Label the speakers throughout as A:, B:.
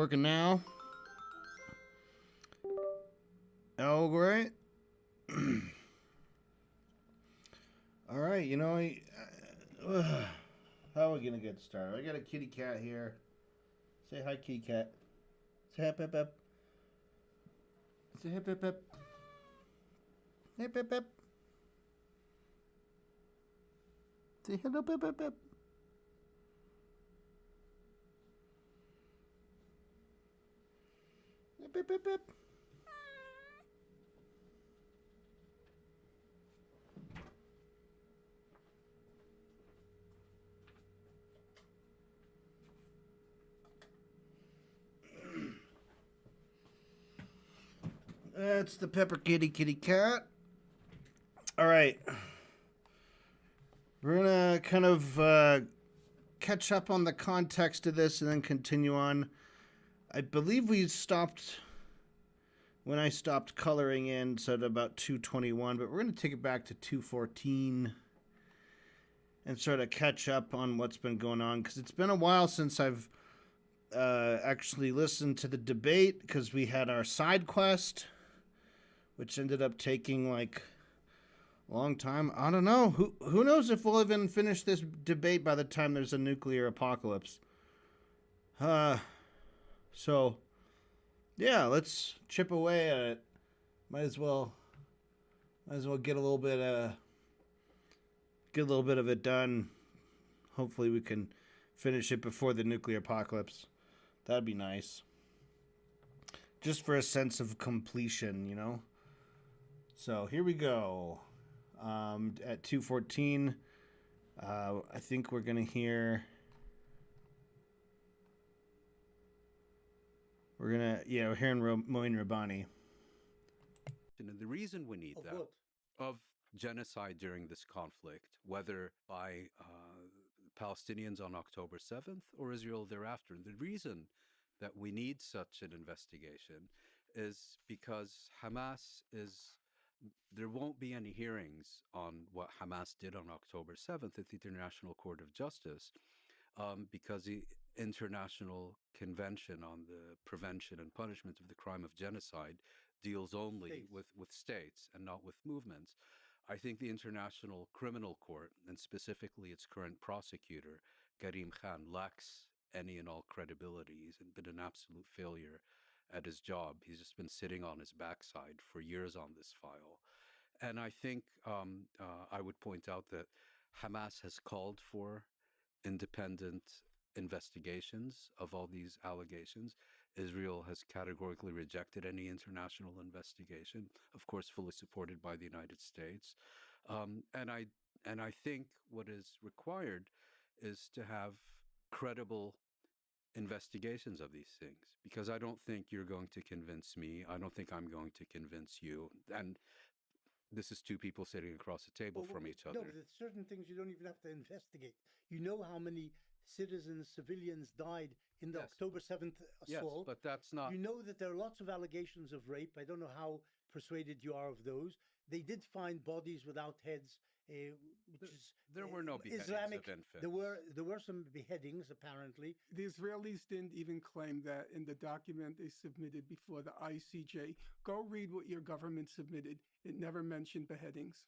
A: Working now. Oh, great. All right, how are we gonna get started? I got a kitty cat here. Say hi, kitty cat. Say hip hip hip. Say hip hip hip. Hip hip hip. Say hello, hip hip hip. Hip hip hip hip. That's the pepper kitty cat. All right. We're going to kind of catch up on the context of this and then continue on. I believe we stopped when I stopped coloring in, so at about 2:21, but we're going to take it back to 2:14 and sort of catch up on what's been going on, because it's been a while since I've actually listened to the debate, because we had our side quest, which ended up taking like a long time. I don't know. Who knows if we'll even finish this debate by the time there's a nuclear apocalypse. So yeah, let's chip away at it. Might as well get a little bit of it done. Hopefully we can finish it before the nuclear apocalypse. That'd be nice. Just for a sense of completion, you know? So here we go. At 2:14, I think we're gonna hear. We're hearing Moin Rabbani.
B: And the reason we need that of genocide during this conflict, whether by Palestinians on October 7th or Israel thereafter, and the reason that we need such an investigation is because there won't be any hearings on what Hamas did on October 7th at the International Court of Justice, because the International Convention on the Prevention and Punishment of the Crime of Genocide deals only with states and not with movements. I think the International Criminal Court, and specifically its current prosecutor, Karim Khan, lacks any and all credibility. He's been an absolute failure at his job. He's just been sitting on his backside for years on this file. And I think I would point out that Hamas has called for independent investigations of all these allegations. Israel has categorically rejected any international investigation, of course, fully supported by the United States. And I think what is required is to have credible investigations of these things, because I don't think you're going to convince me. I don't think I'm going to convince you. And this is two people sitting across the table from each other.
C: No, but there's certain things you don't even have to investigate. You know how many citizens, civilians died in the October 7th assault.
B: Yes, but that's not...
C: You know that there are lots of allegations of rape. I don't know how persuaded you are of those. They did find bodies without heads,
B: there were no beheadings
C: Islamic.
B: of infants.
C: There were some beheadings, apparently.
D: The Israelis didn't even claim that in the document they submitted before the ICJ. Go read what your government submitted. It never mentioned beheadings.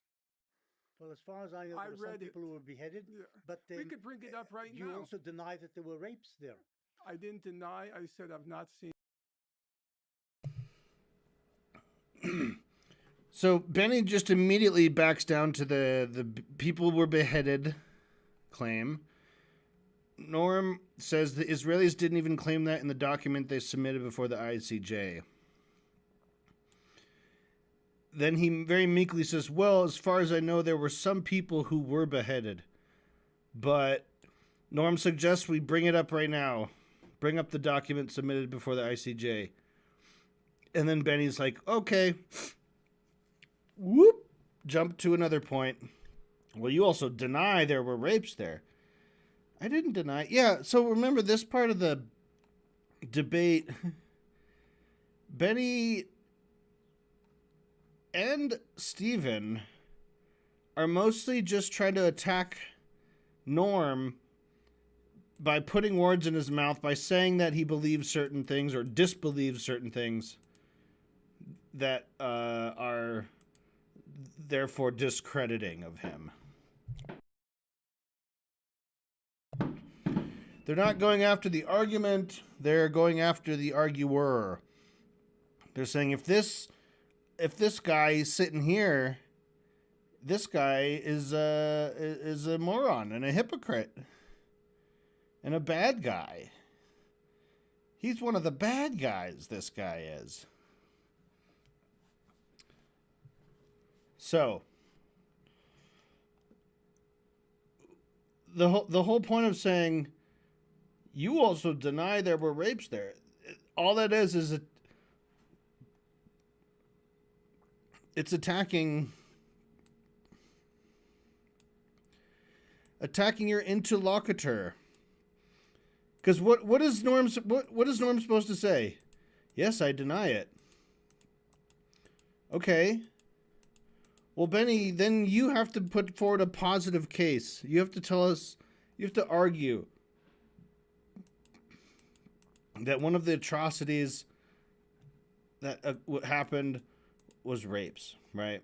C: Well, as far as I know, there were some people who were beheaded.
D: Yeah.
C: But
D: we could bring it up right now.
C: You also deny that there were rapes there.
D: I didn't deny. I said I've not seen.
A: So Benny just immediately backs down to the people were beheaded claim. Norm says the Israelis didn't even claim that in the document they submitted before the ICJ. Then he very meekly says, well, as far as I know, there were some people who were beheaded. But Norm suggests we bring it up right now. Bring up the document submitted before the ICJ. And then Benny's like, okay. Whoop. Jump to another point. Well, you also deny there were rapes there. I didn't deny. Yeah, so remember this part of the debate. Benny and Steven are mostly just trying to attack Norm by putting words in his mouth, by saying that he believes certain things or disbelieves certain things that are therefore discrediting of him. They're not going after the argument, they're going after the arguer. They're saying if this guy is sitting here, this guy is a moron and a hypocrite and a bad guy. He's one of the bad guys, this guy is. So, the whole point of saying you also deny there were rapes there, all that is it's attacking your interlocutor. Because what is Norm supposed to say? Yes, I deny it. Okay. Well, Benny, then you have to put forward a positive case. You have to tell us, you have to argue that one of the atrocities that happened was rapes, right?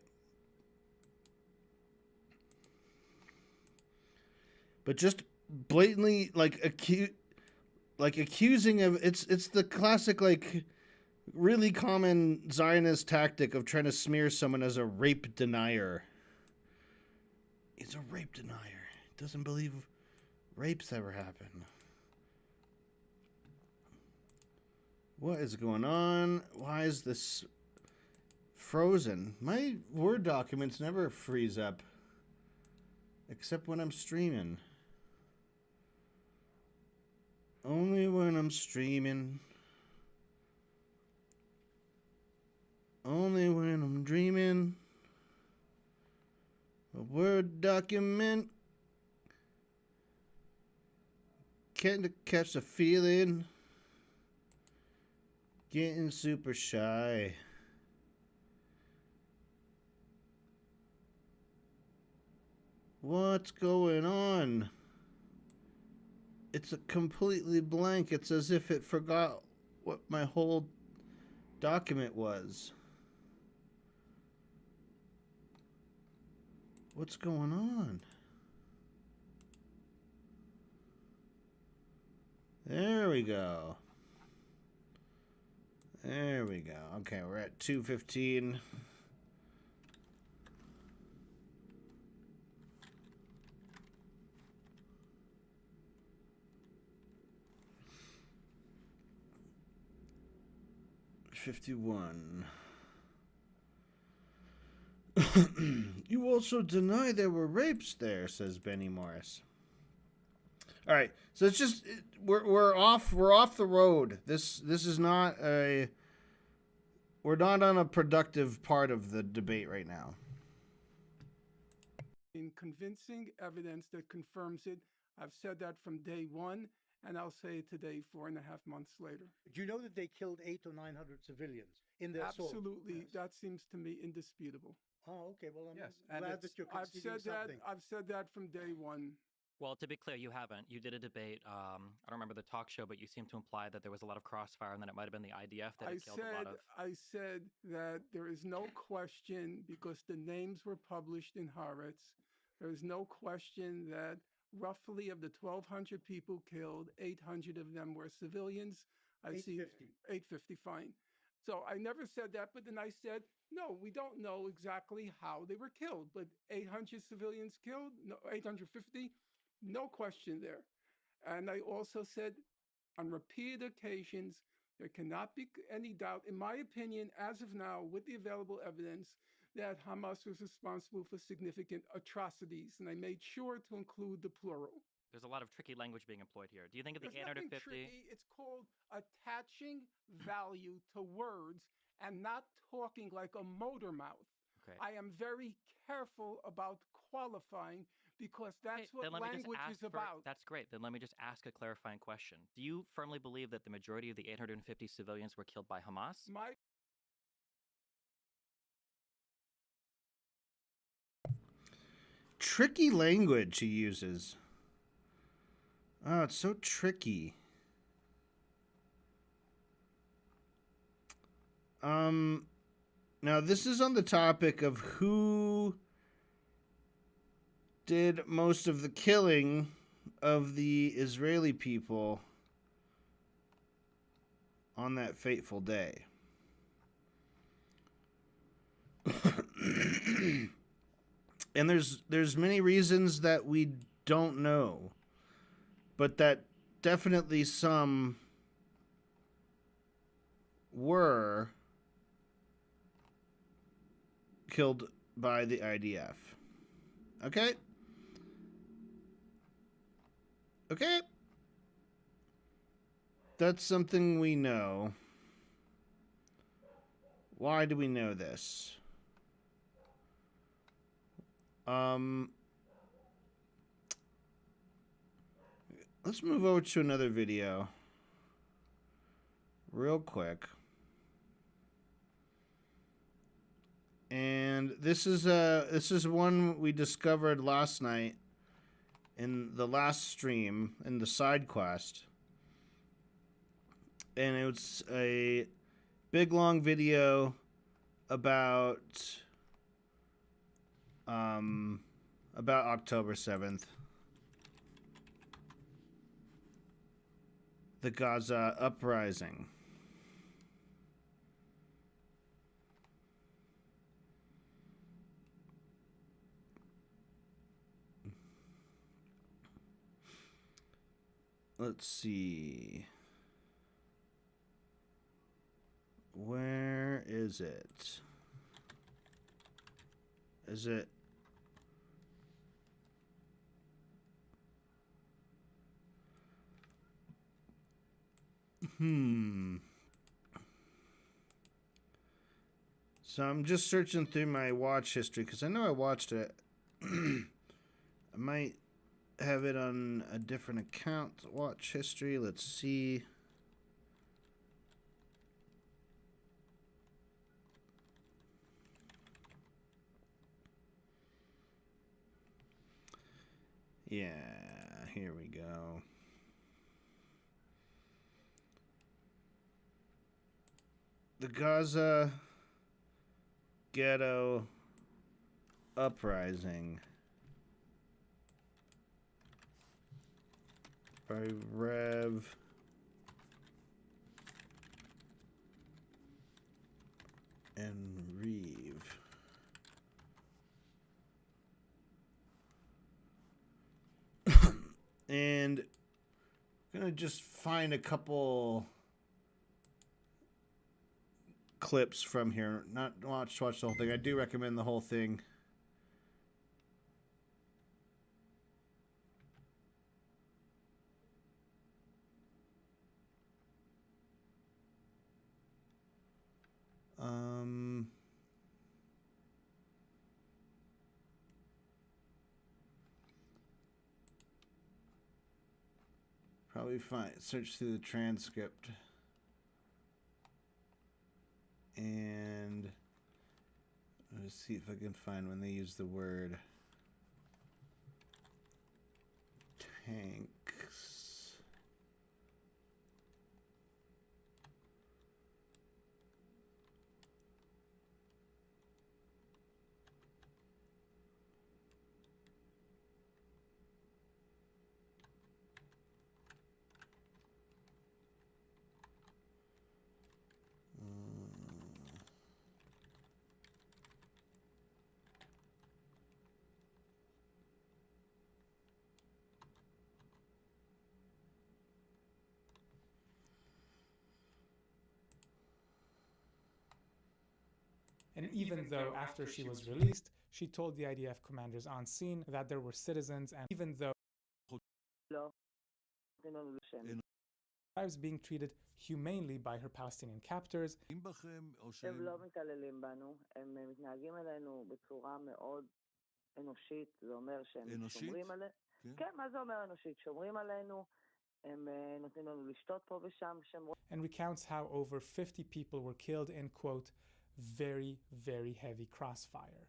A: But just blatantly accusing of it's the classic really common Zionist tactic of trying to smear someone as a rape denier. He's a rape denier. He doesn't believe rapes ever happen. What is going on? Why is this frozen? My Word documents never freeze up. Except when I'm streaming. Only when I'm streaming. Only when I'm dreaming. A Word document. Can't catch the feeling. Getting super shy. What's going on? It's a completely blank. It's as if it forgot what my whole document was. What's going on? There we go. There we go. Okay, we're at 2:15. $51. You also deny there were rapes there, says Benny Morris. All right, so it's just we're off the road. This is not we're not on a productive part of the debate right now.
D: In convincing evidence that confirms it, I've said that from day one, and I'll say it today, 4.5 months later.
C: Do you know that they killed 800 or 900 civilians in their assault?
D: Absolutely,
C: Yes.
D: That seems to me indisputable.
C: Oh, okay. Well, I'm
B: Yes, and
C: glad that you're conceding something.
D: I've said that from day one.
E: Well, to be clear, you haven't. You did a debate. I don't remember the talk show, but you seem to imply that there was a lot of crossfire and that it might have been the IDF that had killed a lot of.
D: I said that there is no question because the names were published in Haaretz. There is no question that roughly of the 1,200 people killed, 800 of them were civilians. 850, fine. So I never said that, but then I said, no, we don't know exactly how they were killed, but 800 civilians killed, no, 850, no question there. And I also said on repeated occasions, there cannot be any doubt, in my opinion, as of now, with the available evidence, that Hamas was responsible for significant atrocities. And I made sure to include the plural.
E: There's a lot of tricky language being employed here. Do you think of the
D: There's nothing
E: 850?
D: tricky. It's called attaching value to words and not talking like a motor mouth.
E: Okay.
D: I am very careful about qualifying because that's what language is about.
E: That's great. Then let me just ask a clarifying question. Do you firmly believe that the majority of the 850 civilians were killed by Hamas?
A: Tricky language he uses. Oh, it's so tricky. Now this is on the topic of who did most of the killing of the Israeli people on that fateful day. And there's many reasons that we don't know, but that definitely some were killed by the IDF. Okay? Okay? That's something we know. Why do we know this? Let's move over to another video real quick. And this is one we discovered last night in the last stream in the side quest. And it's a big long video about October 7th. The Gaza uprising. Let's see. Where is it? Is it? So I'm just searching through my watch history because I know I watched it. I might have it on a different account. Watch history. Let's see. Yeah, here we go. The Gaza Ghetto Uprising by Rev and Reeve. And I'm gonna just find a couple clips from here. Not watch the whole thing. I do recommend the whole thing. Probably search through the transcript. And let's see if I can find when they use the word tanks.
F: And even though after she was released, she told the IDF commanders on scene that there were citizens, and even though wives being treated humanely by her Palestinian captors,
G: הם לא מתעללים בנו, הם מתנהגים אלינו בצורה מאוד אנושית, זה אומר שהם שומרים עלינו. כן, מה זה אומר אנושית? שומרים עלינו, הם נותנים לנו לשתות פה ושם.
F: and recounts how over 50 people were killed in, quote, very, very heavy crossfire.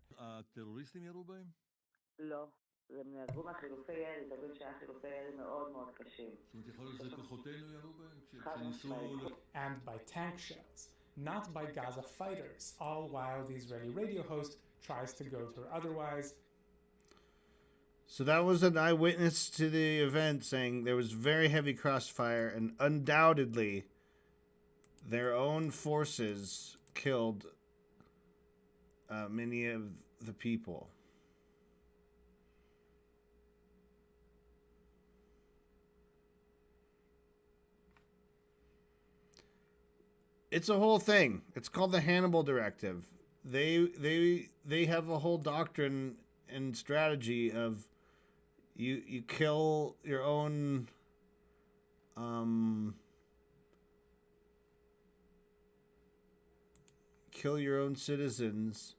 G: לא. הם נהרגו מהחילופי ירי, תבין שהיה חילופי ירי מאוד מאוד קשים. חד משמעית.
F: And by tank shells, not by Gaza fighters, all while the Israeli radio host tries to goad her otherwise.
A: So that was an eyewitness to the event saying there was very heavy crossfire, and undoubtedly their own forces killed many of the people. It's a whole thing. It's called the Hannibal Directive. They have a whole doctrine and strategy of you kill your own citizens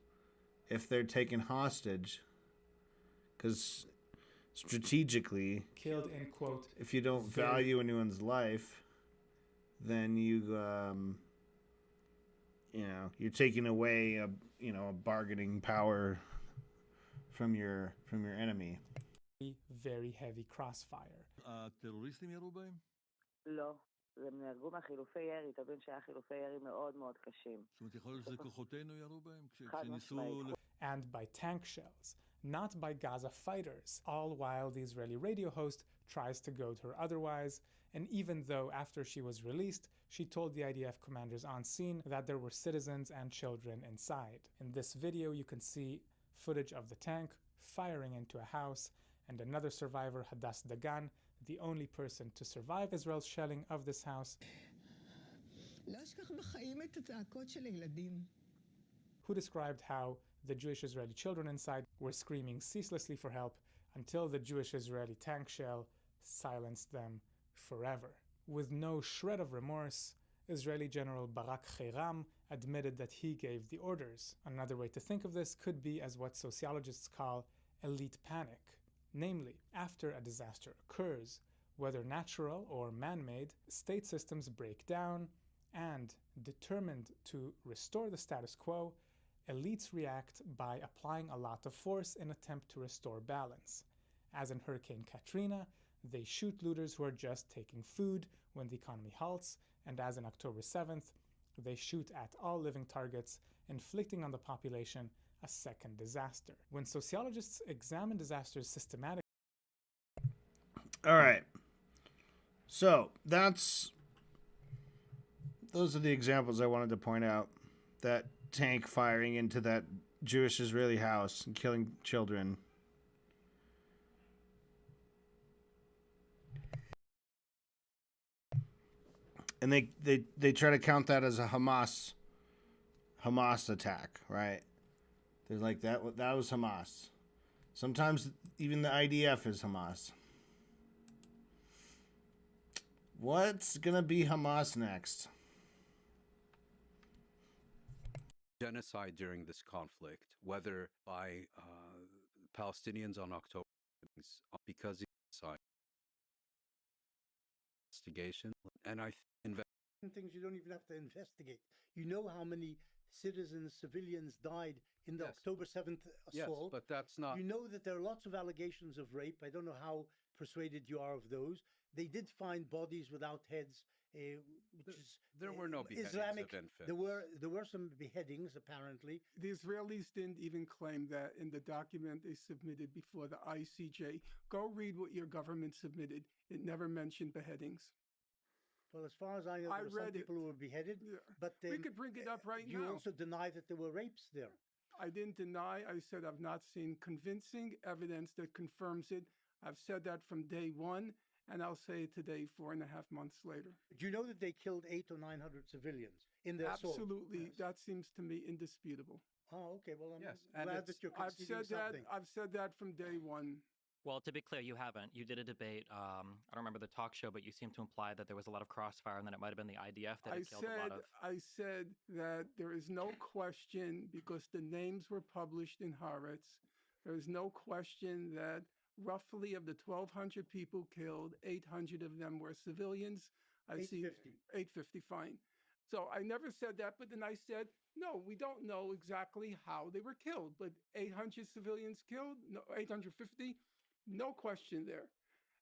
A: if they're taken hostage, because strategically,
F: Killed in quote,
A: if you don't value anyone's life, then you're taking away a bargaining power from your enemy.
F: Very heavy crossfire.
H: הטרוריסטים ירו בהם?
G: לא, הם נהרגו מהחילופי ירי, תבין שהיה חילופי ירי מאוד מאוד קשים.
H: זאת אומרת, יכול להיות שזה כוחותינו ירו בהם?
G: חד משמעית.
F: And by tank shells, not by Gaza fighters, all while the Israeli radio host tries to goad her otherwise. And even though after she was released, she told the IDF commanders on scene that there were citizens and children inside. In this video, you can see footage of the tank firing into a house, and another survivor, Hadass Dagan, the only person to survive Israel's shelling of this house, who described how the Jewish Israeli children inside were screaming ceaselessly for help until the Jewish Israeli tank shell silenced them forever. With no shred of remorse, Israeli General Barak Kheiram admitted that he gave the orders. Another way to think of this could be as what sociologists call elite panic. Namely, after a disaster occurs, whether natural or man-made, state systems break down, and, determined to restore the status quo, elites react by applying a lot of force in attempt to restore balance. As in Hurricane Katrina, they shoot looters who are just taking food when the economy halts, and as in October 7th, they shoot at all living targets, inflicting on the population a second disaster. When sociologists examine disasters systematically...
A: All right. So, those are the examples I wanted to point out. That tank firing into that Jewish Israeli house and killing children. And they try to count that as a Hamas attack, right? They're like, that was Hamas. Sometimes even the IDF is Hamas. What's gonna be Hamas next?
B: Genocide during this conflict, whether by Palestinians on October, because of investigation, and I
C: things you don't even have to investigate. You know how many citizens, civilians died in the October 7th assault.
B: Yes, but that's not...
C: You know that there are lots of allegations of rape. I don't know how persuaded you are of those. They did find bodies without heads,
B: there were no beheadings
C: Islamic,
B: of infants.
C: There were some beheadings, apparently.
D: The Israelis didn't even claim that in the document they submitted before the ICJ. Go read what your government submitted. It never mentioned beheadings.
C: Well, as far as I know, there were some people who were beheaded, but
D: we could bring it up right now.
C: You also deny that there were rapes there.
D: I didn't deny. I said I've not seen convincing evidence that confirms it. I've said that from day one, and I'll say it today, 4.5 months later.
C: Do you know that they killed 800 or 900 civilians in their assault?
D: Absolutely.
C: Yes.
D: That seems to me indisputable.
C: Oh, okay. Well, I'm
B: Yes,
C: glad that you're conceding something.
D: I've said that from day one.
E: Well, to be clear, you haven't. You did a debate. I don't remember the talk show, but you seem to imply that there was a lot of crossfire and that it might have been the IDF that had killed a lot of...
D: I said that there is no question, because the names were published in Haaretz, there is no question that roughly of the 1,200 people killed, 800 of them were civilians. 850, fine. So I never said that, but then I said, no, we don't know exactly how they were killed, but 800 civilians killed, no, 850. No question there.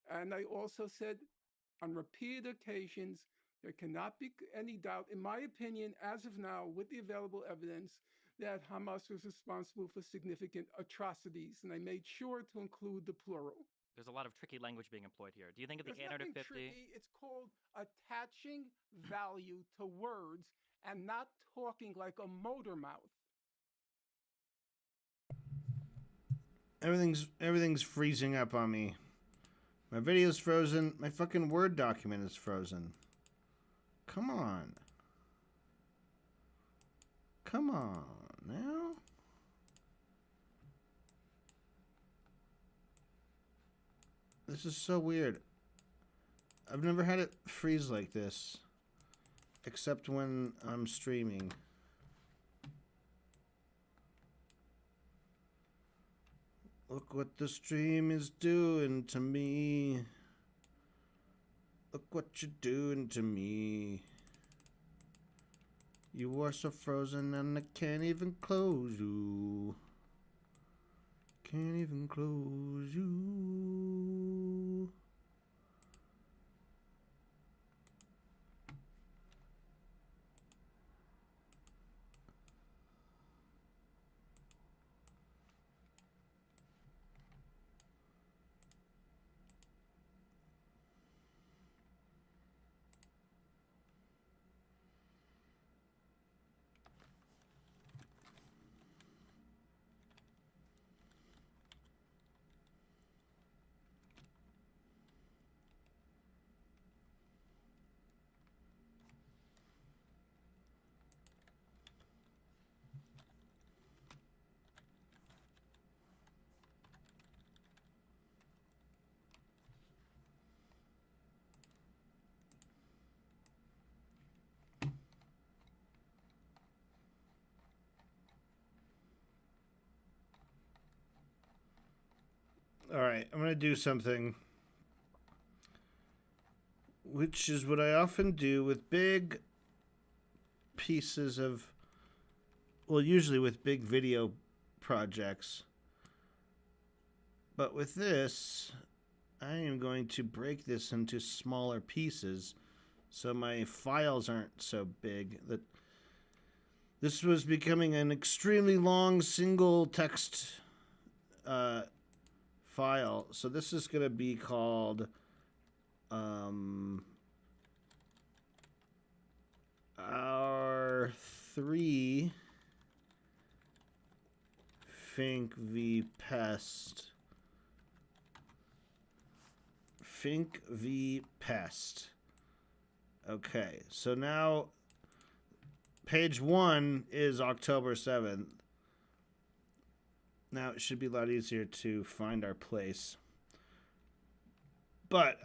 D: And I also said on repeated occasions, there cannot be any doubt, in my opinion, as of now, with the available evidence, that Hamas was responsible for significant atrocities. And I made sure to include the plural.
E: There's a lot of tricky language being employed here. Do you think of the
D: There's
E: 850?
D: nothing tricky. It's called attaching value to words and not talking like a motor mouth.
A: Everything's freezing up on me. My video's frozen. My fucking Word document is frozen. Come on. Come on now. This is so weird. I've never had it freeze like this. Except when I'm streaming. Look what the stream is doing to me. Look what you're doing to me. You are so frozen and I can't even close you. Can't even close you. All right, I'm going to do something, which is what I often do with big pieces of, well, usually with big video projects. But with this, I am going to break this into smaller pieces so my files aren't so big. That this was becoming an extremely long single text file. So this is going to be called R3 Fink v Pest. Fink v Pest. Okay, so now page 1 is October 7th. Now it should be a lot easier to find our place. But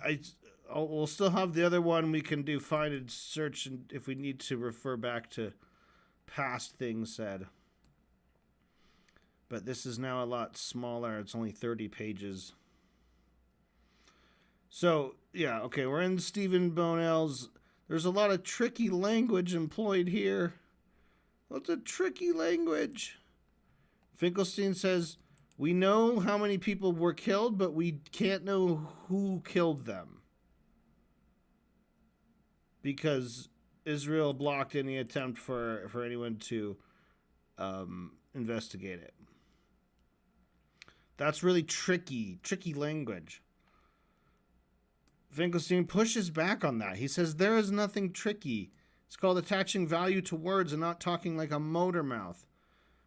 A: we'll still have the other one we can do find and search, and if we need to refer back to past things said. But this is now a lot smaller. It's only 30 pages. So, yeah, okay, we're in Stephen Bonell's. There's a lot of tricky language employed here. What's a tricky language? Finkelstein says, we know how many people were killed, but we can't know who killed them. Because Israel blocked any attempt for anyone to investigate it. That's really tricky language. Finkelstein pushes back on that. He says, there is nothing tricky. It's called attaching value to words and not talking like a motor mouth.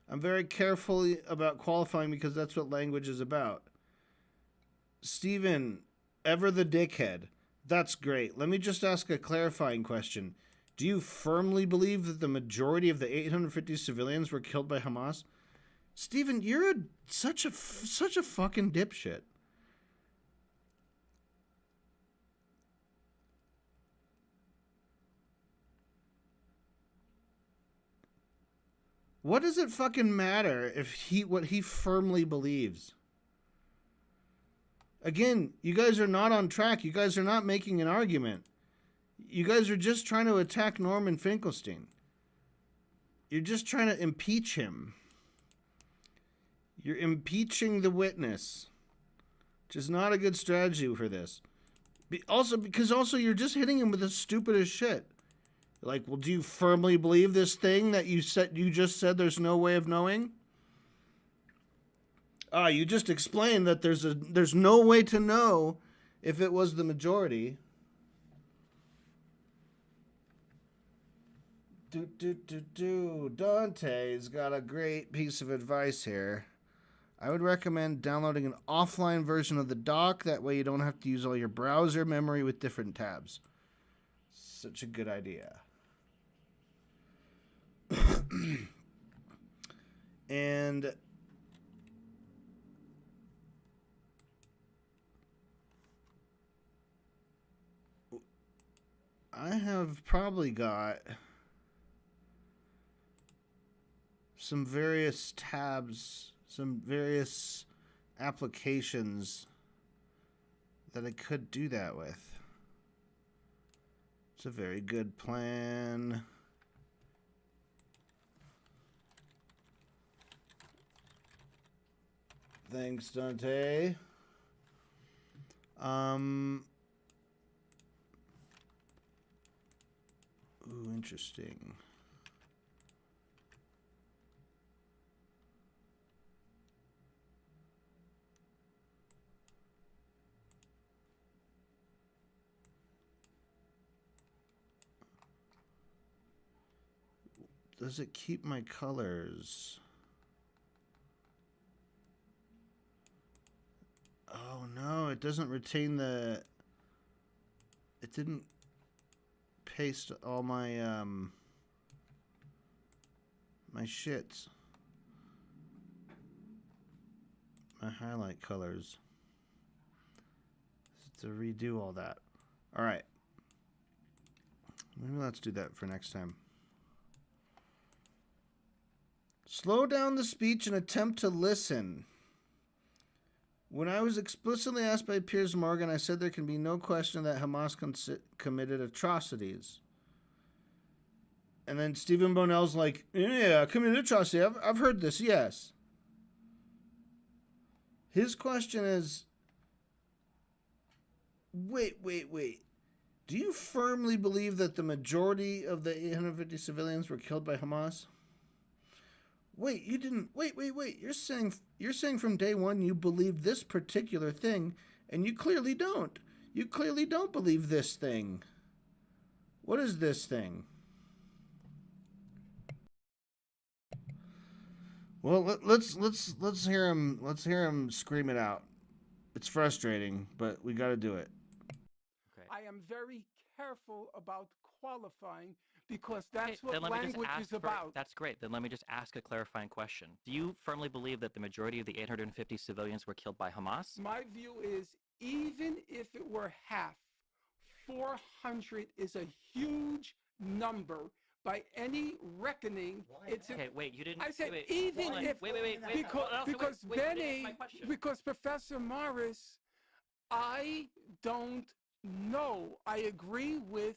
A: I'm very careful about qualifying because that's what language is about. Stephen, ever the dickhead. That's great. Let me just ask a clarifying question. Do you firmly believe that the majority of the 850 civilians were killed by Hamas? Stephen, you're such a fucking dipshit. What does it fucking matter if what he firmly believes? Again, you guys are not on track. You guys are not making an argument. You guys are just trying to attack Norman Finkelstein. You're just trying to impeach him. You're impeaching the witness. Just not a good strategy for this. Because you're just hitting him with the stupidest shit. Like, well, do you firmly believe this thing that you just said there's no way of knowing? You just explained that there's no way to know if it was the majority. Dante's got a great piece of advice here. I would recommend downloading an offline version of the doc. That way you don't have to use all your browser memory with different tabs. Such a good idea. And I have probably got some various tabs, some various applications that I could do that with. It's a very good plan. Thanks, Dante. Ooh, interesting. Does it keep my colors? Oh no, it doesn't retain the... It didn't paste all my my shits. My highlight colors. To redo all that. Alright. Maybe let's do that for next time. Slow down the speech and attempt to listen. When I was explicitly asked by Piers Morgan, I said there can be no question that Hamas committed atrocities. And then Stephen Bonnell's like, yeah, committed atrocity. I've heard this, yes. His question is, wait. Do you firmly believe that the majority of the 850 civilians were killed by Hamas? Wait, you didn't. Wait. You're saying from day one you believed this particular thing, and you clearly don't. You clearly don't believe this thing. What is this thing? Well, let's hear him. Let's hear him scream it out. It's frustrating, but we got to do it.
D: Okay. I am very careful about qualifying because that's what language is about.
E: That's great. Then let me just ask a clarifying question. Do you firmly believe that the majority of the 850 civilians were killed by Hamas?
D: My view is, even if it were half, 400 is a huge number. By any reckoning, it's
E: okay. Wait, you didn't.
D: I said
E: wait,
D: even if because Professor Morris, I don't know. I agree with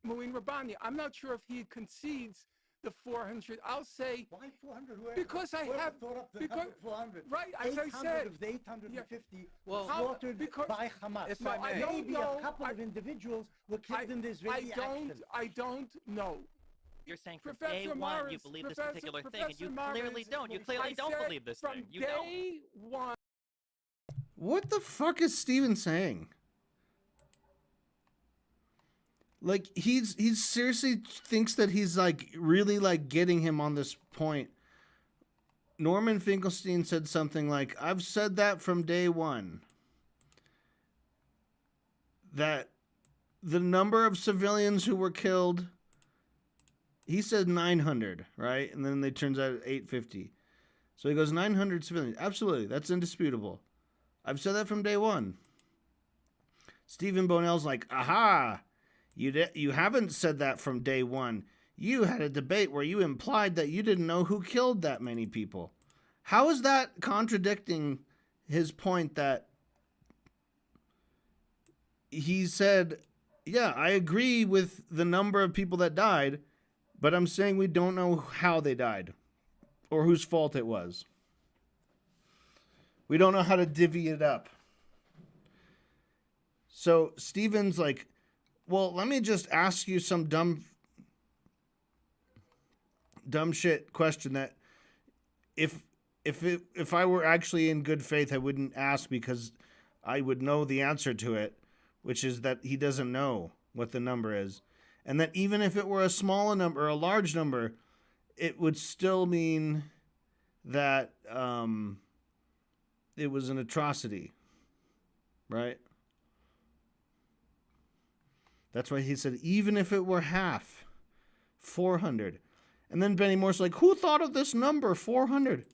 D: Mouin Rabbani. I'm not sure if he concedes the 400. I'll say
C: why 400?
D: Because I have
C: thought up the
D: because
C: 400.
D: Right, as I said,
C: of the 850
D: well,
C: slaughtered by Hamas.
D: So
C: maybe a couple of individuals were killed in this very action.
D: I don't know.
E: You're saying from day one you believe this particular thing, and you clearly don't. You clearly don't believe this thing. You don't.
D: From day one.
A: What the fuck is Steven saying? Like, he's seriously thinks that he's like really like getting him on this point. Norman Finkelstein said something like, I've said that from day one. That the number of civilians who were killed, he said 900, right? And then it turns out 850. So he goes 900 civilians. Absolutely, that's indisputable. I've said that from day one. Stephen Bonnell's like, aha! You haven't said that from day one. You had a debate where you implied that you didn't know who killed that many people. How is that contradicting his point that he said, yeah, I agree with the number of people that died, but I'm saying we don't know how they died or whose fault it was. We don't know how to divvy it up. So Steven's like, well, let me just ask you some dumb shit question that if I were actually in good faith, I wouldn't ask because I would know the answer to it, which is that he doesn't know what the number is. And that even if it were a small number or a large number, it would still mean that it was an atrocity, right? That's why he said, even if it were half, 400. And then Benny Moore's like, who thought of this number, 400?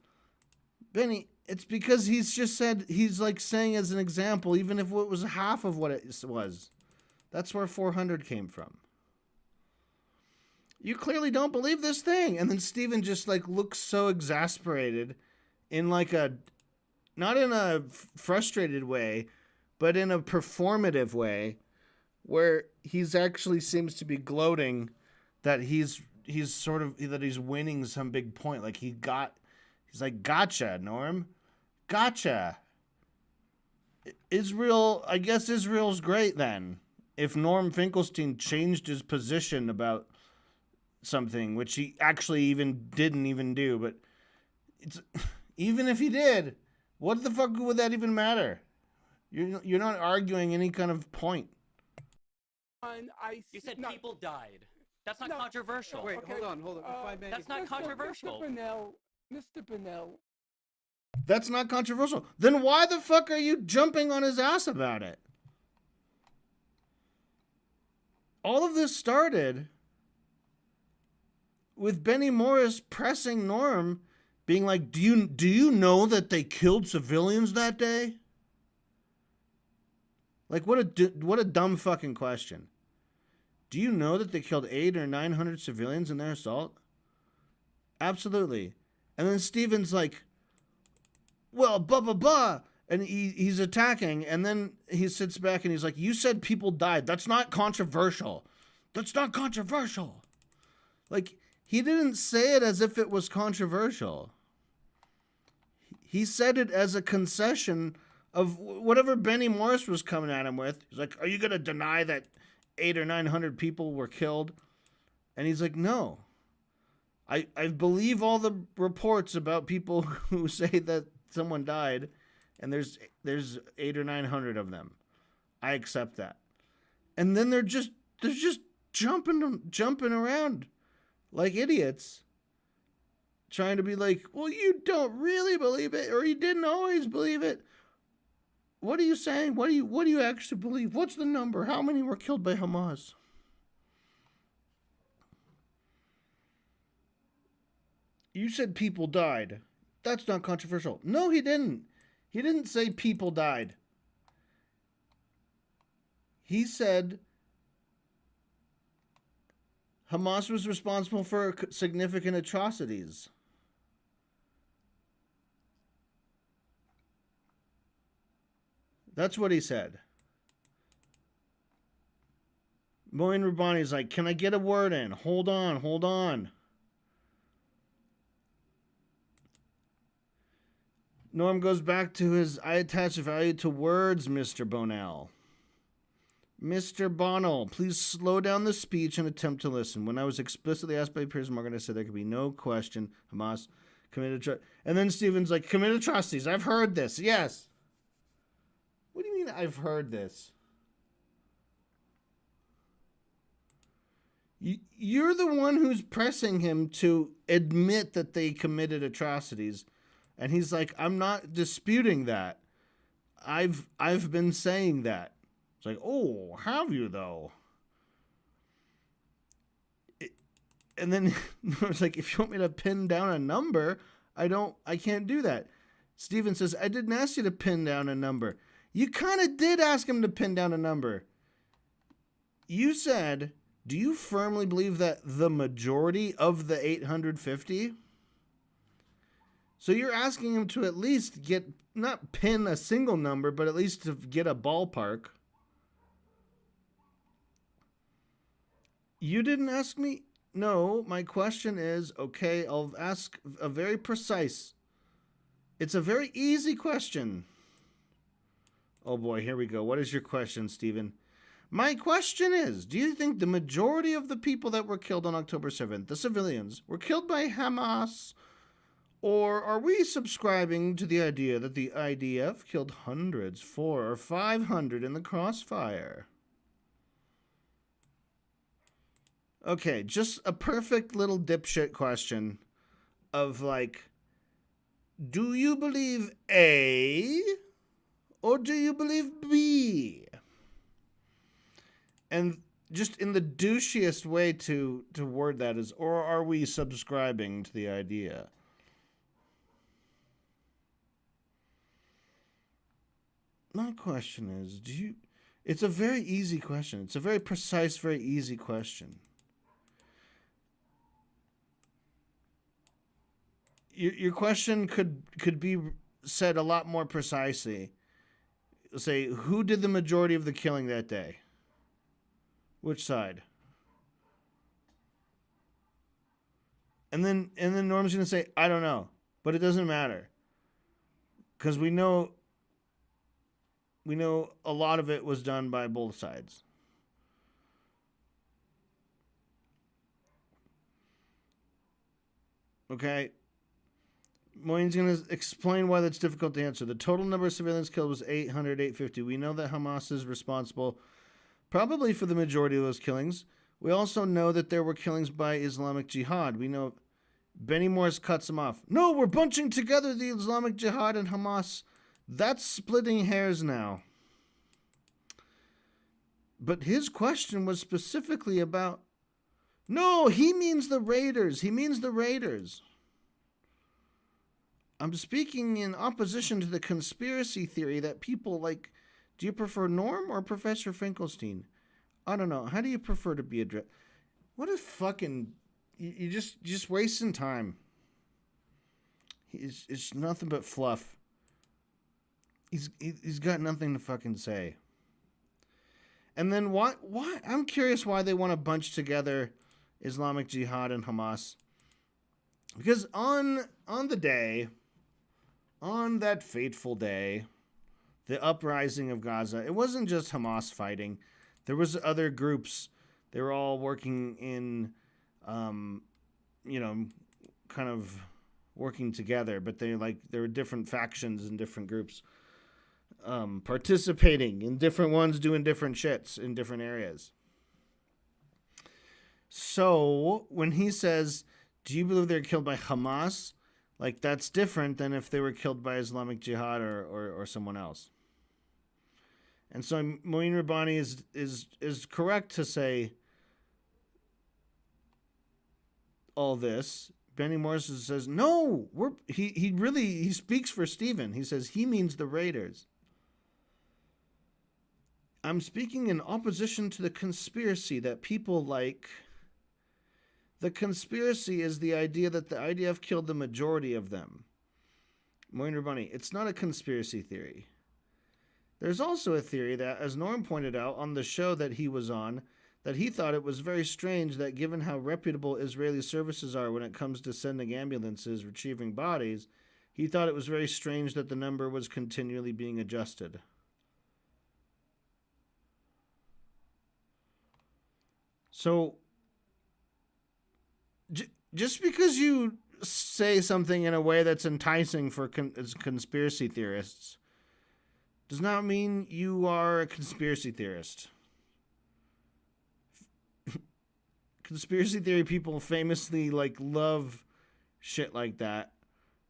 A: Benny, it's because he's just said, he's like saying as an example, even if it was half of what it was. That's where 400 came from. You clearly don't believe this thing. And then Steven just like looks so exasperated in like a, not in a frustrated way, but in a performative way, where he's actually seems to be gloating that he's sort of, that he's winning some big point. Like he's like, gotcha, Norm. Gotcha. I guess Israel's great then. If Norm Finkelstein changed his position about something, which he actually didn't even do, but even if he did, what the fuck would that even matter? You're not arguing any kind of point.
E: You said people died. That's not controversial.
B: Wait, okay. hold on. If I may.
E: That's not controversial.
D: Mr. Bonnell.
A: That's not controversial. Then why the fuck are you jumping on his ass about it? All of this started with Benny Morris pressing Norm, being like, do you know that they killed civilians that day? Like, what a dumb fucking question. Do you know that they killed 800 or 900 civilians in their assault? Absolutely. And then Steven's like, well, blah, blah, blah. And he's attacking. And then he sits back and he's like, you said people died. That's not controversial. That's not controversial. Like, he didn't say it as if it was controversial. He said it as a concession of whatever Benny Morris was coming at him with. He's like, are you going to deny that 800 or 900 people were killed? And he's like, no. I believe all the reports about people who say that someone died, and there's 800 or 900 of them. I accept that. And then they're just jumping around like idiots, trying to be like, well, you don't really believe it, or you didn't always believe it. What are you saying? What do you actually believe? What's the number? How many were killed by Hamas? You said people died. That's not controversial. No, he didn't. He didn't say people died. He said Hamas was responsible for significant atrocities. That's what he said. Moin Rabbani's like, can I get a word in? Hold on. Norm goes back to his, I attach value to words, Mr. Bonnell. Mr. Bonnell, please slow down the speech and attempt to listen. When I was explicitly asked by Piers Morgan, I said there could be no question Hamas committed and then Stephen's like, committed atrocities. I've heard this. Yes. What do you mean I've heard this? You're the one who's pressing him to admit that they committed atrocities. And he's like, I'm not disputing that. I've been saying that. It's like, oh, have you though? And then it's like, if you want me to pin down a number, I can't do that. Steven says, I didn't ask you to pin down a number. You kind of did ask him to pin down a number. You said, do you firmly believe that the majority of the 850? So you're asking him to at least not pin a single number, but at least to get a ballpark. You didn't ask me? No, my question is, okay, I'll ask a very precise. It's a very easy question. Oh boy, here we go. What is your question, Stephen? My question is, do you think the majority of the people that were killed on October 7th, the civilians, were killed by Hamas? Or are we subscribing to the idea that the IDF killed hundreds, 400 or 500 in the crossfire? Okay, just a perfect little dipshit question of like, do you believe A or do you believe B? And just in the douchiest way to word that is, or are we subscribing to the idea? My question is, it's a very easy question. It's a very precise, very easy question. Your question could be said a lot more precisely. Say, who did the majority of the killing that day? Which side? And then Norm's going to say, I don't know, but it doesn't matter. Because we know a lot of it was done by both sides. Okay? Moine's going to explain why that's difficult to answer. The total number of civilians killed was 850. We know that Hamas is responsible probably for the majority of those killings. We also know that there were killings by Islamic Jihad. We know Benny Morris cuts him off. No, we're bunching together the Islamic Jihad and Hamas. That's splitting hairs now. But his question was specifically about... No, he means the raiders. He means the raiders. I'm speaking in opposition to the conspiracy theory that people like... Do you prefer Norm or Professor Finkelstein? I don't know. How do you prefer to be addressed? What a fucking... You just wasting time. It's nothing but fluff. He's got nothing to fucking say. And then why? I'm curious why they want to bunch together Islamic Jihad and Hamas. Because on that fateful day, the uprising of Gaza, it wasn't just Hamas fighting. There was other groups. They were all working in, kind of working together. But there were different factions and different groups participating in different ones, doing different shits in different areas. So when he says, do you believe they're killed by Hamas? Like, that's different than if they were killed by Islamic Jihad or someone else. And so Moeen Rabbani is correct to say all this. Benny Morris says, no, he speaks for Stephen. He says he means the raiders. I'm speaking in opposition to the conspiracy that people like. The conspiracy is the idea that the IDF killed the majority of them. Moeen Rabbani, it's not a conspiracy theory. There's also a theory that, as Norm pointed out on the show that he was on, that he thought it was very strange that given how reputable Israeli services are when it comes to sending ambulances, retrieving bodies, he thought it was very strange that the number was continually being adjusted. So, just because you say something in a way that's enticing for conspiracy theorists does not mean you are a conspiracy theorist. Conspiracy theory people famously love shit like that,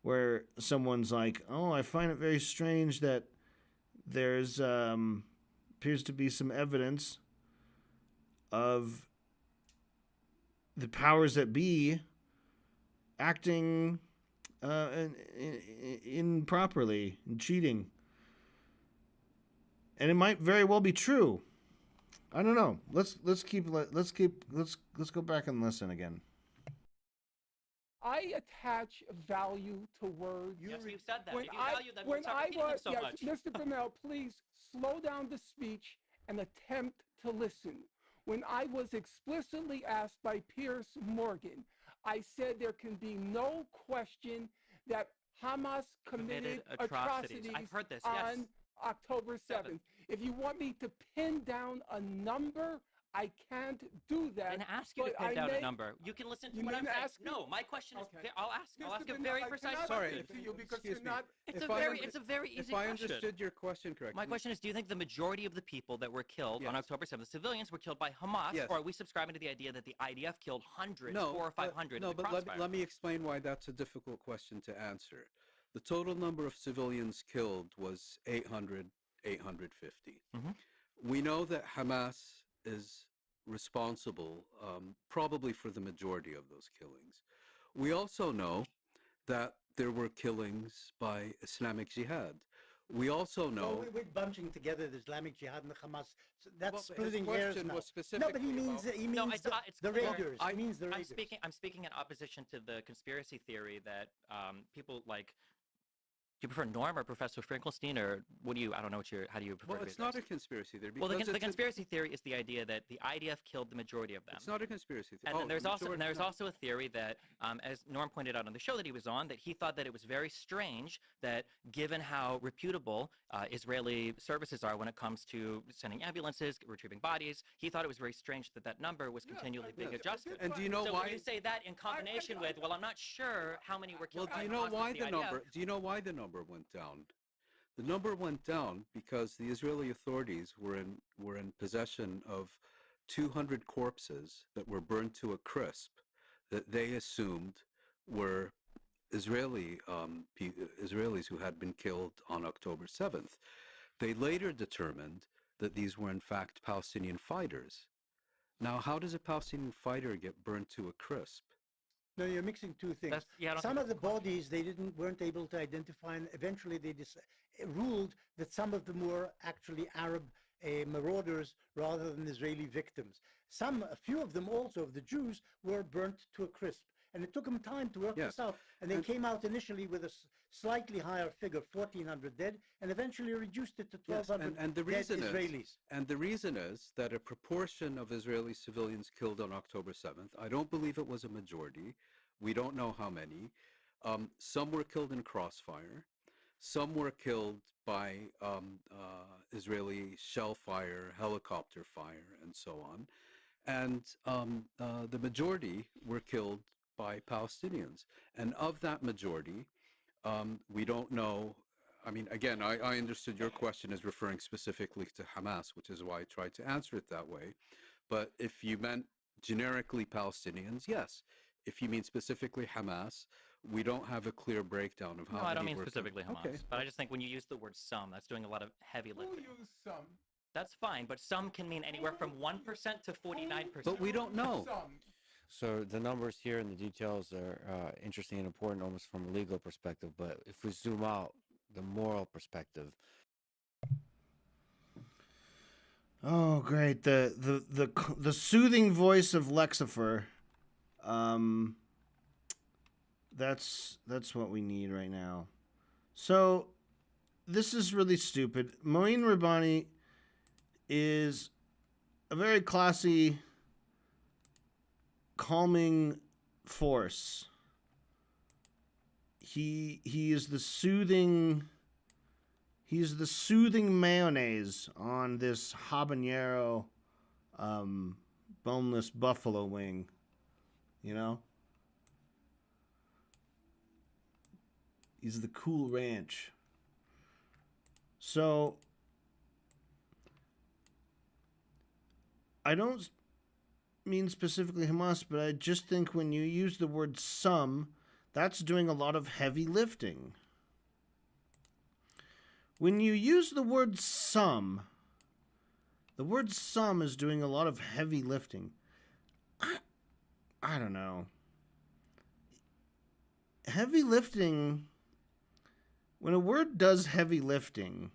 A: where someone's like, oh, I find it very strange that there's appears to be some evidence of the powers that be acting improperly and cheating. And it might very well be true. I don't know. Let's go back and listen again.
D: I attach value to words.
E: Yes, you said that. If you value them, you'll start repeating them so much.
D: Mr. Brunel, please slow down the speech and attempt to listen. When I was explicitly asked by Piers Morgan, I said there can be no question that Hamas committed atrocities
E: I've heard this,
D: on
E: yes.
D: October 7th. If you want me to pin down a number, I can't do that.
E: I didn't ask you to
D: but
E: pin down a
D: may-
E: number. You can listen to
D: You
E: what I'm
D: didn't
E: saying.
D: ask me?
E: No, my question is.
D: Okay.
E: I'll ask
D: Mr.
E: a
D: Benoit,
E: very
D: I
E: precise
D: cannot
E: question.
D: listen to you because
B: Excuse
D: you're
B: me.
D: not.
E: It's
B: If
E: a
B: I
E: very,
B: under-
E: it's a very easy
B: If I
E: question.
B: understood your question correctly.
E: My question is, do you think the majority of the people that were killed on
B: Yes.
E: October 7th, civilians, were killed by Hamas,
B: Yes.
E: or are we subscribing to the idea that the IDF killed hundreds,
B: No,
E: 400 or 500
B: no,
E: in the
B: but
E: crossfire?
B: let me explain why that's a difficult question to answer. The total number of civilians killed was 800, 850.
E: Mhm.
B: We know that Hamas is responsible probably for the majority of those killings. We also know that there were killings by Islamic Jihad. We also know...
C: Well, we're bunching together the Islamic Jihad and the Hamas. So that's
B: Well, but his
C: splitting hairs
B: question
C: now.
B: was
C: No,
B: specifically
C: but he means
B: about-
C: he
E: No,
C: means
E: it's
C: the
E: clear.
C: raiders. He means the raiders.
E: I'm speaking in opposition to the conspiracy theory that people like. Do you prefer Norm or Professor Finkelstein, or what do you? I don't know how do you prefer
B: Well,
E: to be
B: it's not a
E: addressed?
B: conspiracy theory.
E: Well, the
B: because it's
E: conspiracy theory is the idea that the IDF killed the majority of them.
B: It's not a conspiracy theory.
E: And then there's
B: the
E: also
B: majority-
E: also a theory that, as Norm pointed out on the show that he was on, that he thought that it was very strange that, given how reputable Israeli services are when it comes to sending ambulances, retrieving bodies, he thought it was very strange that that number was continually being
B: yes.
E: adjusted.
B: And do you know
E: so
B: why?
E: when you say that in combination with, well, I'm not sure how many were
B: Well,
E: killed
B: do
E: by
B: you know
E: Hamas
B: why
E: versus
B: the
E: IDF.
B: number? Do you know why the number went down? The number went down because the Israeli authorities were in possession of 200 corpses that were burned to a crisp, that they assumed were Israelis who had been killed on October 7th. They later determined that these were in fact Palestinian fighters. Now, how does a Palestinian fighter get burned to a crisp?
C: No, you're mixing two things.
E: I don't
C: Some
E: think
C: of the
E: that's the question.
C: bodies they weren't able to identify, and eventually they ruled that some of them were actually Arab marauders rather than Israeli victims. A few of them also, of the Jews, were burnt to a crisp. And it took them time to work
B: Yes.
C: this out. And they came out initially with a slightly higher figure, 1,400 dead, and eventually reduced it to 1,200
B: and the
C: dead
B: reason
C: Israelis.
B: And the reason is that a proportion of Israeli civilians killed on October 7th, I don't believe it was a majority. We don't know how many. Some were killed in crossfire. Some were killed by Israeli shell fire, helicopter fire, and so on. And the majority were killed by Palestinians. And of that majority, we don't know. I mean, again, I understood your question as referring specifically to Hamas, which is why I tried to answer it that way. But if you meant generically Palestinians, yes. If you mean specifically Hamas, we don't have a clear breakdown of how
E: No,
B: many
E: I don't mean
B: were
E: specifically
B: killed.
E: Hamas.
B: Okay.
E: But I just think when you use the word some, that's doing a lot of heavy
D: Who
E: lifting.
D: used some?
E: That's fine, but some can mean anywhere from 1% to 49%.
B: But we don't know.
D: Some.
I: So the numbers here and the details are interesting and important almost from a legal perspective, but if we zoom out, the moral perspective.
A: Oh, great! The soothing voice of Lexifer. That's what we need right now. So, this is really stupid. Moeen Rabbani is a very classy, calming force. He is the soothing. He's the soothing mayonnaise on this habanero, boneless buffalo wing. You know? He's the Cool Ranch. So, I don't mean specifically Hamas, but I just think when you use the word some, that's doing a lot of heavy lifting. When you use the word some is doing a lot of heavy lifting. I don't know. Heavy lifting, when a word does heavy lifting,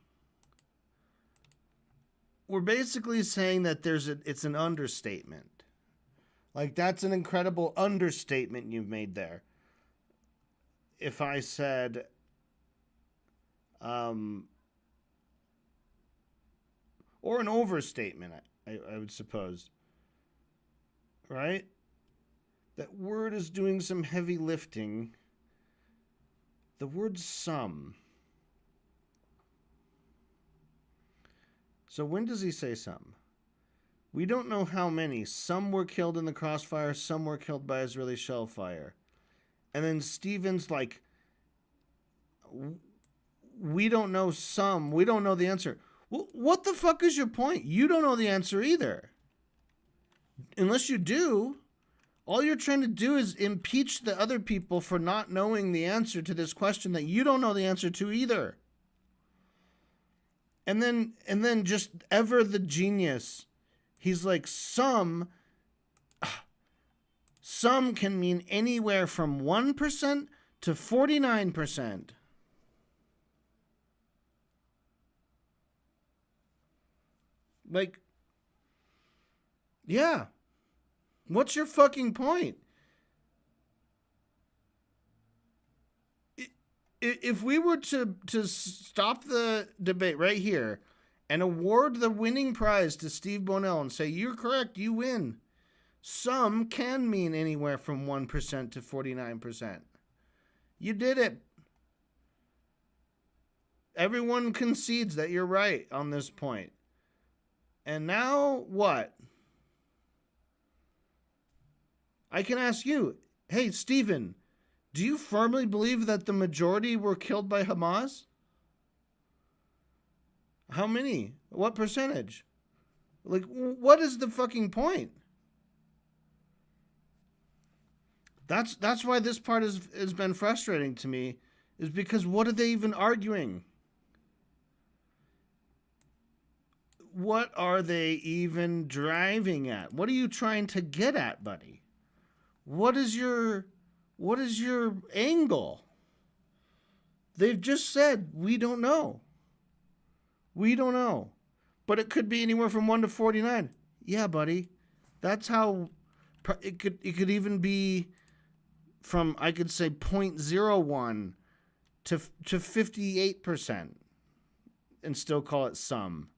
A: we're basically saying that it's an understatement. Like, that's an incredible understatement you've made there. If I said, or an overstatement, I would suppose. Right? That word is doing some heavy lifting. The word some. So when does he say some? We don't know how many. Some were killed in the crossfire, some were killed by Israeli shell fire. And then Stephen's like, we don't know some. We don't know the answer. Well, what the fuck is your point? You don't know the answer either. Unless you do, all you're trying to do is impeach the other people for not knowing the answer to this question that you don't know the answer to either. And then just ever the genius, he's like, some can mean anywhere from 1% to 49%. Like, yeah. What's your fucking point? If we were to stop the debate right here and award the winning prize to Steve Bonell and say, you're correct, you win. Some can mean anywhere from 1% to 49%. You did it. Everyone concedes that you're right on this point. And now what? I can ask you, hey, Stephen, do you firmly believe that the majority were killed by Hamas? How many? What percentage? Like, what is the fucking point? That's why this part has been frustrating to me, is because what are they even arguing? What are they even driving at? What are you trying to get at, buddy? What is your angle? They've just said, we don't know. We don't know. But it could be anywhere from 1 to 49. Yeah, buddy. That's how it could even be from, I could say, 0.01 to 58% and still call it some.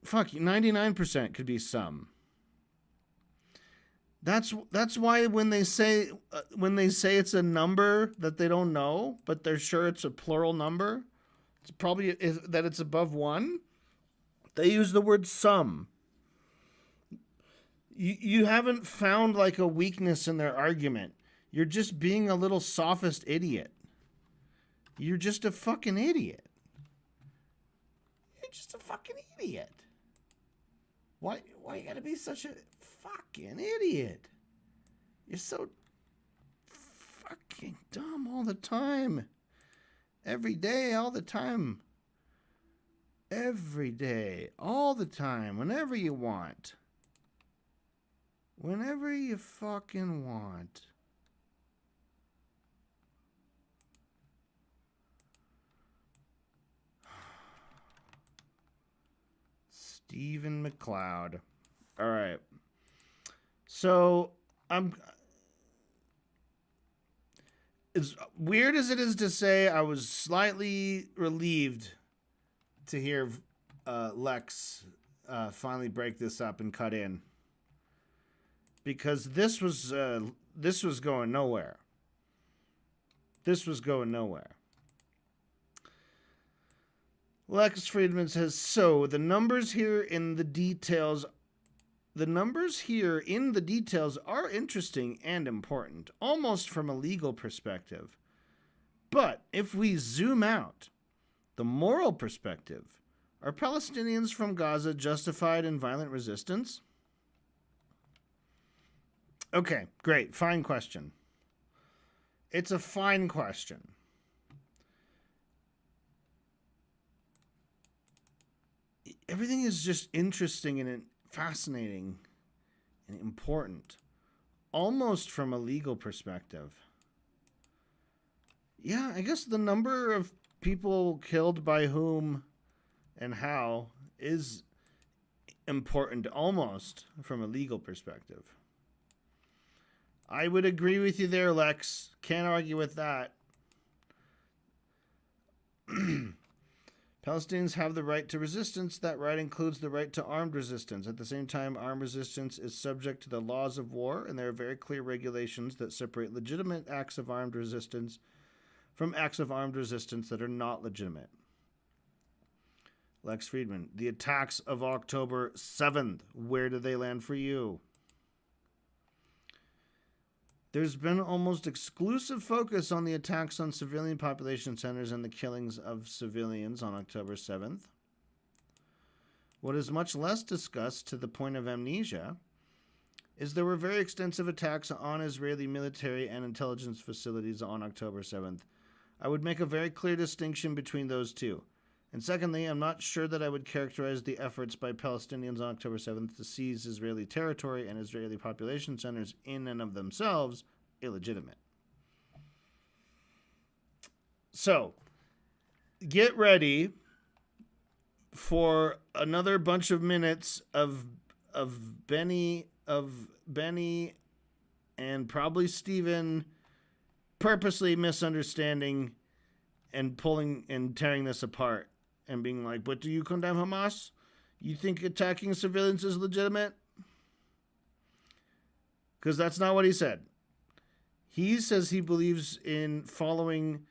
A: Fuck, 99% could be some. That's why when they say it's a number that they don't know, but they're sure it's a plural number, it's probably that it's above 1. They use the word some. You haven't found like a weakness in their argument. You're just being a little sophist idiot. You're just a fucking idiot. You're just a fucking idiot. Why you gotta be such a fucking idiot? You're so fucking dumb all the time. Every day, all the time. Every day, all the time, whenever you want. Whenever you fucking want. Stephen McLeod. All right. So, as weird as it is to say, I was slightly relieved to hear Lex finally break this up and cut in, because this was going nowhere. This was going nowhere. Lex Friedman says, so the numbers here in the details are interesting and important, almost from a legal perspective. But if we zoom out, the moral perspective, are Palestinians from Gaza justified in violent resistance? Okay, great. Fine question. It's a fine question. Everything is just interesting and fascinating and important, almost from a legal perspective. Yeah, I guess the number of people killed by whom and how is important, almost from a legal perspective. I would agree with you there, Lex. Can't argue with that. Palestinians have the right to resistance. That right includes the right to armed resistance. At the same time, armed resistance is subject to the laws of war, and there are very clear regulations that separate legitimate acts of armed resistance from acts of armed resistance that are not legitimate. Lex Friedman. The attacks of October 7th. Where did they land for you? There's been almost exclusive focus on the attacks on civilian population centers and the killings of civilians on October 7th. What is much less discussed, to the point of amnesia, is there were very extensive attacks on Israeli military and intelligence facilities on October 7th. I would make a very clear distinction between those two. And secondly, I'm not sure that I would characterize the efforts by Palestinians on October 7th to seize Israeli territory and Israeli population centers in and of themselves illegitimate. So, get ready for another bunch of minutes of Benny and probably Stephen purposely misunderstanding and pulling and tearing this apart and being like, but do you condemn Hamas? You think attacking civilians is legitimate? Because that's not what he said. He says he believes in following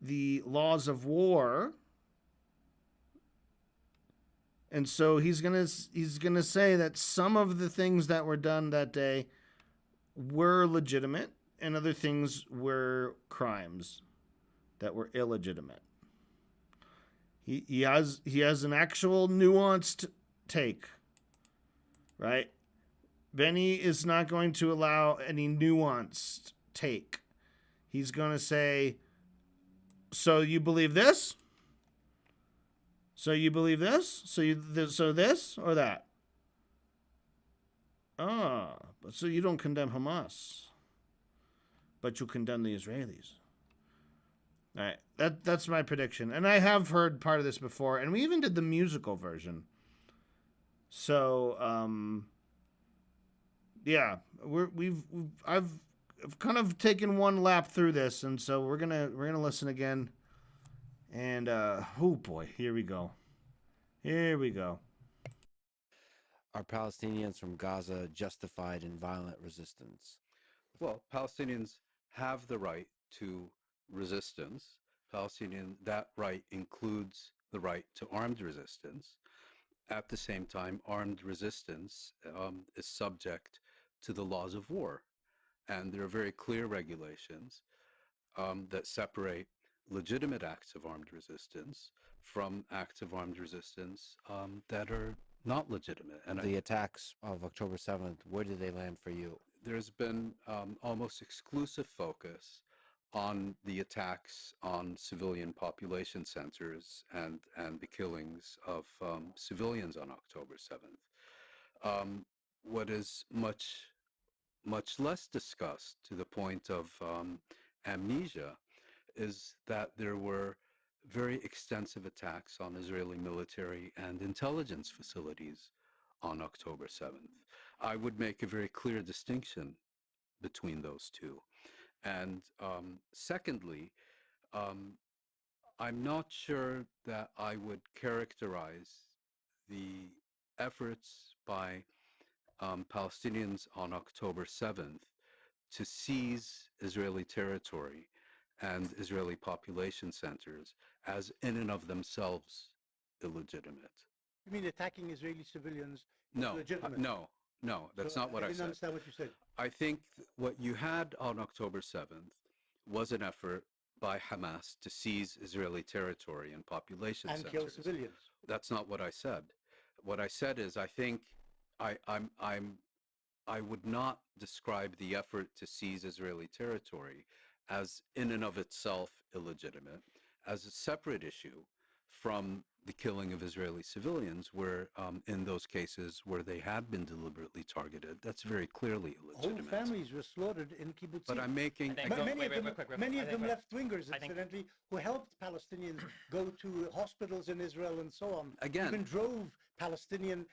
A: the laws of war. And so he's gonna say that some of the things that were done that day were legitimate and other things were crimes that were illegitimate. He has an actual nuanced take, right? Benny is not going to allow any nuanced take. He's going to say, so you believe this? So you believe this? So this or that? But so you don't condemn Hamas, but you condemn the Israelis. All right, that's my prediction, and I have heard part of this before, and we even did the musical version. So, yeah, I've kind of taken one lap through this, and so we're gonna listen again. And oh boy, here we go.
I: Are Palestinians from Gaza justified in violent resistance?
B: Well, Palestinians have the right to resistance. That right includes the right to armed resistance. At the same time, armed resistance is subject to the laws of war. And there are very clear regulations that separate legitimate acts of armed resistance from acts of armed resistance that are not legitimate. And
I: the attacks of October 7th, where did they land for you?
B: There's been almost exclusive focus on the attacks on civilian population centers and the killings of civilians on October 7th. What is much less discussed, to the point of amnesia, is that there were very extensive attacks on Israeli military and intelligence facilities on October 7th. I would make a very clear distinction between those two. And secondly, I'm not sure that I would characterize the efforts by Palestinians on October 7th to seize Israeli territory and Israeli population centers as in and of themselves illegitimate.
C: You mean attacking Israeli civilians?
B: No,
C: legitimate?
B: no, that's not what I said.
C: I didn't understand what you said.
B: I think what you had on October 7th was an effort by Hamas to seize Israeli territory and population
C: and
B: centers.
C: Kill civilians.
B: That's not what I said. What I said is I think I would not describe the effort to seize Israeli territory as in and of itself illegitimate, as a separate issue from the killing of Israeli civilians, where in those cases where they had been deliberately targeted, that's very clearly illegitimate.
C: Whole families were slaughtered in kibbutzim.
B: But I'm making...
C: Many of them left-wingers, incidentally, who helped Palestinians go to hospitals in Israel and so on.
B: Again,
C: even drove Palestinian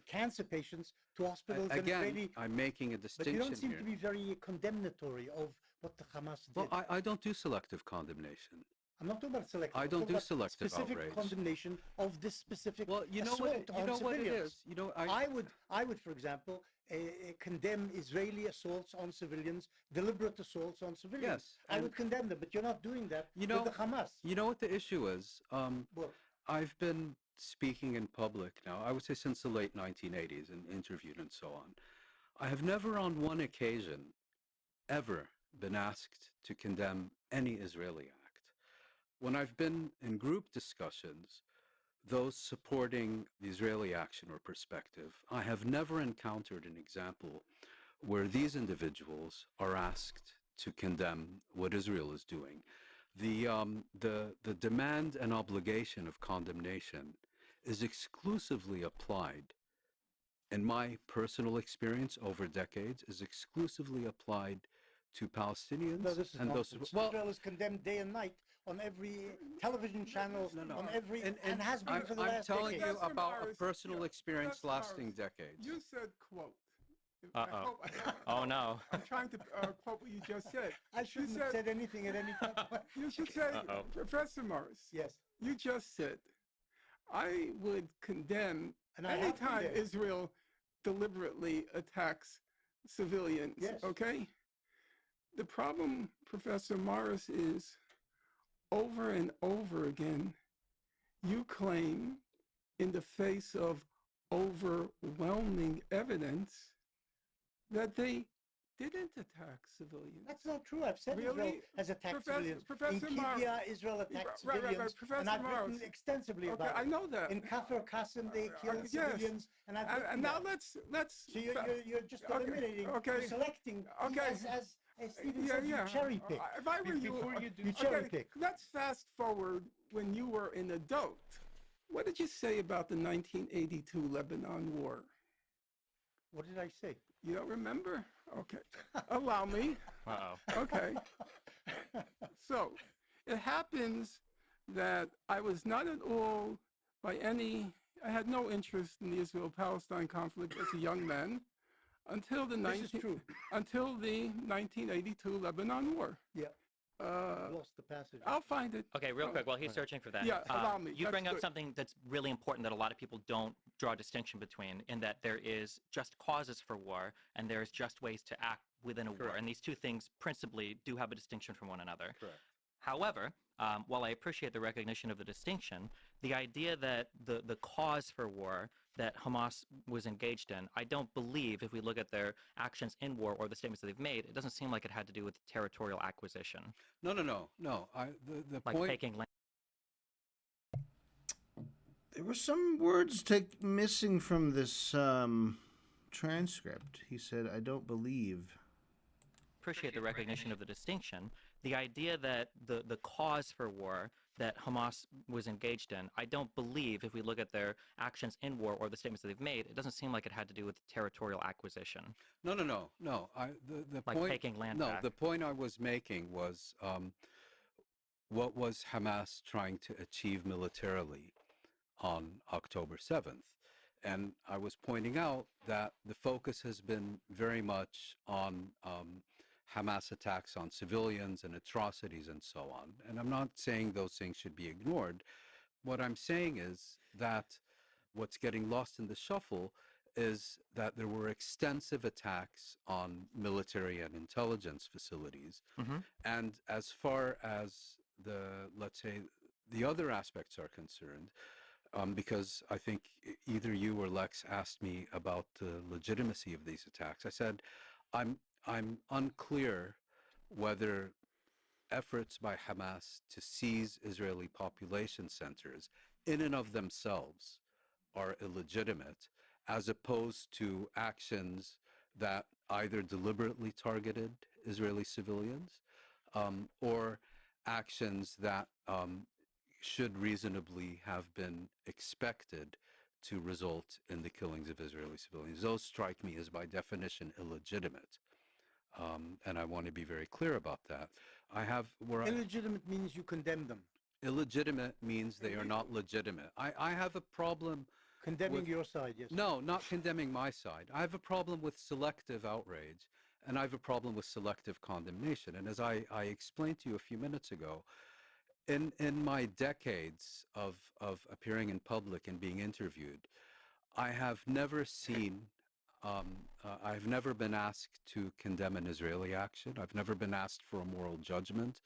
C: cancer patients to hospitals.
B: Again, I'm making a distinction here.
C: But you don't seem to be very condemnatory of what the Hamas did.
B: Well, I don't do selective condemnation.
C: I'm not talking about selective.
B: I don't do selective
C: specific
B: outrage.
C: Condemnation of this specific.
B: Well, you know what it is. You know,
C: I would, for example, condemn Israeli assaults on civilians, deliberate assaults on civilians.
B: Yes,
C: I would condemn them, but you're not doing that with the Hamas.
B: You know what the issue is? I've been speaking in public now, I would say since the late 1980s, and interviewed and so on, I have never on one occasion ever been asked to condemn any Israeli act. When I've been in group discussions, those supporting the Israeli action or perspective, I have never encountered an example where these individuals are asked to condemn what Israel is doing. The demand and obligation of condemnation is exclusively applied, in my personal experience over decades, is exclusively applied to Palestinians.
C: No, this is
B: and those.
C: nonsense.
B: Well,
C: Israel is condemned day and night on every television channel,
B: no.
C: on every,
B: and
C: has been for the
B: I'm
C: last
B: telling
C: decade.
B: you about a
D: Morris,
B: personal
D: yeah,
B: experience
D: Professor
B: lasting
D: Morris,
B: decades.
D: You said, quote.
E: Uh-oh.
D: I
E: Oh,
D: hope-
E: no.
D: I'm trying to quote what you just said.
C: I shouldn't have said anything at any time.
D: You should say,
E: Uh-oh.
D: Professor Morris.
C: Yes.
D: You just said, I would condemn
C: And I have
D: anytime
C: condemned.
D: Israel deliberately attacks civilians.
C: Yes.
D: Okay? The problem, Professor Morris, is over and over again, you claim, in the face of overwhelming evidence, that they didn't attack civilians.
C: That's not true. I've said
D: Really?
C: Israel has attacked civilians.
D: Professor
C: in
D: Morris-
C: Kibya, Israel attacked
D: Right,
C: civilians,
D: Professor
C: and I've
D: Morris.
C: written extensively
D: Okay,
C: about
D: I
C: it.
D: know that.
C: In Kafir Qasim, they killed
D: yes.
C: civilians, and I've written
D: And now
C: that.
D: let's.
C: So you're just
D: Okay,
C: eliminating,
D: okay,
C: you're selecting,
D: okay.
C: as Stephen said, you cherry pick.
D: If I were you,
C: Before you do, you cherry pick.
D: Let's fast forward when you were an adult. What did you say about the 1982 Lebanon War?
C: What did I say?
D: You don't remember? Okay. Allow me.
E: Uh-oh.
D: Okay. So it happens that I was not at all I had no interest in the Israel-Palestine conflict as a young man until the
C: This is true.
D: until the 1982 Lebanon War.
C: Yeah,
D: Uh,
C: lost the passage.
D: I'll find it.
E: Okay, real quick, while he's searching for that,
D: Yeah, allow me.
E: you
D: That's
E: bring up
D: good.
E: something that's really important that a lot of people don't draw a distinction between, in that there is just causes for war and there's just ways to act within a war.
B: Correct.
E: And these two things principally do have a distinction from one another.
B: Correct.
E: However, while I appreciate the recognition of the distinction, the idea that the cause for war that Hamas was engaged in, I don't believe, if we look at their actions in war or the statements that they've made, it doesn't seem like it had to do with territorial acquisition,
B: No. The
E: like
B: point.
E: taking land.
A: There were some words missing from this transcript. He said, "I don't believe."
E: Appreciate the recognition of the distinction. The idea that the cause for war that Hamas was engaged in, I don't believe, if we look at their actions in war or the statements that they've made, it doesn't seem like it had to do with territorial acquisition,
B: No. The
E: like
B: point.
E: taking land
B: No,
E: back.
B: the point I was making was what was Hamas trying to achieve militarily on October 7th. And I was pointing out that the focus has been very much on Hamas attacks on civilians and atrocities and so on. And I'm not saying those things should be ignored. What I'm saying is that what's getting lost in the shuffle is that there were extensive attacks on military and intelligence facilities.
E: Mm-hmm.
B: And as far as let's say, the other aspects are concerned, because I think either you or Lex asked me about the legitimacy of these attacks. I said, I'm unclear whether efforts by Hamas to seize Israeli population centers in and of themselves are illegitimate, as opposed to actions that either deliberately targeted Israeli civilians or actions that should reasonably have been expected to result in the killings of Israeli civilians. Those strike me as, by definition, illegitimate. And I want to be very clear about that.
C: Illegitimate means you condemn them.
B: Illegitimate means they are not legitimate. I have a problem
C: Condemning your side, yes.
B: No, not condemning my side. I have a problem with selective outrage, and I have a problem with selective condemnation. And as I explained to you a few minutes ago, in my decades of appearing in public and being interviewed, I have never seen, I've never been asked to condemn an Israeli action. I've never been asked for a moral judgment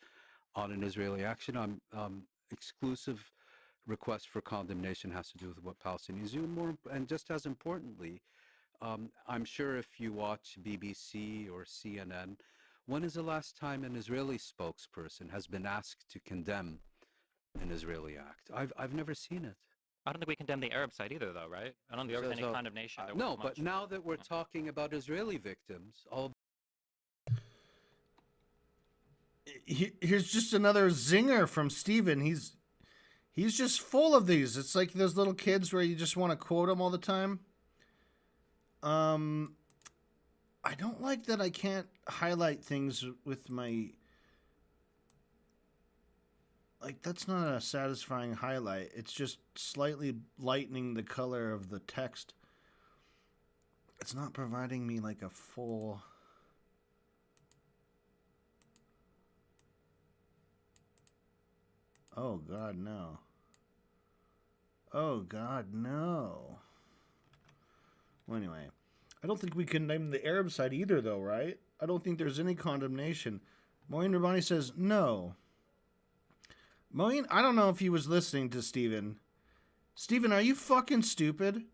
B: on an Israeli action. I'm exclusive request for condemnation has to do with what Palestinians do, and just as importantly, I'm sure if you watch BBC or CNN, when is the last time an Israeli spokesperson has been asked to condemn an Israeli act? I've never seen it.
E: I don't think we condemn the Arab side either, though, right? I don't think there was any condemnation. There
B: No,
E: wasn't
B: but
E: much.
B: now that we're talking about Israeli victims,
A: Here's just another zinger from Steven. He's just full of these. It's like those little kids where you just want to quote them all the time. I don't like that I can't highlight things with my... Like, that's not a satisfying highlight. It's just slightly lightening the color of the text. It's not providing me, like, a full... Oh, God, no. Oh, God, no. Well, anyway, I don't think we condemn the Arab side either, though, right? I don't think there's any condemnation. Moeen Rabbani says no. Moeen, I don't know if he was listening to Steven. Steven, are you fucking stupid?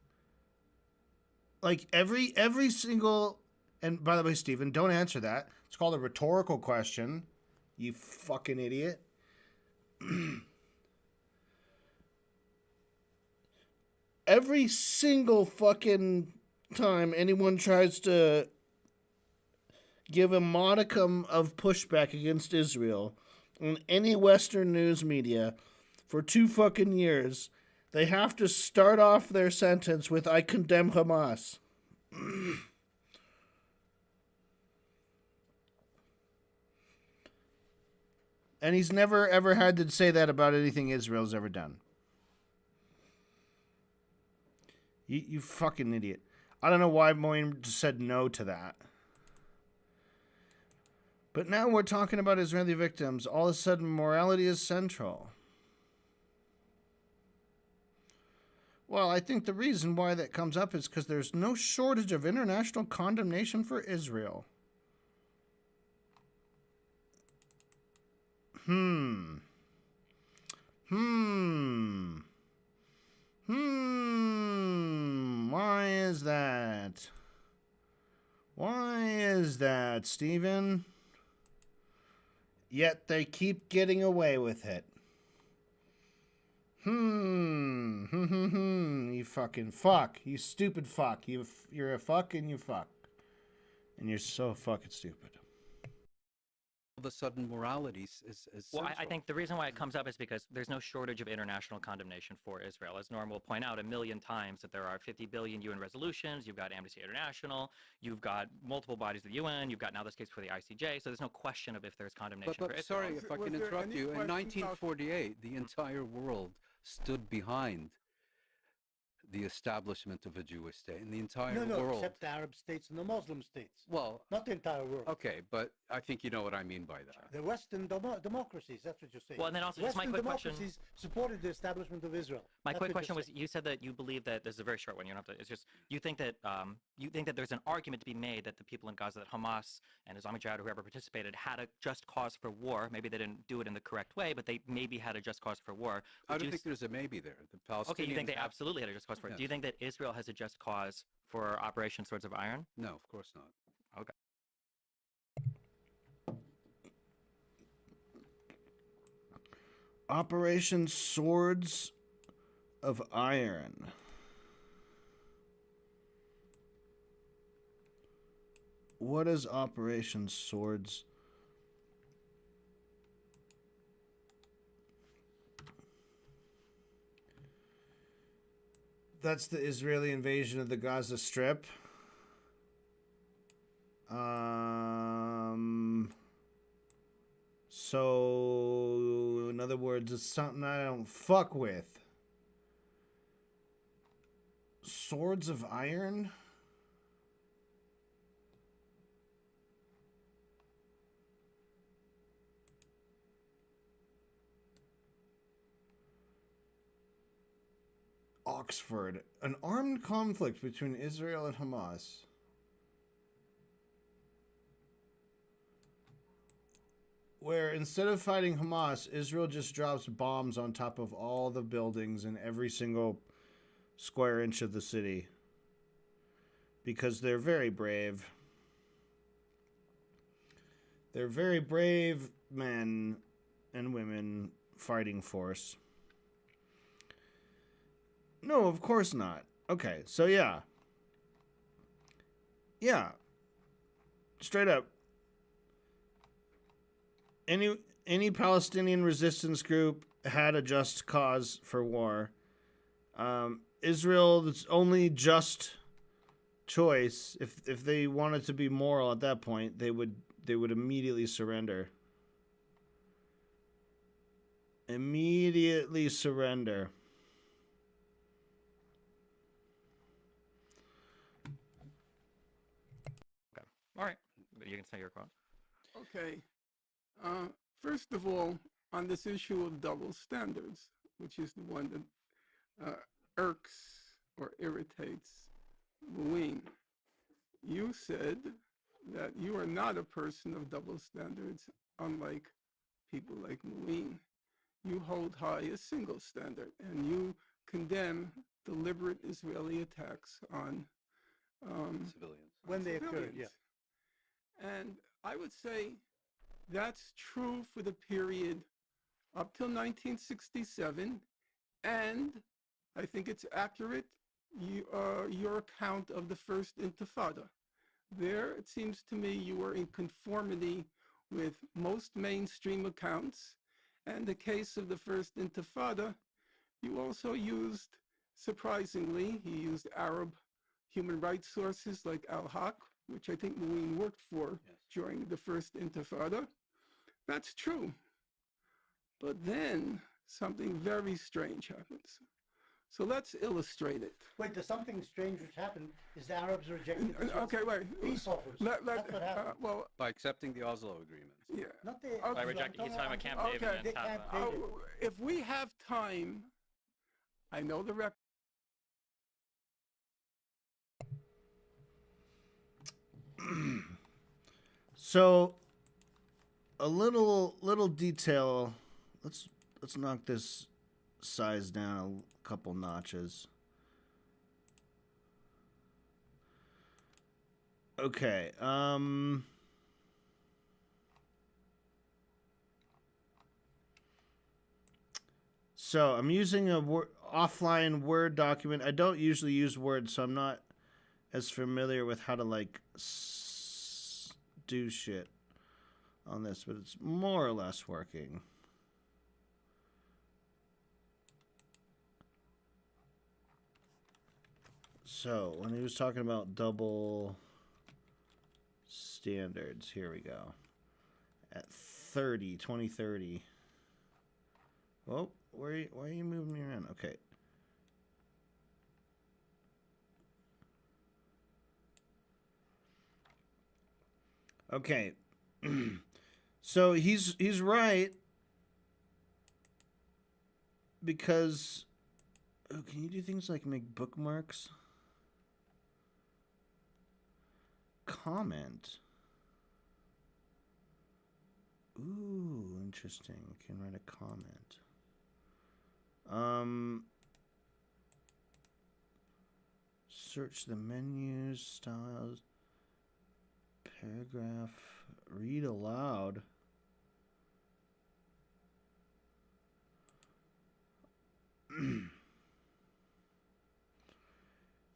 A: Like, every single... And by the way, Steven, don't answer that. It's called a rhetorical question. You fucking idiot. Every single fucking time anyone tries to give a modicum of pushback against Israel on any Western news media for 2 fucking years, they have to start off their sentence with, I condemn Hamas. And he's never, ever had to say that about anything Israel's ever done. You fucking idiot. I don't know why Moeen just said no to that. But now we're talking about Israeli victims. All of a sudden, morality is central. Well, I think the reason why that comes up is because there's no shortage of international condemnation for Israel. Why is that? Why is that, Stephen? Yet they keep getting away with it. You fucking fuck. You stupid fuck. You're a fuck and you fuck. And you're so fucking stupid.
B: Of a sudden, morality is
E: well, I think the reason why it comes up is because there's no shortage of international condemnation for Israel. As Norm will point out 1,000,000 times, that there are 50 billion UN resolutions, you've got Amnesty International, you've got multiple bodies of the UN, you've got now this case for the ICJ, so there's no question of if there's condemnation for Israel.
B: Sorry if I can interrupt you. In 1948, the entire world stood behind the establishment of a Jewish state in the entire world.
C: No, except the Arab states and the Muslim states.
B: Well,
C: not the entire world.
B: Okay, but I think you know what I mean by that.
C: The Western democracies, that's what you're saying.
E: Well, and then also just my quick question.
C: Western democracies supported the establishment of Israel.
E: My quick question was, you said that you believe that, this is a very short one, you don't have to, it's just, you think that there's an argument to be made that the people in Gaza, that Hamas and Islamic Jihad, whoever participated, had a just cause for war. Maybe they didn't do it in the correct way, but they maybe had a just cause for war.
B: I don't think there's a maybe there. The Palestinians...
E: Okay, you think they absolutely had a just cause for it.
B: Yes.
E: Do you think that Israel has a just cause for Operation Swords of Iron?
B: No, of course not.
E: Okay.
A: Operation Swords of Iron. What is Operation Swords? That's the Israeli invasion of the Gaza Strip. So, in other words, it's something I don't fuck with. Swords of Iron? Oxford. An armed conflict between Israel and Hamas. where instead of fighting Hamas, Israel just drops bombs on top of all the buildings in every single square inch of the city. Because they're very brave. They're very brave men and women fighting force. No, of course not. Okay, so yeah. Yeah. Straight up. Any Palestinian resistance group had a just cause for war. Israel's only just choice, if they wanted to be moral at that point, they would immediately surrender. Immediately surrender.
E: Okay. All right. You can say your quote.
D: Okay. First of all, on this issue of double standards, which is the one that irks or irritates Moeen, you said that you are not a person of double standards, unlike people like Moeen. You hold high a single standard, and you condemn deliberate Israeli attacks on
B: Civilians.
C: When they occurred,
D: civilians.
C: yeah.
D: And I would say that's true for the period up till 1967, and I think it's accurate, your account of the First Intifada. There, it seems to me you were in conformity with most mainstream accounts, and the case of the First Intifada, you also used, surprisingly, he used Arab human rights sources like Al-Haq, which I think Moeen worked for during the First Intifada. That's true. But then something very strange happens. So let's illustrate it.
C: Wait, there's something strange which happened is the Arabs rejected
D: Okay, wait.
C: peace offers. That's what happened.
D: Well,
B: By accepting the Oslo agreements.
D: yeah.
C: Not the,
D: Okay.
E: By rejecting, he's talking about Camp David
D: Okay.
E: and
C: They
E: Taffa.
C: Camp David.
D: If we have time, I know the record.
A: So a little detail. Let's knock this size down a couple notches. Okay. So I'm using a offline Word document. I don't usually use Word, so I'm not as familiar with how to like do shit on this, but it's more or less working. So when he was talking about double standards, here we go. At 2030. Oh, why are you moving me around? Okay. Okay. So he's right, because can you do things like make bookmarks? Comment. Ooh, interesting. I can write a comment. Search the menus, styles, paragraph, read aloud.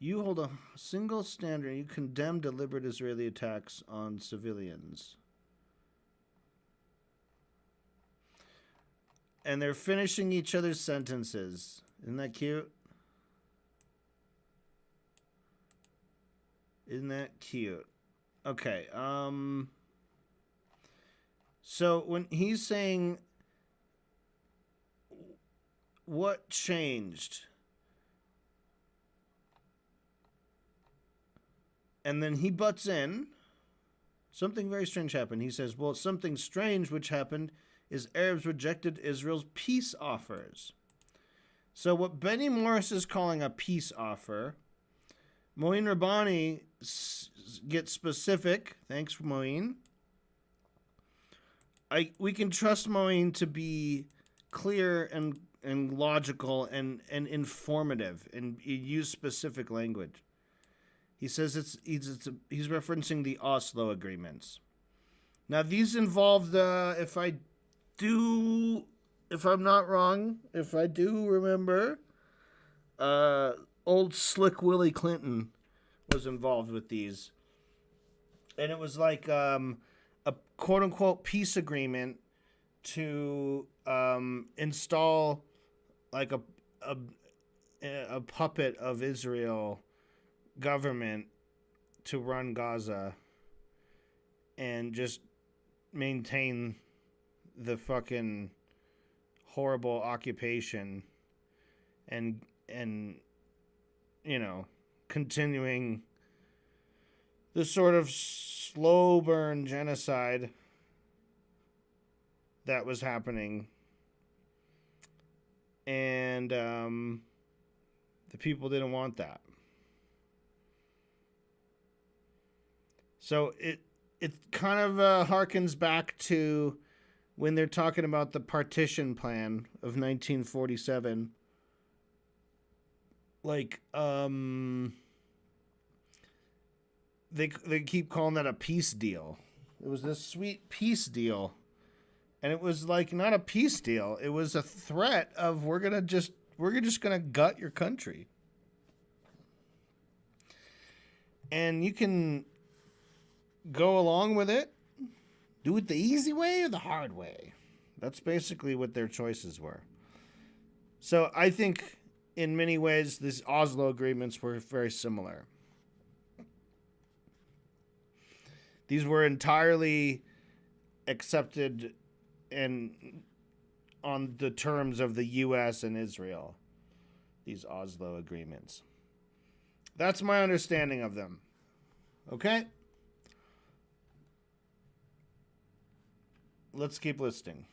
A: You hold a single standard. You condemn deliberate Israeli attacks on civilians. And they're finishing each other's sentences. Isn't that cute? Isn't that cute? Okay. So when he's saying what changed, and then he butts in, something very strange happened. He says, well, something strange which happened is Arabs rejected Israel's peace offers. So what Benny Morris is calling a peace offer, Moeen Rabbani gets specific. Thanks, Moeen. we can trust Moeen to be clear and logical and informative and use specific language. He says he's referencing the Oslo agreements. Now these involved, if I'm not wrong, if I do remember, old Slick Willie Clinton was involved with these, and it was like a quote unquote peace agreement to install like a puppet of Israel government to run Gaza and just maintain the fucking horrible occupation and continuing the sort of slow burn genocide that was happening. And the people didn't want that. So it kind of harkens back to when they're talking about the partition plan of 1947. Like, they keep calling that a peace deal. It was this sweet peace deal. And it was like not a peace deal. It was a threat of we're just gonna gut your country. And you can go along with it, do it the easy way or the hard way. That's basically what their choices were. So I think in many ways these Oslo agreements were very similar. These were entirely accepted and on the terms of the U.S. and Israel, these Oslo agreements. That's my understanding of them. Okay? Let's keep listening.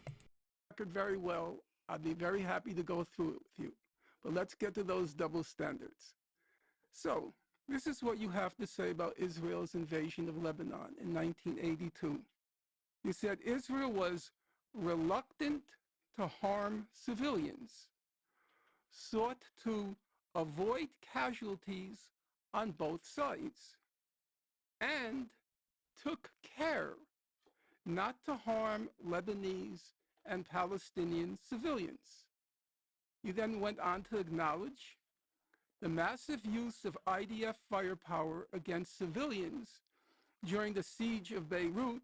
D: Very well. I'd be very happy to go through it with you. But let's get to those double standards. So, this is what you have to say about Israel's invasion of Lebanon in 1982. You said Israel was reluctant to harm civilians, sought to avoid casualties on both sides, and took care not to harm Lebanese and Palestinian civilians. You then went on to acknowledge the massive use of IDF firepower against civilians during the siege of Beirut,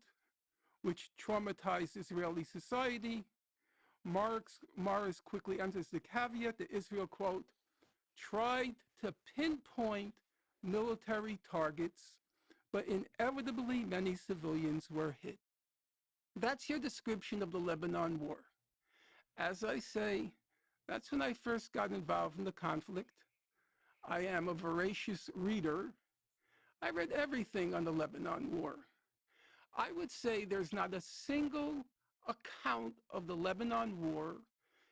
D: which traumatized Israeli society. Morris quickly enters the caveat that Israel, quote, tried to pinpoint military targets, but inevitably many civilians were hit. That's your description of the Lebanon War. As I say, that's when I first got involved in the conflict. I am a voracious reader. I read everything on the Lebanon War. I would say there's not a single account of the Lebanon War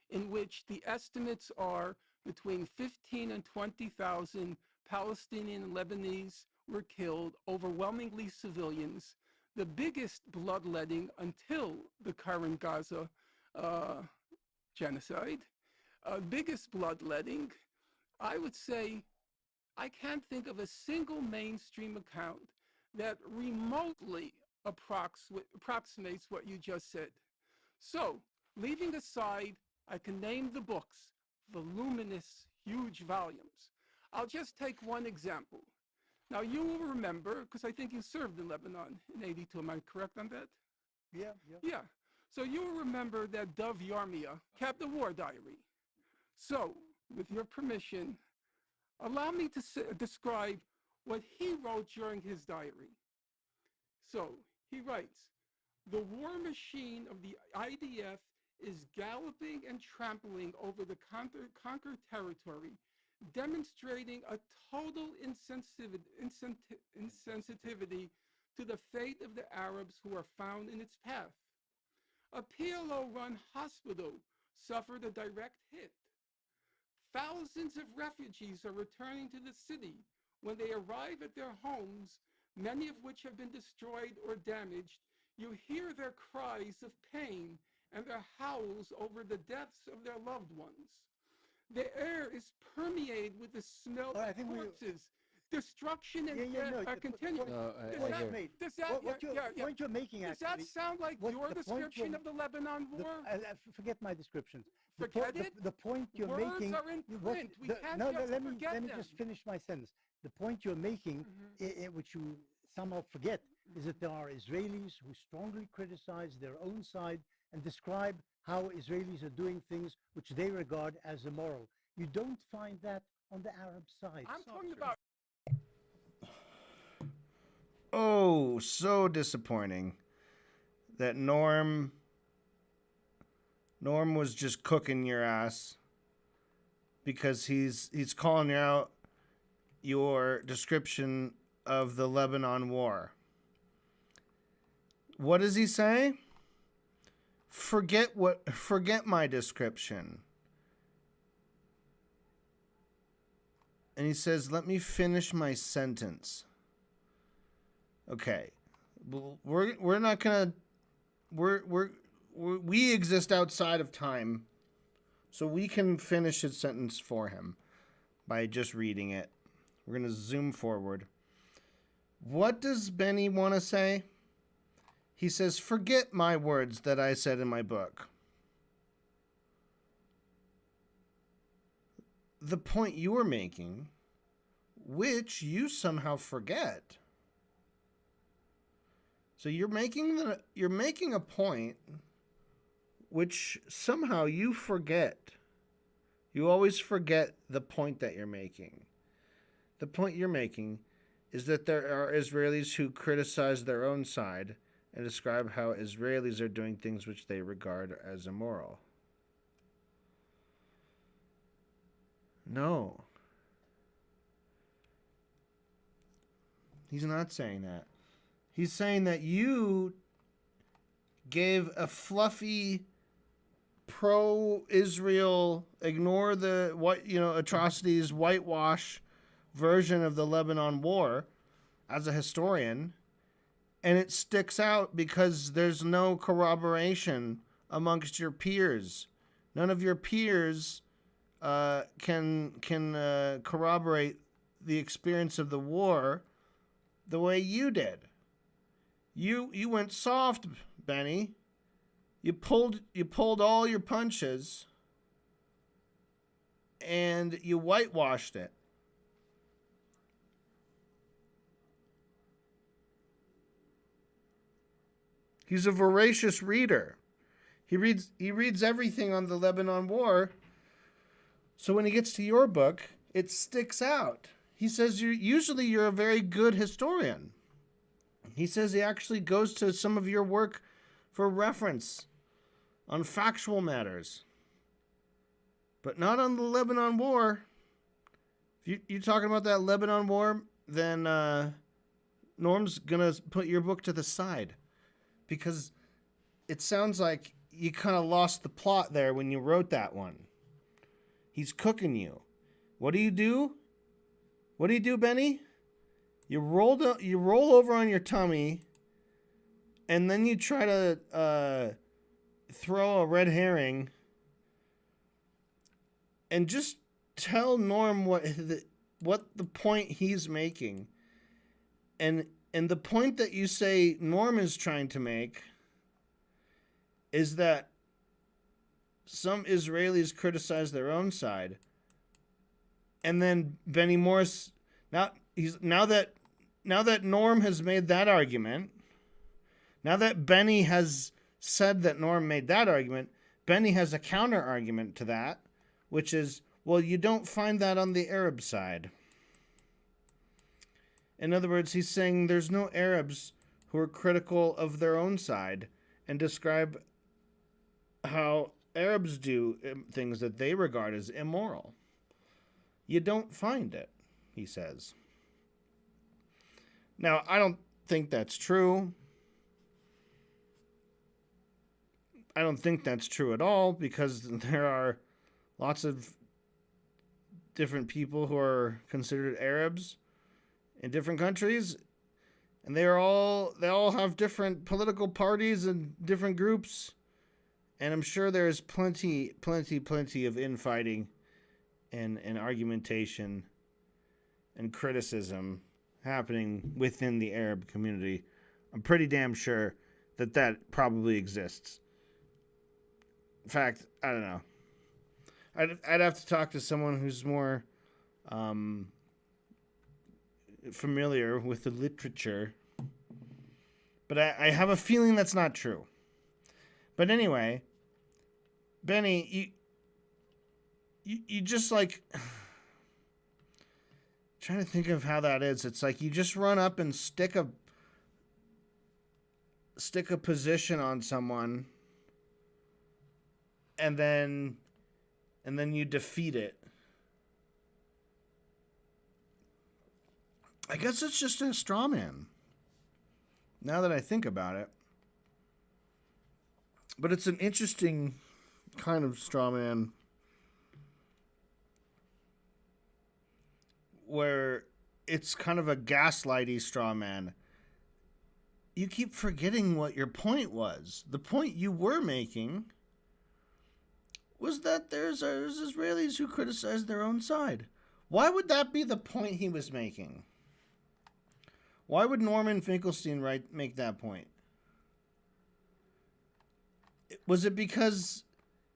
D: in which the estimates are between 15 and 20,000 Palestinian and Lebanese were killed, overwhelmingly civilians, the biggest bloodletting until the current Gaza genocide, biggest bloodletting. I would say I can't think of a single mainstream account that remotely approximates what you just said. So, leaving aside, I can name the books, voluminous, huge volumes. I'll just take one example. Now, you will remember, because I think you served in Lebanon in 82, am I correct on that? Yeah. So you will remember that Dov Yarmia kept a war diary. So, with your permission, allow me to describe what he wrote during his diary. So, he writes, the war machine of the IDF is galloping and trampling over the conquered territory, demonstrating a total insensitivity to the fate of the Arabs who are found in its path. A PLO-run hospital suffered a direct hit. Thousands of refugees are returning to the city. When they arrive at their homes, many of which have been destroyed or damaged, You hear their cries of pain and their howls over the deaths of their loved ones. The air is permeated with the smell
C: I
D: of
C: think
D: corpses. Destruction and
C: Yeah,
D: death
C: no,
D: are
C: the
D: continuing.
C: point
I: I hear.
C: made.
D: Does that,
C: What point you're making,
D: does
C: actually,
D: that sound like
C: what
D: your
C: the point
D: description of the Lebanon War?
C: Forget my descriptions.
D: Forget it?
C: The point you're
D: Words
C: making.
D: are in print. We can't
C: no,
D: just
C: let me
D: forget them.
C: just finish my sentence. The point you're making, which you somehow forget, is that there are Israelis who strongly criticize their own side and describe how Israelis are doing things which they regard as immoral. You don't find that on the Arab side.
D: I'm talking about.
A: Oh, so disappointing that Norm was just cooking your ass because he's calling out your description of the Lebanon War. What does he say? Forget my description. And he says, "Let me finish my sentence." Okay. We're not going to we exist outside of time. So we can finish his sentence for him by just reading it. We're going to zoom forward. What does Benny want to say? He says, "Forget my words that I said in my book." The point you're making, which you somehow forget. So you're making a point which somehow you forget. You always forget the point that you're making. The point you're making is that there are Israelis who criticize their own side and describe how Israelis are doing things which they regard as immoral. No. He's not saying that. He's saying that you gave a fluffy pro-Israel, ignore the atrocities, whitewash version of the Lebanon War as a historian, and it sticks out because there's no corroboration amongst your peers. None of your peers can corroborate the experience of the war the way you did. You went soft, Benny. You pulled all your punches and you whitewashed it. He's a voracious reader. He reads everything on the Lebanon War. So when he gets to your book, it sticks out. He says you're a very good historian. He says he actually goes to some of your work for reference on factual matters, but not on the Lebanon War. If you're talking about that Lebanon War, then Norm's going to put your book to the side because it sounds like you kind of lost the plot there when you wrote that one. He's cooking you. What do? What do you do, Benny? You roll over on your tummy, and then you try to throw a red herring, and just tell Norm what the point he's making, and the point that you say Norm is trying to make is that some Israelis criticize their own side, and then Benny Morris now that Norm has made that argument, now that Benny has said that Norm made that argument, Benny has a counter argument to that, which is, well, you don't find that on the Arab side. In other words, he's saying there's no Arabs who are critical of their own side and describe how Arabs do things that they regard as immoral. You don't find it, he says. Now, I don't think that's true. I don't think that's true at all because there are lots of different people who are considered Arabs in different countries, And they all have different political parties and different groups. And I'm sure there is plenty of infighting and argumentation and criticism happening within the Arab community. I'm pretty damn sure that probably exists. In fact, I don't know. I'd have to talk to someone who's more familiar with the literature. But I have a feeling that's not true. But anyway, Benny, you just like trying to think of how that is. It's like you just run up and stick a position on someone, and then you defeat it. I guess it's just a straw man. Now that I think about it. But it's an interesting kind of straw man where it's kind of a gaslighty straw man. You keep forgetting what your point was. The point you were making was that there's Israelis who criticize their own side. Why would that be the point he was making? Why would Norman Finkelstein make that point? Was it because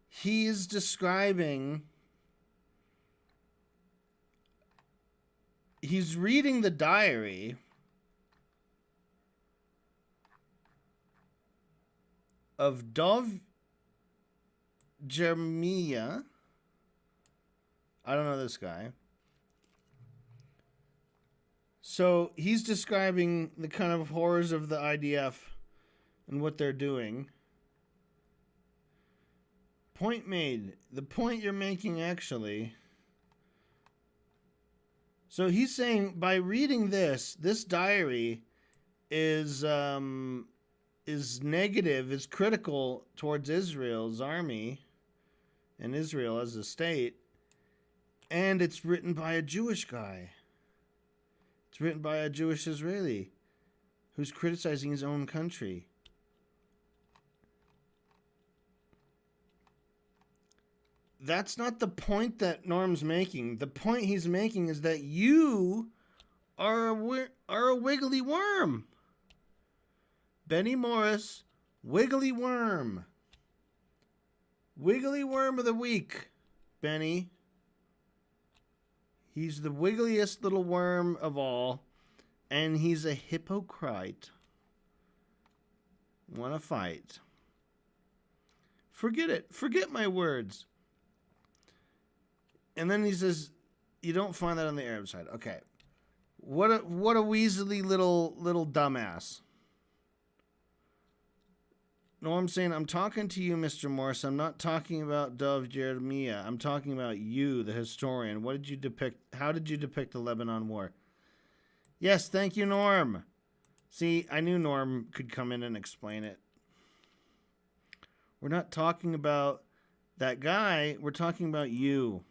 A: he is describing... He's reading the diary of Dov Jeremiah. I don't know this guy. So he's describing the kind of horrors of the IDF and what they're doing. Point made. The point you're making, actually. So he's saying by reading this diary is negative, is critical towards Israel's army and Israel as a state, and it's written by a Jewish guy. It's written by a Jewish Israeli who's criticizing his own country. That's not the point that Norm's making. The point he's making is that you are a wiggly worm. Benny Morris, wiggly worm. Wiggly worm of the week, Benny. He's the wiggliest little worm of all, and he's a hypocrite. Wanna fight. Forget it. Forget my words. And then he says, you don't find that on the Arab side. Okay. What a weaselly little dumbass. No, I'm saying, I'm talking to you, Mr. Morris. I'm not talking about Dov Jeremiah. I'm talking about you, the historian. What did you depict? How did you depict the Lebanon War? Yes, thank you, Norm. See, I knew Norm could come in and explain it. We're not talking about that guy. We're talking about you.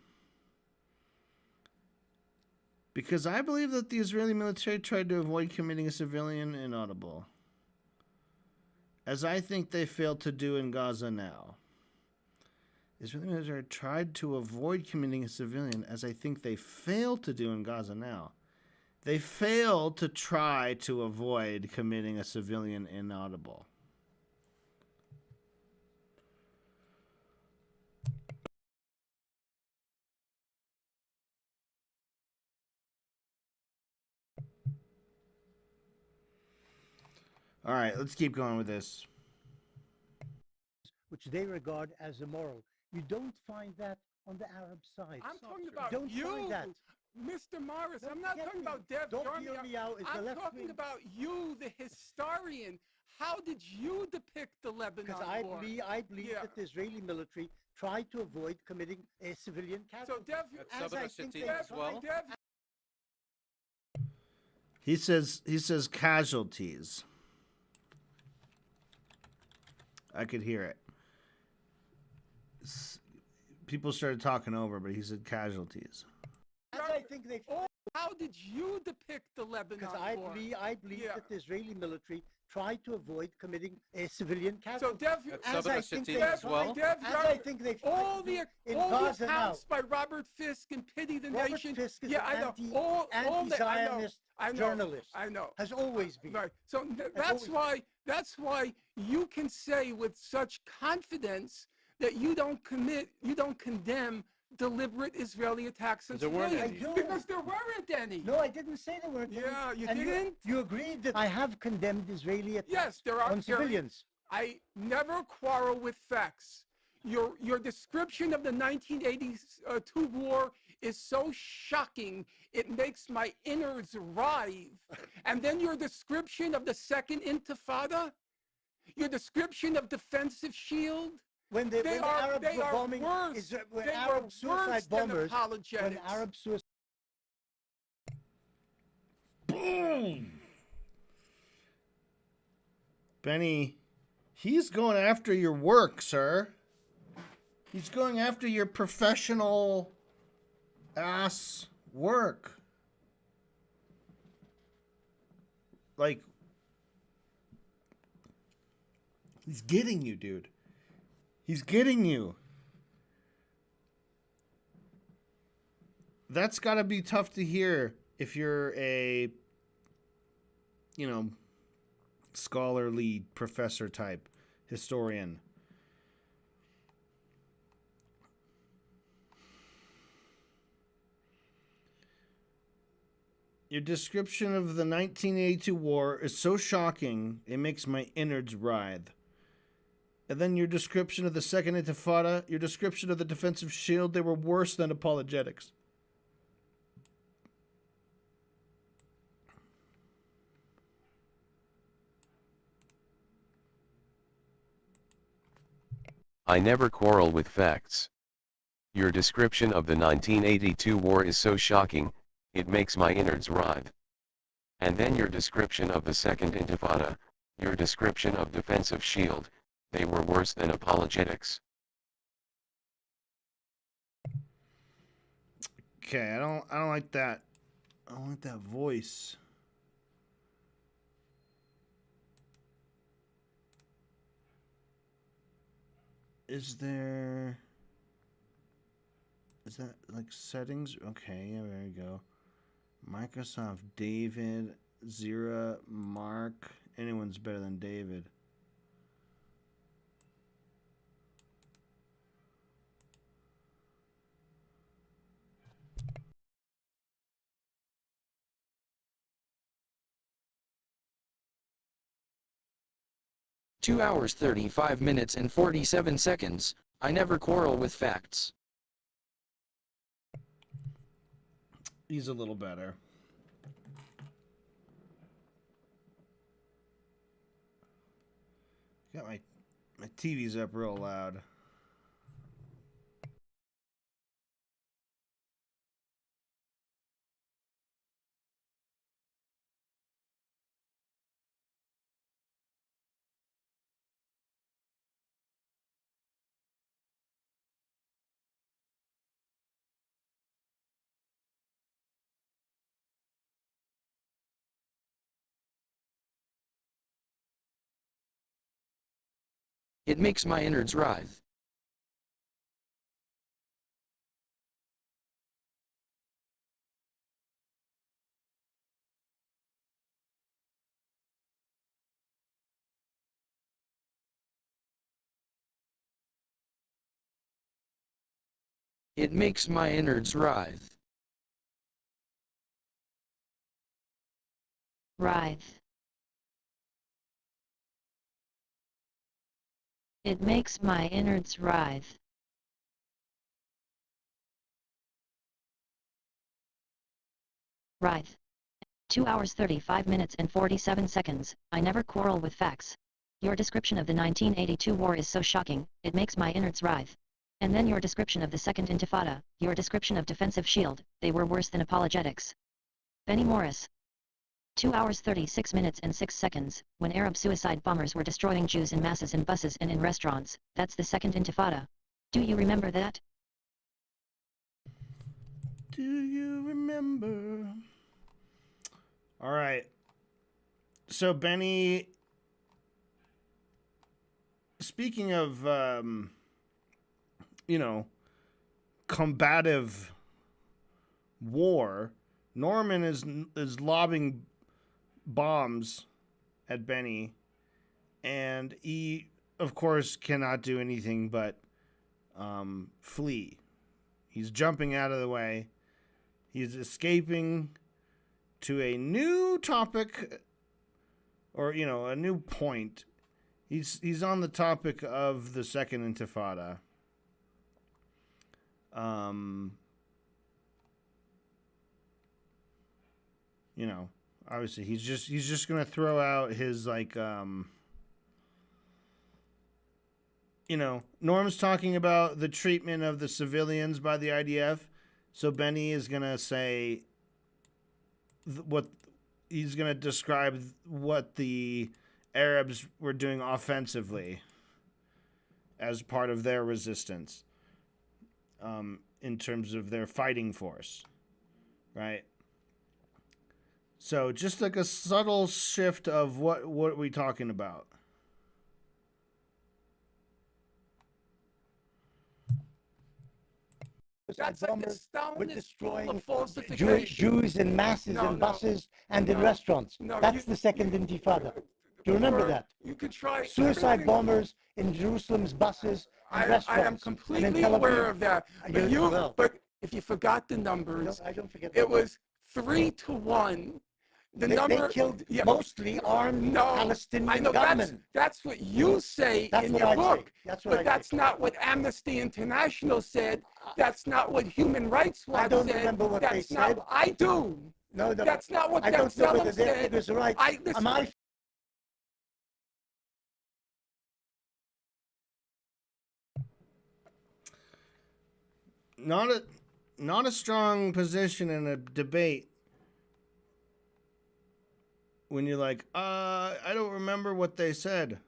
A: Because I believe that the Israeli military tried to avoid committing a civilian inaudible, as I think they failed to do in Gaza now. Israeli military tried to avoid committing a civilian, as I think they failed to do in Gaza now. They failed to try to avoid committing a civilian inaudible. All right, let's keep going with this.
C: Which they regard as immoral. You don't find that on the Arab side.
D: I'm talking about
C: don't
D: you,
C: find that.
D: Mr. Morris.
C: Don't
D: I'm not
C: get
D: talking
C: me.
D: about Dev
C: Don't
D: Jeremiah.
C: hear me out. It's the
D: I'm
C: left
D: talking
C: wing.
D: about you, the historian. How did you depict the Lebanon
C: Because
D: War?
C: I believe
D: Yeah.
C: that the Israeli military tried to avoid committing a civilian
D: So
C: casualty.
D: Dev,
C: as I think they
B: as
C: tried.
B: well?
D: Dev,
A: He says casualties. I could hear it. People started talking over, but he said casualties.
C: As I think they tried.
D: How did you depict the Lebanon
C: Because
D: war?
C: I believe
D: Yeah.
C: that the Israeli military tried to avoid committing a civilian
D: So,
C: casualty.
D: Dev,
C: as I think they
I: as
C: tried,
I: well?
C: as I think they tried
D: all
C: to do
D: the
C: in
D: all the
C: Gaza now.
D: accounts by Robert Fisk and Pity the
C: Robert
D: Nation.
C: Fisk is
D: Yeah, I know.
C: an
D: All the, I know.
C: anti-Zionist
D: I know.
C: journalist.
D: I know.
C: Has always been.
D: Right. So
C: always
D: that's why you can say with such confidence that you don't condemn deliberate Israeli attacks on
I: There weren't
D: civilians.
I: any.
C: I do.
D: Because there weren't any.
C: No, I didn't say there weren't.
D: Yeah,
C: any.
D: you
C: And
D: didn't?
C: You agreed that I have condemned Israeli attacks
D: Yes, there are
C: on civilians.
D: I never quarrel with facts. Your description of the 1982 war is so shocking, it makes my innards writhe. And then your description of the Second Intifada, your description of defensive shield,
C: When the Arabs were bombing,
D: worse.
C: when
D: They
C: Arab
D: were
C: suicide
D: worse than
C: bombers, when
D: apologetics.
C: Arab suicide
A: Boom! Benny, he's going after your work, sir. He's going after your professional ass work. Like, he's getting you, dude. He's getting you. That's got to be tough to hear if you're a, scholarly professor type historian. Your description of the 1982 war is so shocking, it makes my innards writhe. And then your description of the Second Intifada, your description of the defensive shield, they were worse than apologetics.
J: I never quarrel with facts. Your description of the 1982 war is so shocking, it makes my innards writhe. And then your description of the Second Intifada, your description of defensive shield, they were worse than apologetics.
A: Okay, I don't like that. I don't like that voice. Is that like settings? Okay, yeah, there you go. Microsoft, David, Zira, Mark. Anyone's better than David.
K: Two hours 35 minutes and 47 seconds. I never quarrel with facts.
A: He's a little better. Got my TV's up real loud.
K: It makes my innards writhe. It makes my innards writhe.
L: Writhe. It makes my innards writhe. Writhe. 2 hours 35 minutes and 47 seconds. I never quarrel with facts. Your description of the 1982 war is so shocking, it makes my innards writhe. And then your description of the Second Intifada, your description of defensive shield, they were worse than apologetics. Benny Morris. 2 hours 36 minutes and 6 seconds, when Arab suicide bombers were destroying Jews in masses in buses and in restaurants, that's the Second Intifada. Do you remember that?
A: Do you remember? All right. So, Benny, speaking of, combative war, Norman is lobbing bombs at Benny, and he, of course, cannot do anything but flee. He's jumping out of the way. He's escaping to a new topic, or a new point. He's on the topic of the Second Intifada. Obviously he's just gonna throw out his Norm's talking about the treatment of the civilians by the IDF, so Benny is gonna say what he's gonna describe what the Arabs were doing offensively as part of their resistance, in terms of their fighting force, right? So just like a subtle shift of what are we talking about?
C: That's bombers were destroying
D: falsification.
C: Jews in masses in buses and in restaurants. That's the Second Intifada. Do you remember that?
D: You could try
C: Suicide
D: everything.
C: bombers in Jerusalem's buses and restaurants.
D: I am completely aware of that. But if you forgot the numbers,
C: I don't forget.
D: It was 3-1.
C: They killed mostly armed Palestinian gunmen.
D: That's what you say in your book. But that's not what Amnesty International said. That's not what Human Rights Watch said.
C: I don't remember what they said.
D: I do.
C: No,
D: that's not what
C: I don't know whether their
D: said.
C: figures are right. Am I
A: not a strong position in a debate when you're like, I don't remember what they said.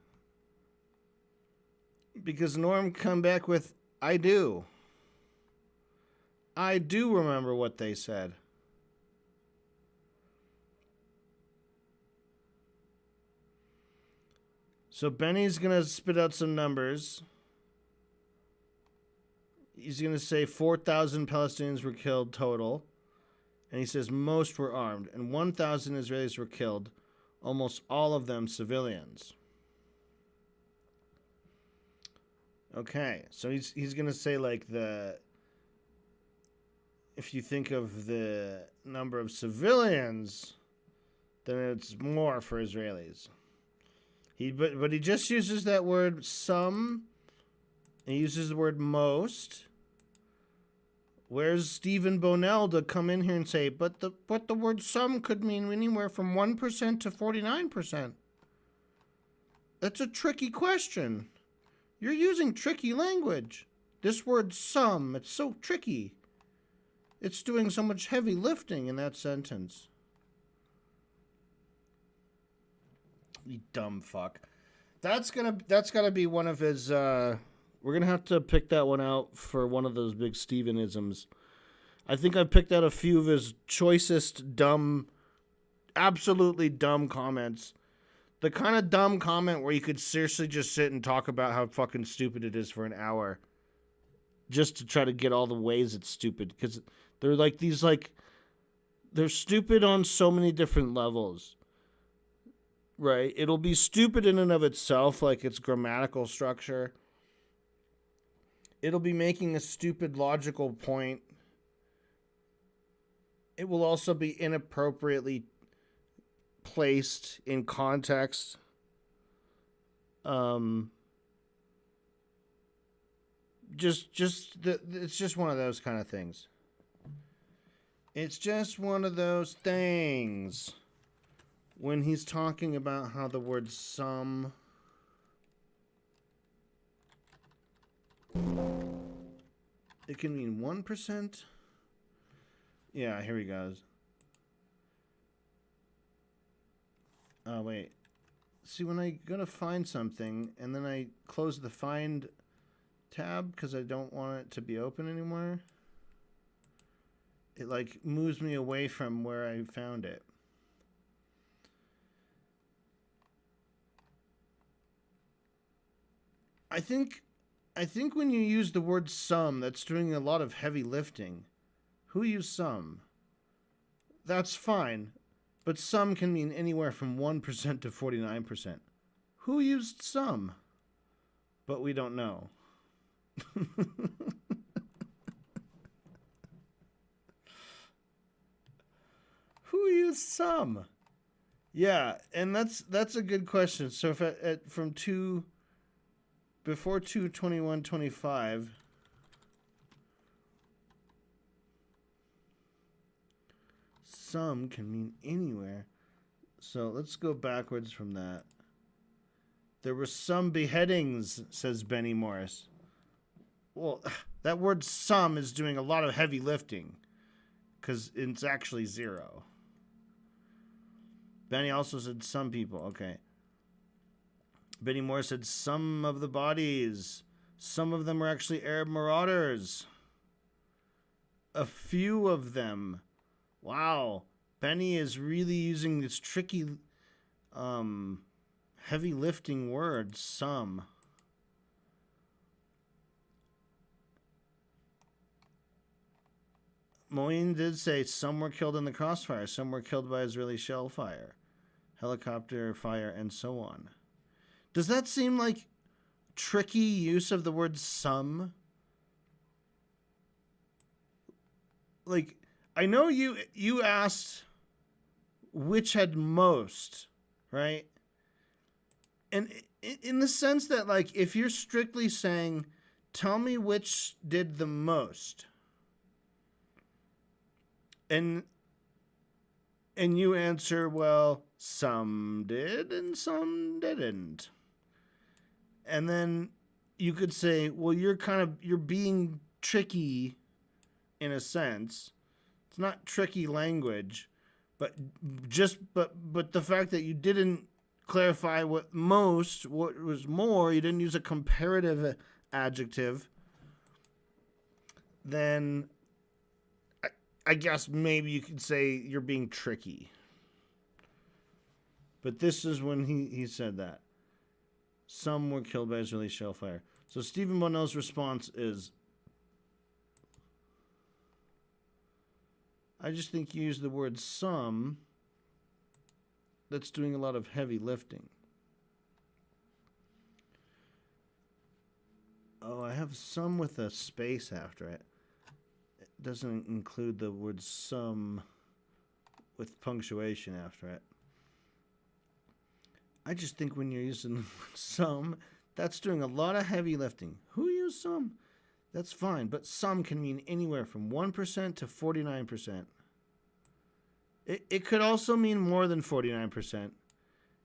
A: Because Norm come back with, I do. I do remember what they said. So Benny's going to spit out some numbers. He's going to say 4,000 Palestinians were killed total. And he says most were armed. And 1,000 Israelis were killed. Almost all of them civilians. Okay, so he's going to say like if you think of the number of civilians, then it's more for Israelis. But he just uses that word some. He uses the word most. Where's Stephen Bonnell to come in here and say, but the word some could mean anywhere from 1% to 49%? That's a tricky question. You're using tricky language. This word some, it's so tricky. It's doing so much heavy lifting in that sentence. You dumb fuck. That's gotta be one of his we're gonna have to pick that one out for one of those big Stevenisms. I think I picked out a few of his choicest dumb, absolutely dumb comments. The kind of dumb comment where you could seriously just sit and talk about how fucking stupid it is for an hour. Just to try to get all the ways it's stupid. Because they're like these they're stupid on so many different levels. Right? It'll be stupid in and of itself, like its grammatical structure. It'll be making a stupid logical point. It will also be inappropriately placed in context. It's just one of those kind of things. It's just one of those things. When he's talking about how the word some it can mean 1%. Yeah, here he goes. Oh, wait. See, when I go to find something, and then I close the find tab because I don't want it to be open anymore. It like moves me away from where I found it. I think when you use the word some, that's doing a lot of heavy lifting. Who used some? That's fine, but some can mean anywhere from 1% to 49%. Who used some? But we don't know. Who used some? Yeah, and that's a good question. So if from before 2:21:25, some can mean anywhere. So let's go backwards from that. There were some beheadings, says Benny Morris. Well, that word some is doing a lot of heavy lifting because it's actually 0. Benny also said some people. Okay. Benny Morris said some of the bodies. Some of them were actually Arab marauders. A few of them. Wow. Benny is really using this tricky, heavy lifting word, some. Moeen did say some were killed in the crossfire, some were killed by Israeli shell fire, helicopter fire, and so on. Does that seem like tricky use of the word some? Like, I know you asked which had most, right? And in the sense that, like, if you're strictly saying, tell me which did the most, and you answer, well, some did and some didn't. And then you could say, well, you're being tricky in a sense. It's not tricky language, but the fact that you didn't clarify what was more, you didn't use a comparative adjective, then I guess maybe you could say you're being tricky. But this is when he said that. Some were killed by Israeli shell fire. So Stephen Bonnell's response is, I just think you use the word some. That's doing a lot of heavy lifting. Oh, I have some with a space after it. It doesn't include the word some with punctuation after it. I just think when you're using some, that's doing a lot of heavy lifting. Who used some? That's fine, but some can mean anywhere from 1% to 49%. It could also mean more than 49%.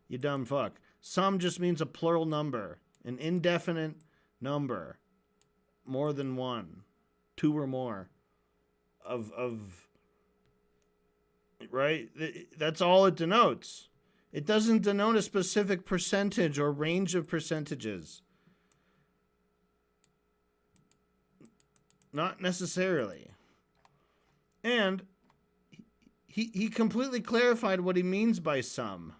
A: You dumb fuck. Some just means a plural number, an indefinite number, more than one, 2 or more of right? That's all it denotes. It doesn't denote a specific percentage or range of percentages. Not necessarily. And he completely clarified what he means by some,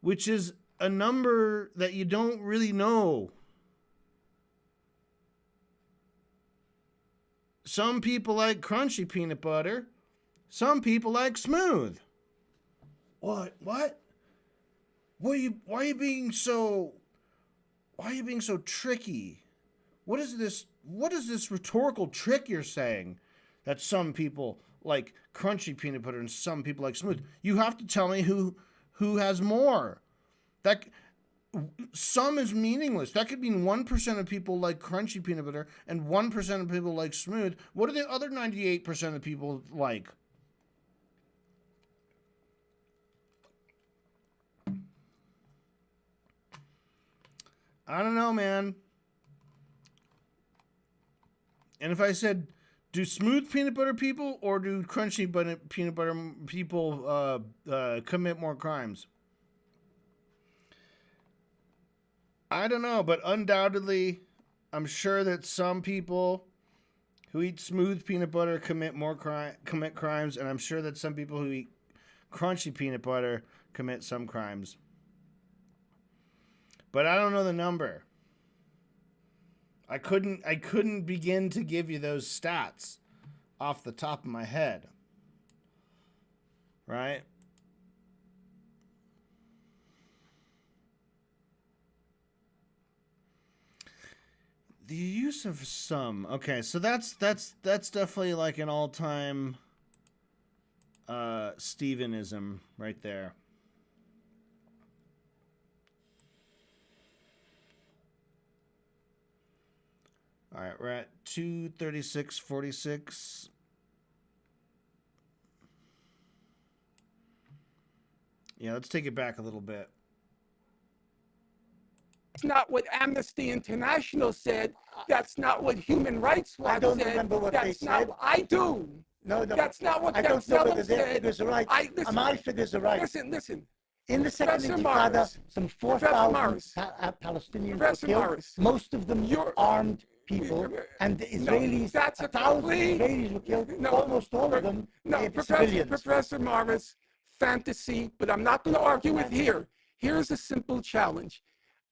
A: which is a number that you don't really know. Some people like crunchy peanut butter. Some people like smooth. What? Why are you being so tricky? What is this rhetorical trick you're saying? That some people like crunchy peanut butter and some people like smooth. You have to tell me who has more. That some is meaningless. That could mean 1% of people like crunchy peanut butter and 1% of people like smooth. What do the other 98% of people like? I don't know, man. And if I said, do smooth peanut butter people or do crunchy peanut butter people commit more crimes? I don't know, but undoubtedly, I'm sure that some people who eat smooth peanut butter commit crimes, and I'm sure that some people who eat crunchy peanut butter commit some crimes. But I don't know the number. I couldn't begin to give you those stats off the top of my head. Right? The use of some. Okay, so that's definitely like an all-time Stevenism right there. All right, we're at 236.46. Yeah, let's take it back a little bit.
D: That's not what Amnesty International said. That's not what Human Rights Watch said.
C: I don't remember what they said.
D: I do.
C: No,
D: that's not what
C: I don't know whether their
D: said.
C: figures are right. My figures are right.
D: Listen.
C: In the Second Intifada, some 4,000 Palestinians were killed. Most of them armed people, and the Israelis, 1,000 Israelis were killed. Almost all of them civilians.
D: Professor Morris, fantasy, but I'm not going to argue with here. Here's a simple challenge.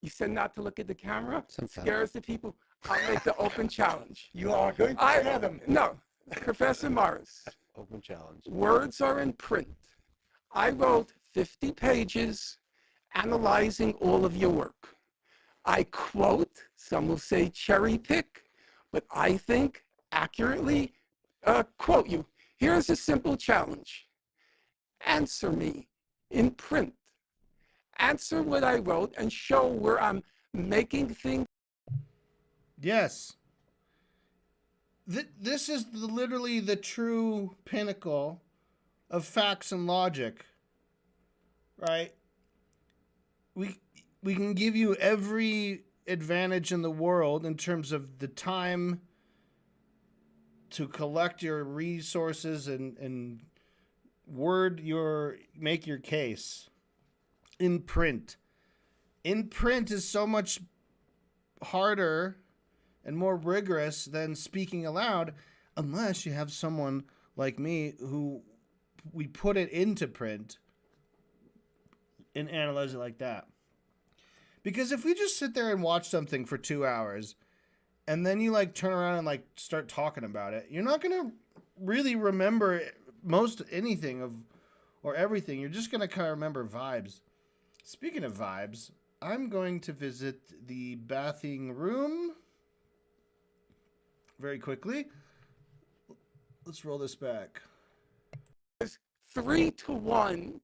D: You said not to look at the camera. Scares the people. I'll make the open challenge.
C: You are going to scare them.
D: No, Professor Morris.
I: Open challenge.
D: Words are in print. I wrote 50 pages analyzing all of your work. I quote, some will say cherry pick, but I think accurately quote you. Here's a simple challenge. Answer me in print. Answer what I wrote and show where I'm making things.
A: Yes. This is literally the true pinnacle of facts and logic, right? We can give you every advantage in the world in terms of the time to collect your resources and make your case in print. In print is so much harder and more rigorous than speaking aloud, unless you have someone like me who we put it into print and analyze it like that. Because if we just sit there and watch something for 2 hours and then you like turn around and like start talking about it, you're not going to really remember most anything or everything. You're just going to kind of remember vibes. Speaking of vibes, I'm going to visit the bathing room very quickly. Let's roll this back.
D: 3-1.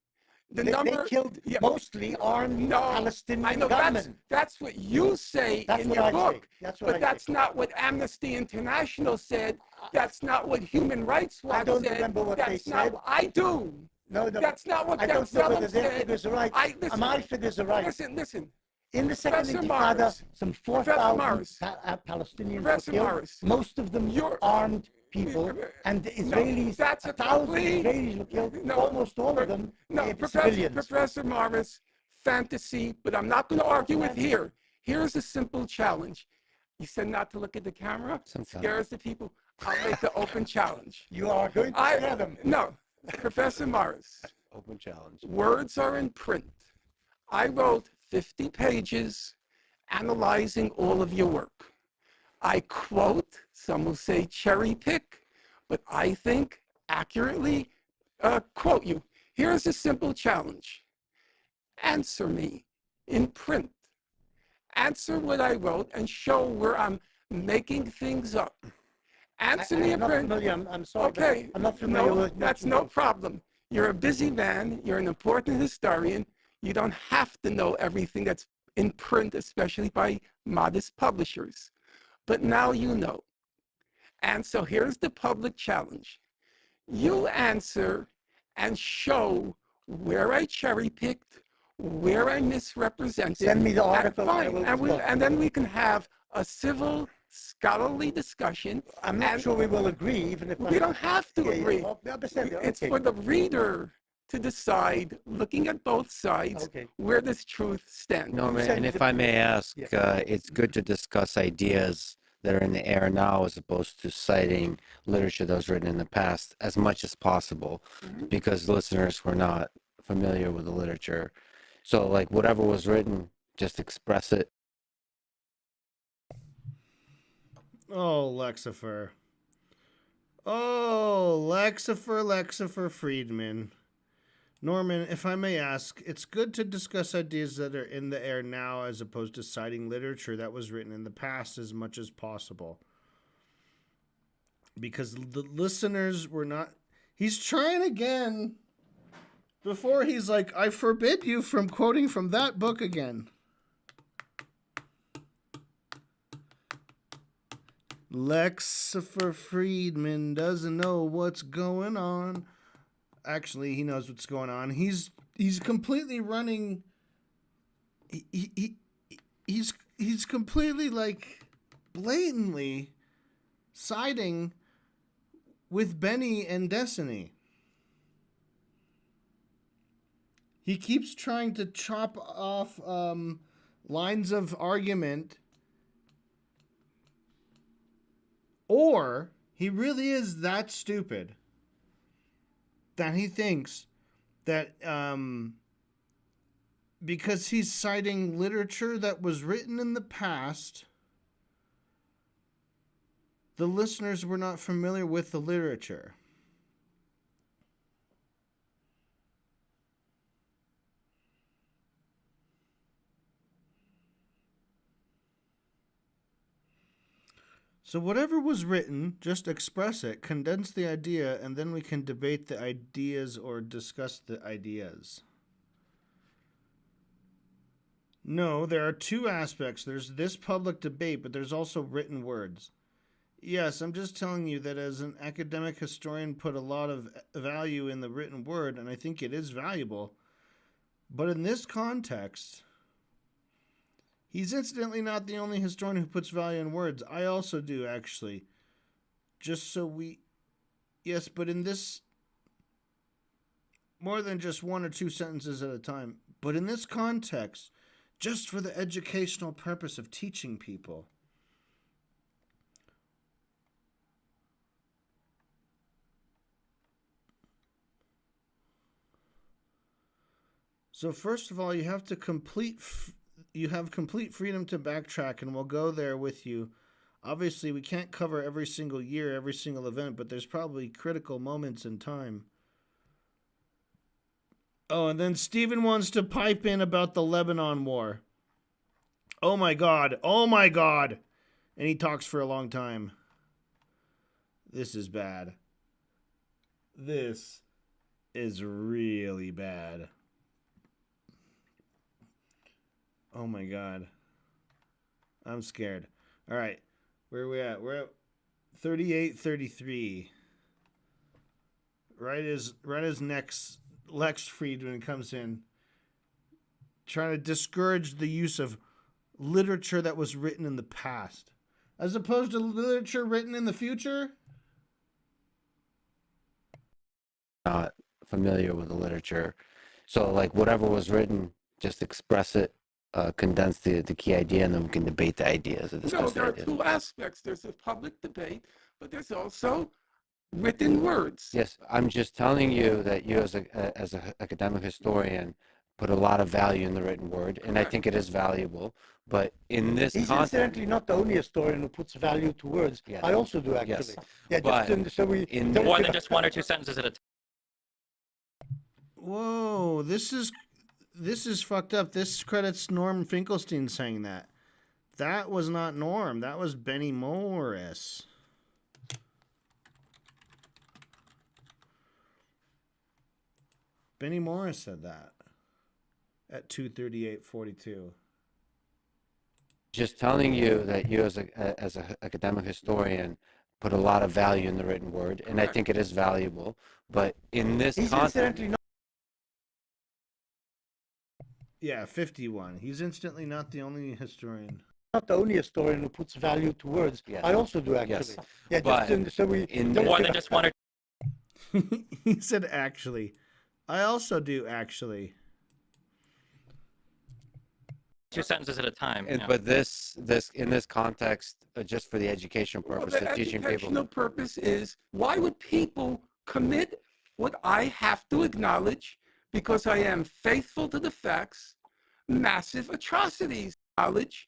D: They
C: killed mostly armed Palestinian gunmen.
D: That's what you say in your book. But that's not what Amnesty International said. That's not what Human Rights Watch said.
C: I don't remember what they said.
D: I do.
C: No,
D: that's not what
C: I don't know whether their figures are right. My figures are right.
D: Listen.
C: In the Second Intifada, some 4,000 Palestinians were killed. Most of them armed people, and the Israelis, 1,000 Israelis were killed. Almost all of them civilians.
D: Professor Morris, fantasy, but I'm not going to argue with here. Here's a simple challenge. You said not to look at the camera. Scares the people. I'll make the open challenge.
C: You are going to scare them.
D: No, Professor Morris.
I: Open challenge.
D: Words are in print. I wrote 50 pages analyzing all of your work. I quote, some will say cherry pick, but I think accurately quote you. Here's a simple challenge. Answer me in print. Answer what I wrote and show where I'm making things up. Answer me in print.
C: I'm sorry.
D: Okay.
C: I'm not familiar with
D: that's no problem. You're a busy man. You're an important historian. You don't have to know everything that's in print, especially by modest publishers. But now you know. And so here's the public challenge. You answer and show where I cherry-picked, where I misrepresented.
C: Send me the article.
D: Fine. And then we can have a civil, scholarly discussion.
C: I'm not sure we will agree, even if
D: we don't have to agree. It's for the reader to decide, looking at both sides, where does truth stand.
I: No, and if I may ask, it's good to discuss ideas that are in the air now as opposed to citing literature that was written in the past as much as possible because listeners were not familiar with the literature. So like whatever was written, just express it.
A: Oh, Lexifer. Oh, Lexifer Friedman. Norman, if I may ask, it's good to discuss ideas that are in the air now as opposed to citing literature that was written in the past as much as possible. Because the listeners were not... He's trying again. Before he's like, I forbid you from quoting from that book again. Lexifer Friedman doesn't know what's going on. Actually, he knows what's going on. He's completely running. He's completely like blatantly siding with Benny and Destiny. He keeps trying to chop off lines of argument. Or he really is that stupid that he thinks that because he's citing literature that was written in the past, the listeners were not familiar with the literature. So whatever was written, just express it, condense the idea, and then we can debate the ideas or discuss the ideas. No, there are two aspects. There's this public debate, but there's also written words. Yes, I'm just telling you that as an academic historian put a lot of value in the written word, and I think it is valuable. But in this context... He's incidentally not the only historian who puts value in words. I also do, actually. Just so we... Yes, but in this... More than just one or two sentences at a time. But in this context, just for the educational purpose of teaching people. So first of all, you have to you have complete freedom to backtrack, and we'll go there with you. Obviously, we can't cover every single year, every single event, but there's probably critical moments in time. Oh, and then Stephen wants to pipe in about the Lebanon War. Oh my God. Oh my God. And he talks for a long time. This is bad. This is really bad. Oh my God. I'm scared. All right. Where are we at? We're at 38-33. Right as next Lex Friedman comes in, trying to discourage the use of literature that was written in the past, as opposed to literature written in the future.
I: Not familiar with the literature. So like whatever was written, just express it. Condense the key idea, and then we can debate the ideas.
D: No, there are two aspects. There's a public debate, but there's also written words.
I: Yes, I'm just telling you that you, as an academic historian, put a lot of value in the written word, and I think it is valuable. But in this
C: He's
I: context,
C: incidentally not the only historian who puts value to words.
I: Yes.
C: I also do, actually.
I: Yes.
C: Yeah,
I: But
C: just so we
I: in
C: don't
E: More
C: give
E: than
C: a-
E: just one or two sentences at a time.
A: Whoa, this is fucked up. This credits Norm Finkelstein saying that. That was not Norm. That was Benny Morris. Benny Morris said that at 2:38:42.
I: just telling you that you, as an academic historian, put a lot of value in the written word, and I think it is valuable. But in this
C: He's
I: context,
C: incidentally not
A: Yeah, 51. He's instantly not the only historian.
C: the only historian who puts value to words.
I: Yes.
C: I also do, actually.
I: Yes.
C: Yeah,
I: But
C: so we
I: in
C: don't
E: More
C: give
E: than
C: a-
E: just one or
A: He said actually. I also do actually.
E: 2 sentences at a time.
I: And,
E: yeah.
I: but in this context, just for the educational purpose
D: Well, the
I: of teaching
D: educational
I: people.
D: purpose is, why would people commit what I have to acknowledge, because I am faithful to the facts, massive atrocities? Knowledge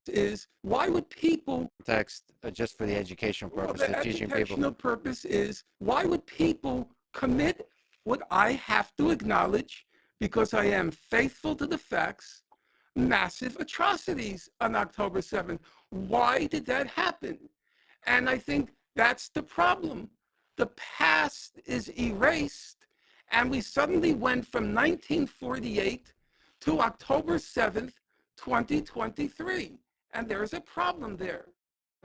D: is, why would people
I: Context, just for the educational purpose
D: the
I: of teaching
D: educational
I: people.
D: purpose is, why would people commit what I have to acknowledge, because I am faithful to the facts, massive atrocities on October 7th? Why did that happen? And I think that's the problem. The past is erased, and we suddenly went from 1948 to October 7th, 2023. And there's a problem there.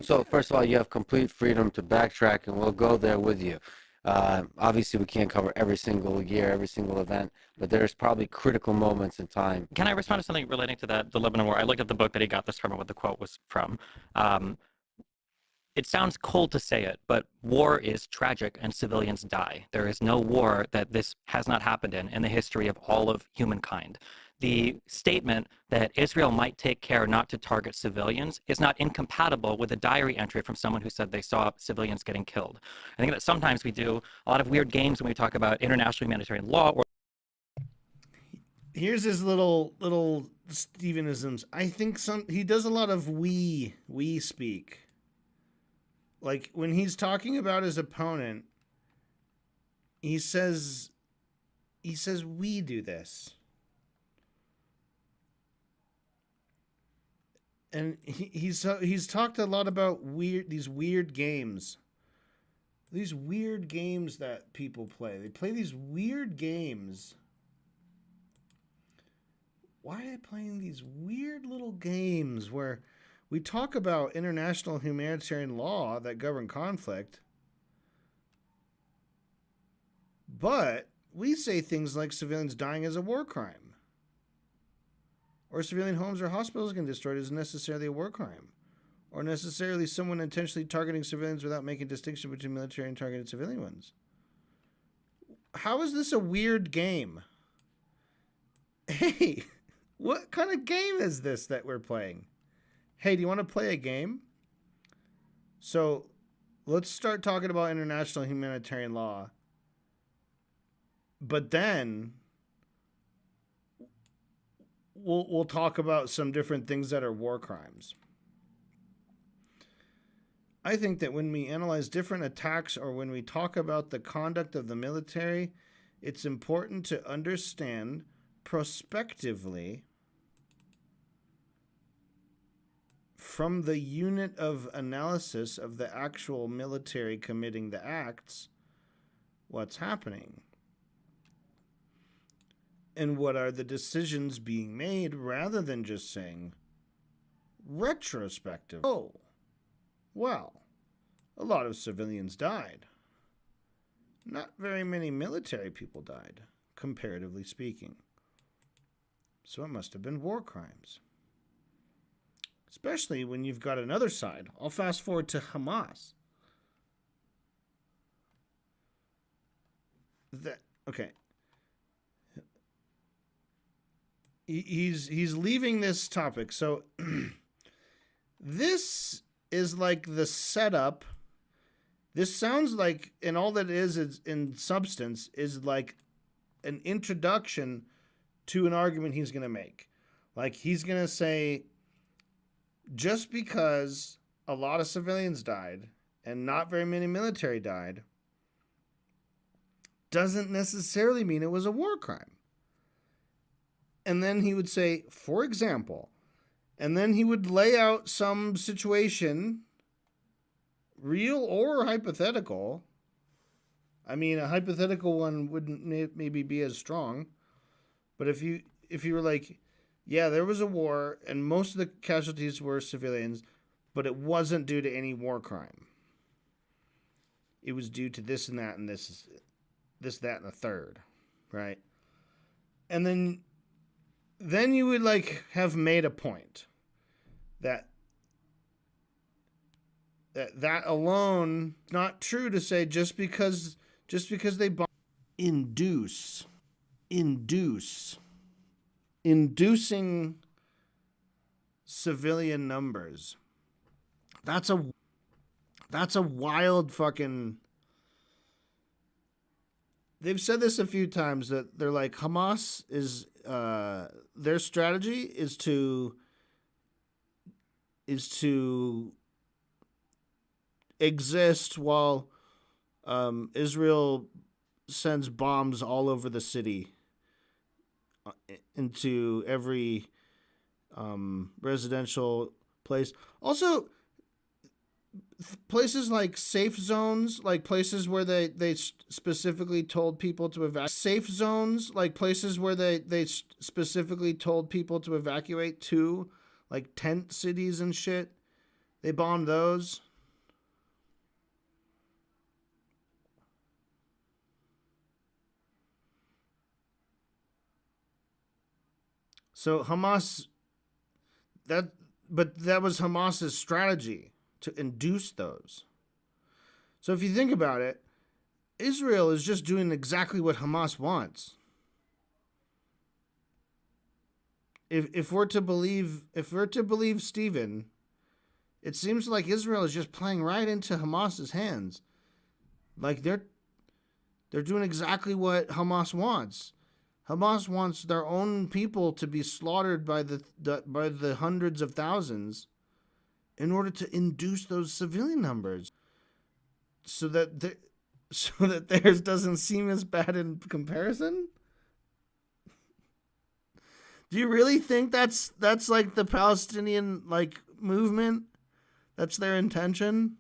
I: So first of all, you have complete freedom to backtrack, and we'll go there with you. Obviously, we can't cover every single year, every single event, but there's probably critical moments in time.
E: Can I respond to something relating to the Lebanon War? I looked at the book that he got this from and what the quote was from. It sounds cold to say it, but war is tragic and civilians die. There is no war that this has not happened in the history of all of humankind. The statement that Israel might take care not to target civilians is not incompatible with a diary entry from someone who said they saw civilians getting killed. I think that sometimes we do a lot of weird games when we talk about international humanitarian law. Or
A: here's his little Stevenisms. I think he does a lot of we speak. Like when he's talking about his opponent, he says we do this. And he's talked a lot about these weird games. These weird games that people play. They play these weird games. Why are they playing these weird little games where we talk about international humanitarian law that govern conflict, but we say things like civilians dying is a war crime, or civilian homes or hospitals getting destroyed is necessarily a war crime, or necessarily someone intentionally targeting civilians without making distinction between military and targeted civilian ones. How is this a weird game? Hey, what kind of game is this that we're playing? Hey, do you want to play a game? So let's start talking about international humanitarian law. But then we'll talk about some different things that are war crimes. I think that when we analyze different attacks or when we talk about the conduct of the military, it's important to understand prospectively from the unit of analysis of the actual military committing the acts, what's happening. And what are the decisions being made rather than just saying retrospective. Oh, well, a lot of civilians died. Not very many military people died, comparatively speaking. So it must have been war crimes. Especially when you've got another side. I'll fast forward to Hamas. Okay. He's leaving this topic. So this is like the setup. This sounds like, and all that is in substance is like an introduction to an argument he's going to make. Like he's going to say, just because a lot of civilians died and not very many military died doesn't necessarily mean it was a war crime. And then he would say, for example, and then he would lay out some situation, real or hypothetical. I mean, a hypothetical one wouldn't maybe be as strong, but if you were like, yeah, there was a war and most of the casualties were civilians, but it wasn't due to any war crime. It was due to this and that and this, that, and the third, right? And then you would like have made a point that alone not true to say just because they inducing civilian numbers. That's a wild fucking. They've said this a few times that they're like Hamas is their strategy is to exist while Israel sends bombs all over the city into every residential place. Also, places like safe zones, like places where they specifically told people to evacuate. Safe zones, like places where they specifically told people to evacuate to, like tent cities and shit. They bombed those. So Hamas, but that was Hamas's strategy to induce those. So if you think about it, Israel is just doing exactly what Hamas wants. If we're to believe Stephen, it seems like Israel is just playing right into Hamas's hands. Like they're doing exactly what Hamas wants. Hamas wants their own people to be slaughtered by the hundreds of thousands in order to induce those civilian numbers, so that theirs doesn't seem as bad in comparison. Do you really think that's like the Palestinian like movement? That's their intention?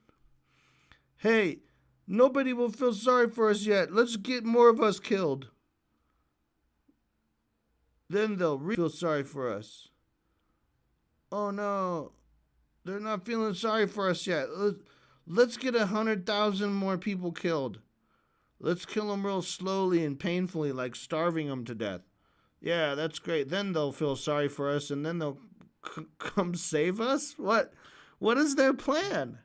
A: Hey, nobody will feel sorry for us yet. Let's get more of us killed. Then they'll feel sorry for us. Oh no, they're not feeling sorry for us yet. Let's get 100,000 more people killed. Let's kill them real slowly and painfully, like starving them to death. Yeah, that's great. Then they'll feel sorry for us, and then they'll come save us? What is their plan?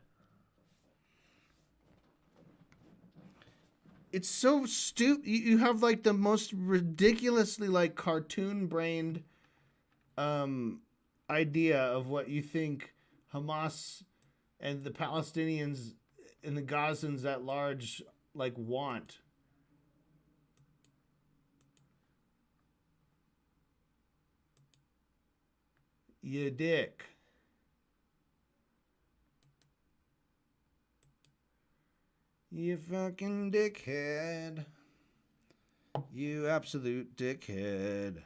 A: It's so stupid. You have like the most ridiculously like cartoon-brained idea of what you think Hamas and the Palestinians and the Gazans at large like want. You dick. You fucking dickhead. You absolute dickhead.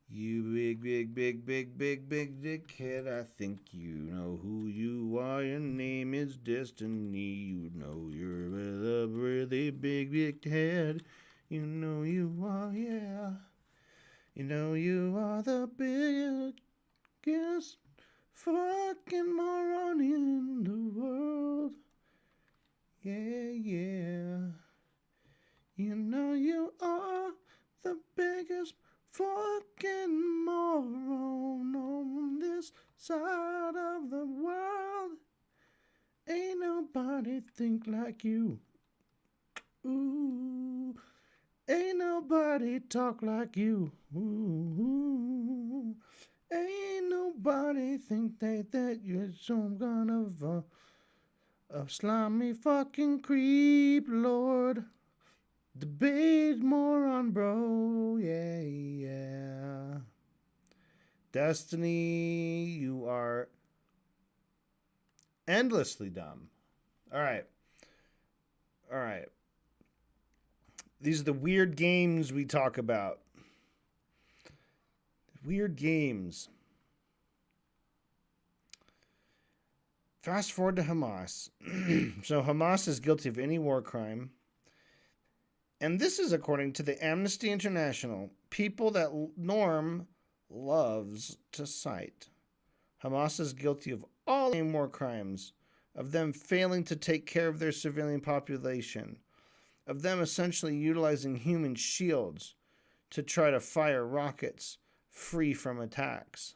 A: You big dickhead. I think you know who you are. Your name is Destiny. You know you're a really big dickhead. You know you are, yeah. You know you are the biggest fucking moron in the world. Yeah. You know you are the biggest fucking moron on this side of the world. Ain't nobody think like you. Ooh. Ain't nobody talk like you. Ooh. Ain't nobody think that you're some kind of a slimy fucking creep, Lord. Debate moron, bro. Yeah. Destiny, you are endlessly dumb. All right. These are the weird games we talk about. Weird games. Fast forward to Hamas. So Hamas is guilty of any war crime. And this is according to the Amnesty International, people that Norm loves to cite. Hamas is guilty of all war crimes, of them failing to take care of their civilian population, of them essentially utilizing human shields to try to fire rockets free from attacks.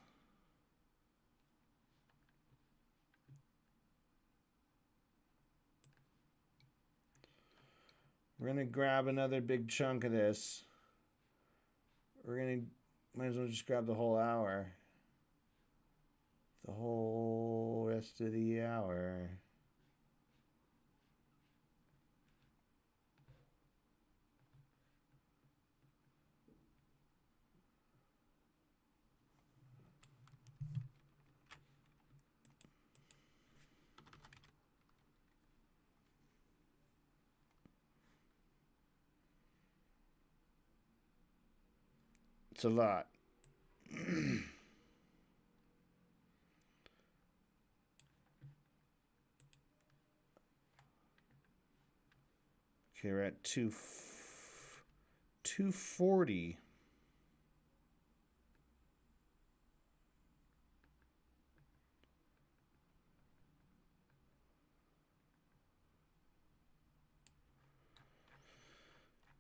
A: We're going to grab another big chunk of this. Might as well just grab the whole hour. the whole rest of the hour. It's a lot. Okay, we're at 240.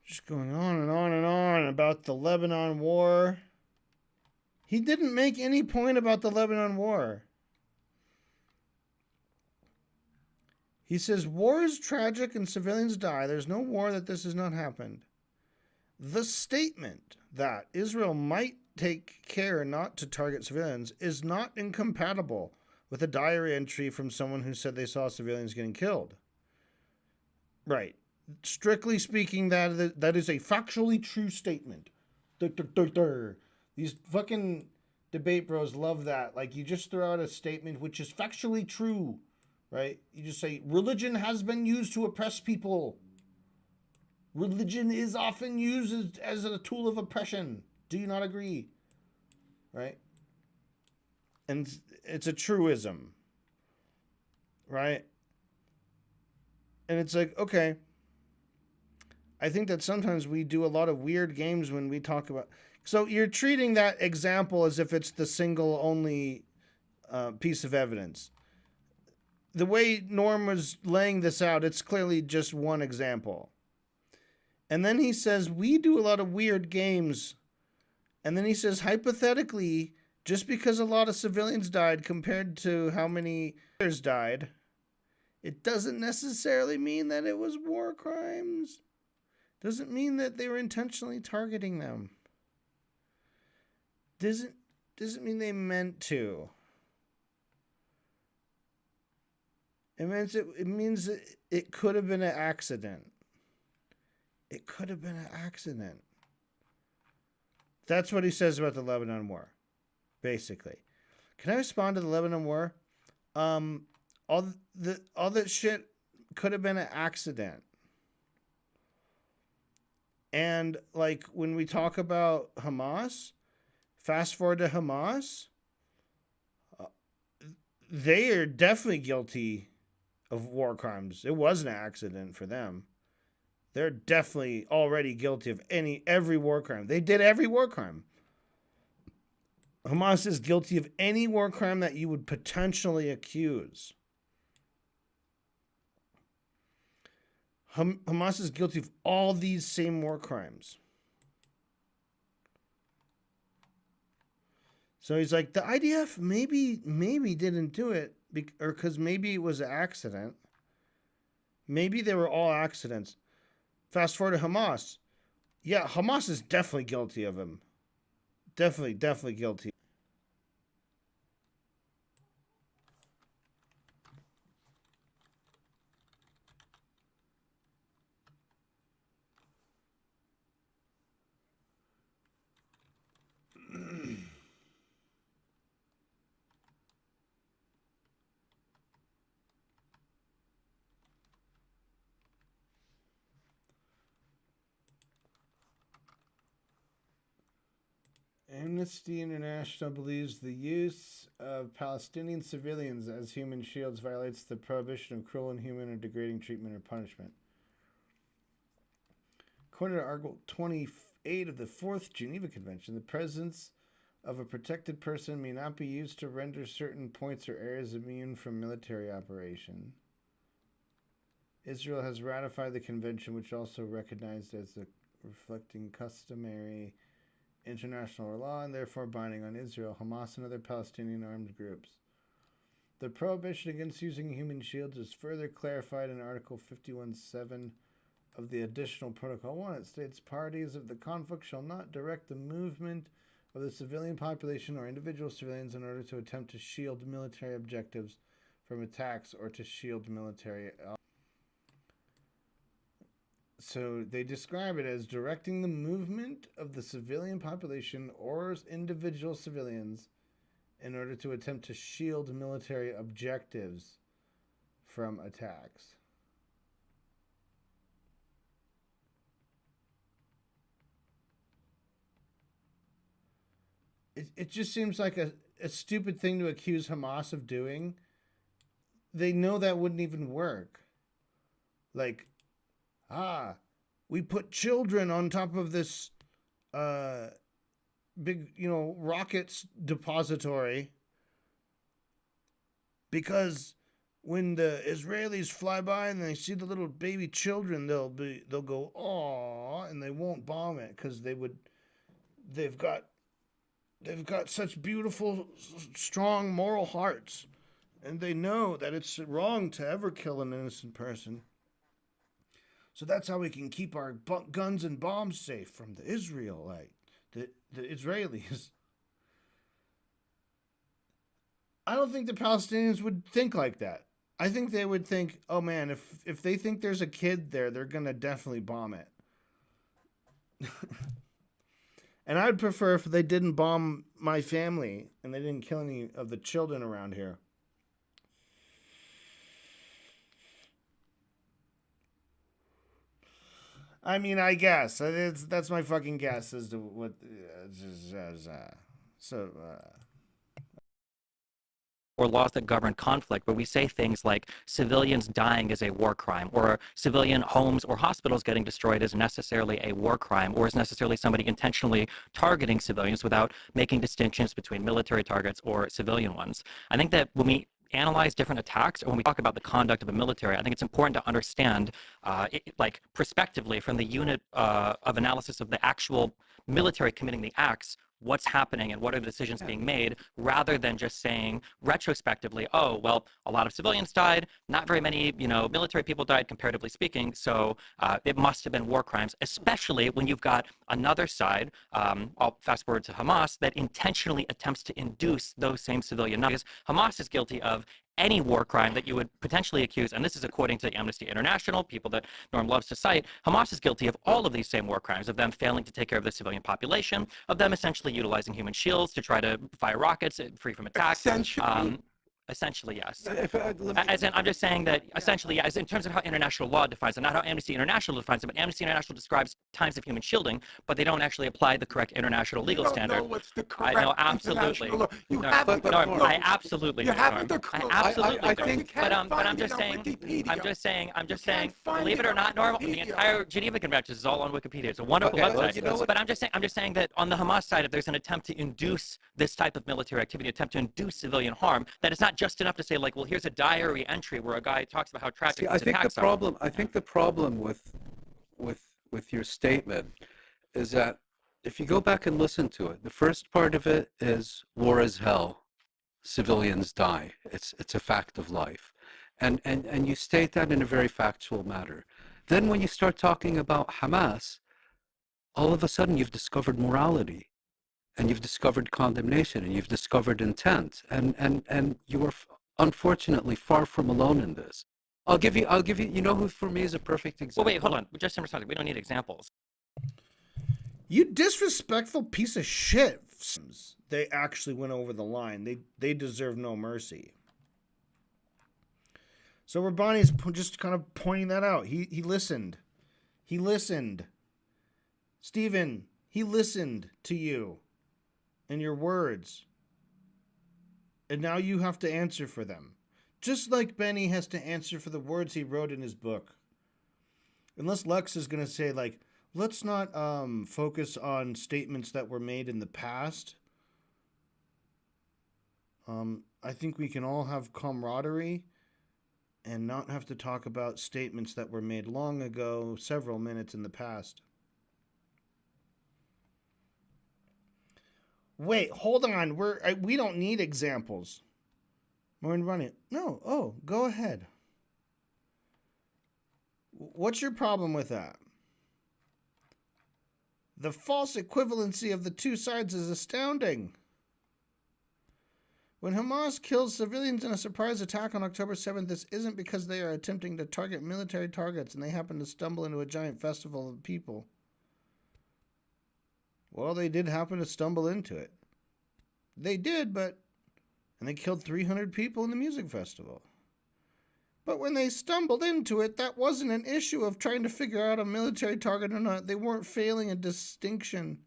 A: Just going on and on and on about the Lebanon war. He didn't make any point about the Lebanon war. He says, war is tragic and civilians die. There's no war that this has not happened. The statement that Israel might take care not to target civilians is not incompatible with a diary entry from someone who said they saw civilians getting killed. Right. Strictly speaking, that is a factually true statement. These fucking debate bros love that. Like, you just throw out a statement which is factually true, right? You just say, religion has been used to oppress people. Religion is often used as a tool of oppression. Do you not agree? Right? And it's a truism. Right? And it's like, okay. I think that sometimes we do a lot of weird games when we talk about... So you're treating that example as if it's the single only piece of evidence. The way Norm was laying this out, it's clearly just one example. And then he says, we do a lot of weird games. And then he says, hypothetically, just because a lot of civilians died compared to how many others died, it doesn't necessarily mean that it was war crimes. Doesn't mean that they were intentionally targeting them. Doesn't mean they meant to. It means it could have been an accident. It could have been an accident. That's what he says about the Lebanon War, basically. Can I respond to the Lebanon War? All that shit could have been an accident. And like when we talk about Hamas, fast forward to Hamas, they are definitely guilty of war crimes. It wasn't an accident for them. They're definitely already guilty of every war crime. They did every war crime. Hamas is guilty of any war crime that you would potentially accuse. Hamas is guilty of all these same war crimes. So he's like, the IDF maybe didn't do it, or because maybe it was an accident. Maybe they were all accidents. Fast forward to Hamas. Yeah, Hamas is definitely guilty of him. Definitely guilty. Amnesty International believes the use of Palestinian civilians as human shields violates the prohibition of cruel, inhuman, or degrading treatment or punishment. According to Article 28 of the Fourth Geneva Convention, the presence of a protected person may not be used to render certain points or areas immune from military operation. Israel has ratified the convention, which also recognized as reflecting customary international law and therefore binding on Israel, Hamas, and other Palestinian armed groups. The prohibition against using human shields is further clarified in Article 51.7 of the Additional Protocol 1. It states, parties of the conflict shall not direct the movement of the civilian population or individual civilians in order to attempt to shield military objectives from attacks or to shield military. So they describe it as directing the movement of the civilian population or individual civilians in order to attempt to shield military objectives from attacks. It just seems like a stupid thing to accuse Hamas of doing. They know that wouldn't even work. Like, we put children on top of this big, rockets depository because when the Israelis fly by and they see the little baby children, they'll go, "Aw," and they won't bomb it because they've got such beautiful, strong moral hearts, and they know that it's wrong to ever kill an innocent person. So that's how we can keep our guns and bombs safe from the Israelis. I don't think the Palestinians would think like that. I think they would think, oh man, if they think there's a kid there, they're going to definitely bomb it. And I'd prefer if they didn't bomb my family and they didn't kill any of the children around here. I mean, I guess that's my fucking guess as to what.
E: Or laws that govern conflict, where we say things like civilians dying is a war crime, or civilian homes or hospitals getting destroyed is necessarily a war crime, or is necessarily somebody intentionally targeting civilians without making distinctions between military targets or civilian ones. I think that when we analyze different attacks, or when we talk about the conduct of the military, I think it's important to understand, like prospectively, from the unit of analysis of the actual military committing the acts, what's happening and what are the decisions being made, rather than just saying retrospectively, oh, well, a lot of civilians died, not very many, military people died comparatively speaking, so it must have been war crimes, especially when you've got another side, I'll fast forward to Hamas, that intentionally attempts to induce those same civilian numbers. Hamas is guilty of any war crime that you would potentially accuse, and this is according to Amnesty International, people that Norm loves to cite. Hamas is guilty of all of these same war crimes, of them failing to take care of the civilian population, of them essentially utilizing human shields to try to fire rockets free from attacks. Essentially, yes. I'm just saying that essentially, yes, in terms of how international law defines it, not how Amnesty International defines it, but Amnesty International describes times of human shielding, but they don't actually apply the correct international legal standard.
D: Know what's the correct
E: I know, absolutely.
D: You haven't the clue.
E: I absolutely
D: you
E: do.
D: haven't the clue.
E: I absolutely
D: I
E: do.
D: think,
E: but I'm just saying, believe it or not, Norm, the entire Geneva Convention is all on Wikipedia. It's a wonderful website. But I'm just saying that on the Hamas side, if there's an attempt to induce this type of military activity, attempt to induce civilian harm, that it's not just enough to say, like, well, here's a diary entry where a guy talks about how tragic these attacks are.
B: I think the problem with your statement is that if you go back and listen to it, the first part of it is war is hell, civilians die. It's a fact of life, and you state that in a very factual manner. Then when you start talking about Hamas, all of a sudden you've discovered morality, and you've discovered condemnation, and you've discovered intent, and you are unfortunately far from alone in this. I'll give you, you know who for me is a perfect example?
E: Well, wait, hold on. Just in response, we don't need examples.
A: You disrespectful piece of shit. They actually went over the line. They deserve no mercy. So Rabbani's just kind of pointing that out. He listened. He listened. Stephen, he listened to you and your words. And now you have to answer for them. Just like Benny has to answer for the words he wrote in his book. Unless Lex is going to say, like, let's not focus on statements that were made in the past. I think we can all have camaraderie and not have to talk about statements that were made long ago, several minutes in the past. Wait, hold on. We don't need examples. Maureen Running. No. Oh, go ahead. What's your problem with that? The false equivalency of the two sides is astounding. When Hamas kills civilians in a surprise attack on October 7th, this isn't because they are attempting to target military targets and they happen to stumble into a giant festival of people. Well, they did happen to stumble into it. They did, and they killed 300 people in the music festival. But when they stumbled into it, that wasn't an issue of trying to figure out a military target or not. They weren't failing a distinction.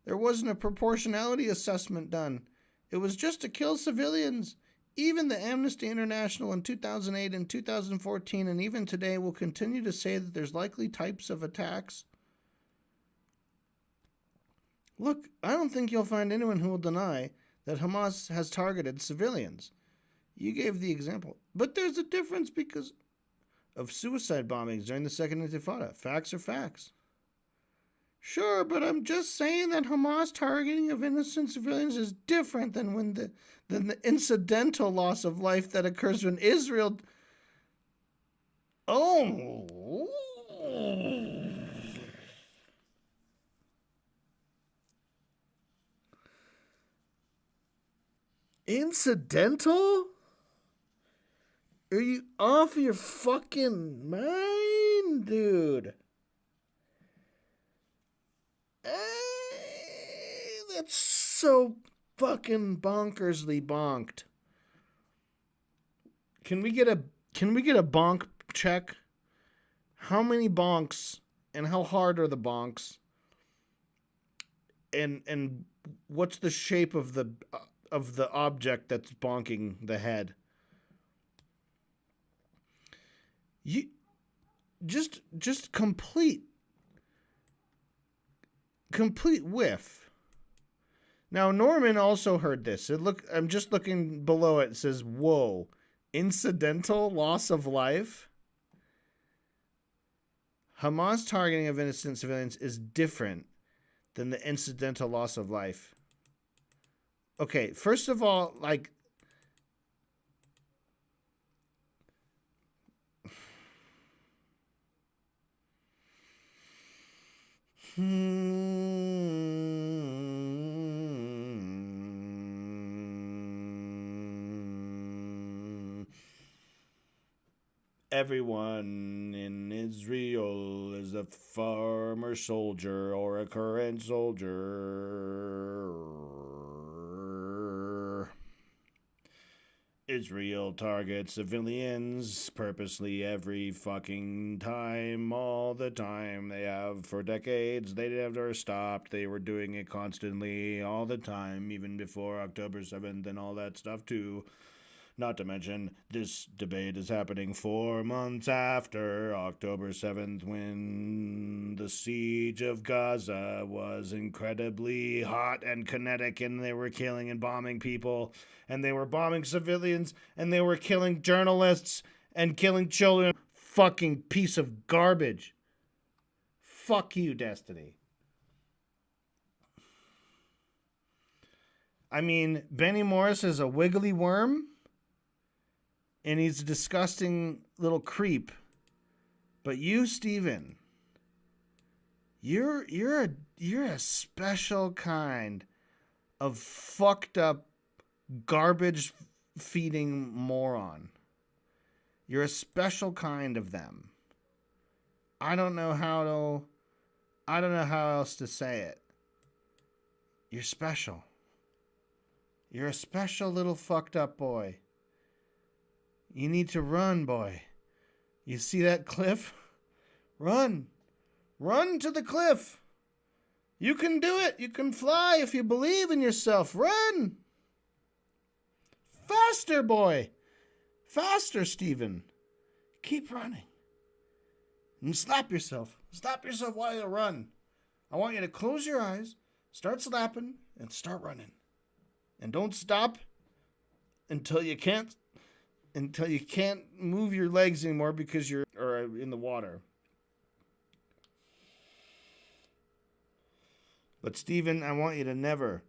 A: There wasn't a proportionality assessment done. It was just to kill civilians. Even the Amnesty International in 2008 and 2014 and even today will continue to say that there's likely types of attacks. Look, I don't think you'll find anyone who will deny that Hamas has targeted civilians. You gave the example. But there's a difference because of suicide bombings during the Second Intifada. Facts are facts. Sure, but I'm just saying that Hamas targeting of innocent civilians is different than the incidental loss of life that occurs when Israel... Oh! Incidental? Are you off your fucking mind, dude? That's so fucking bonkersly bonked. Can we get a bonk check? How many bonks and how hard are the bonks? And what's the shape of the object that's bonking the head? You just complete whiff. Now Norman also heard this. I'm just looking below it. It says, "Whoa, incidental loss of life." Hamas targeting of innocent civilians is different than the incidental loss of life. Okay, first of all, like, everyone in Israel is a former soldier or a current soldier. Israel targets civilians purposely every fucking time, all the time. They have for decades. They never stopped. They were doing it constantly, all the time, even before October 7th and all that stuff too. Not to mention, this debate is happening 4 months after October 7th, when the siege of Gaza was incredibly hot and kinetic, and they were killing and bombing people, and they were bombing civilians, and they were killing journalists and killing children. Fucking piece of garbage. Fuck you, Destiny. I mean, Benny Morris is a wiggly worm. And he's a disgusting little creep. But you, Steven, you're a special kind of fucked up garbage feeding moron. You're a special kind of them. I don't know how else to say it. You're special. You're a special little fucked up boy. You need to run, boy. You see that cliff? Run. Run to the cliff. You can do it. You can fly if you believe in yourself. Run. Faster, boy. Faster, Stephen. Keep running. And slap yourself. Slap yourself while you run. I want you to close your eyes, start slapping, and start running. And don't stop until you can't move your legs anymore because you're in the water. But Stephen, I want you to never,